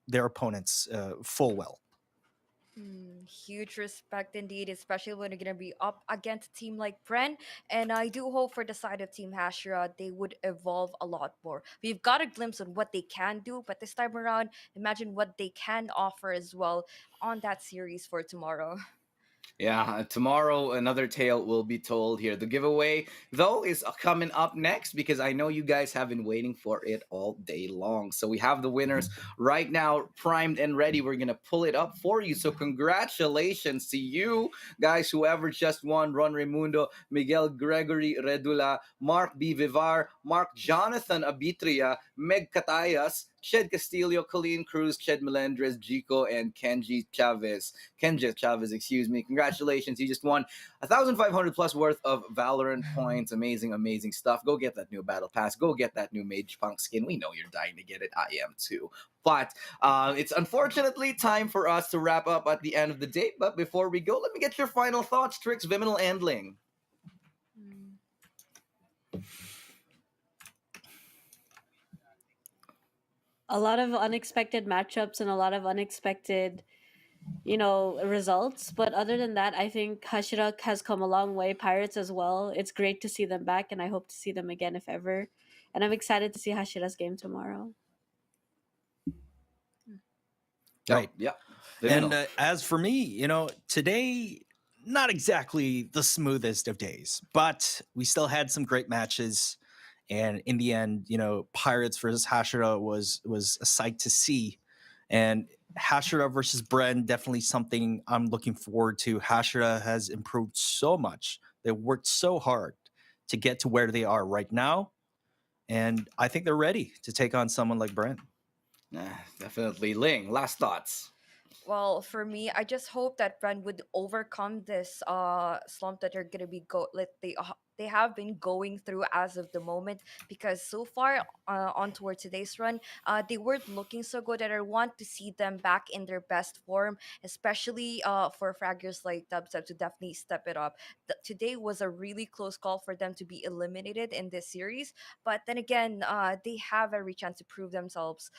their opponents full well.
Huge respect indeed, especially when you're going to be up against a team like Bren. And I do hope for the side of Team Hashira, they would evolve a lot more. We've got a glimpse on what they can do, but this time around, imagine what they can offer as well on that series for tomorrow.
Yeah, tomorrow another tale will be told here. The giveaway, though, is coming up next because I know you guys have been waiting for it all day long. So we have the winners right now primed and ready. We're going to pull it up for you. So congratulations to you guys, whoever just won: Ron Raimundo, Miguel Gregory Redula, Mark B. Vivar, Mark Jonathan Abitria, Meg Catayas, Shed Castillo, Colleen Cruz, Ched Melendres, Jico, and Kenji Chavez, excuse me. Congratulations. You just won 1,500 plus worth of Valorant points. Amazing, amazing stuff. Go get that new Battle Pass. Go get that new Mage Punk skin. We know you're dying to get it. I am too. But it's unfortunately time for us to wrap up at the end of the day. But before we go, let me get your final thoughts, Trix, Viminal, and Ling.
A lot of unexpected matchups and a lot of unexpected, results. But other than that, I think Hashira has come a long way. Pirates as well. It's great to see them back, and I hope to see them again if ever. And I'm excited to see Hashira's game tomorrow.
Right.
Yeah.
And as for me, today, not exactly the smoothest of days, but we still had some great matches. And in the end, Pirates versus Hashira was a sight to see. And Hashira versus Bren, definitely something I'm looking forward to. Hashira has improved so much. They worked so hard to get to where they are right now. And I think they're ready to take on someone like Bren.
Definitely. Ling, last thoughts.
Well, for me, I just hope that Bren would overcome this slump that they're gonna be they have been going through as of the moment, because so far on toward today's run, they weren't looking so good, and I want to see them back in their best form, especially for fraggers like Dubstep to definitely step it up. Today was a really close call for them to be eliminated in this series, but then again, they have every chance to prove themselves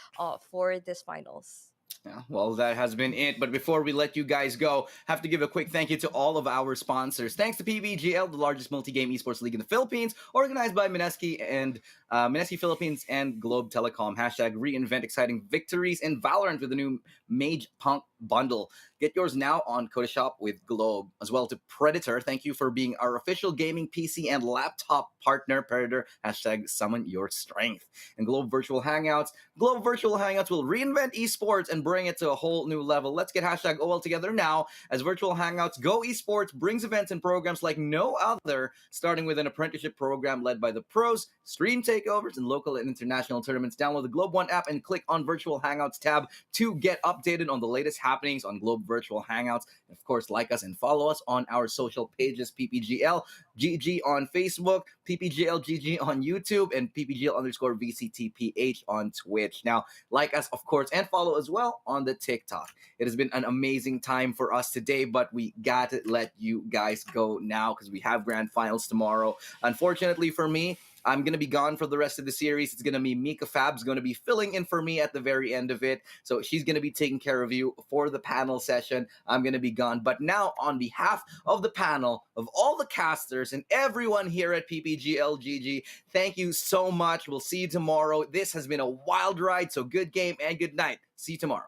for this finals.
Yeah, well, that has been it. But before we let you guys go, have to give a quick thank you to all of our sponsors. Thanks to PPGL, the largest multi-game esports league in the Philippines, organized by Mineski and Mineski Philippines and Globe Telecom. Hashtag reinvent exciting victories in Valorant with the new Mage Punk bundle. Get yours now on Coda Shop with Globe. As well to Predator, thank you for being our official gaming PC and laptop partner. Predator, hashtag summon your strength. And Globe Virtual Hangouts. Globe Virtual Hangouts will reinvent esports and bring it to a whole new level. Let's get hashtag OL together now as Virtual Hangouts Go Esports brings events and programs like no other, starting with an apprenticeship program led by the pros, stream takeovers, and local and international tournaments. Download the Globe One app and click on Virtual Hangouts tab to get updated on the latest happenings on Globe Virtual Hangouts. And of course, like us and follow us on our social pages, PPGL GG on Facebook, PPGL GG on YouTube, and PPGL _VCTPH on Twitch. Now, like us, of course, and follow as well on the TikTok. It has been an amazing time for us today, but we got to let you guys go now because we have grand finals tomorrow. Unfortunately for me, I'm going to be gone for the rest of the series. It's going to be Mika Fab's going to be filling in for me at the very end of it. So she's going to be taking care of you for the panel session. I'm going to be gone. But now, on behalf of the panel, of all the casters, and everyone here at PPGLGG, thank you so much. We'll see you tomorrow. This has been a wild ride, so good game and good night. See you tomorrow.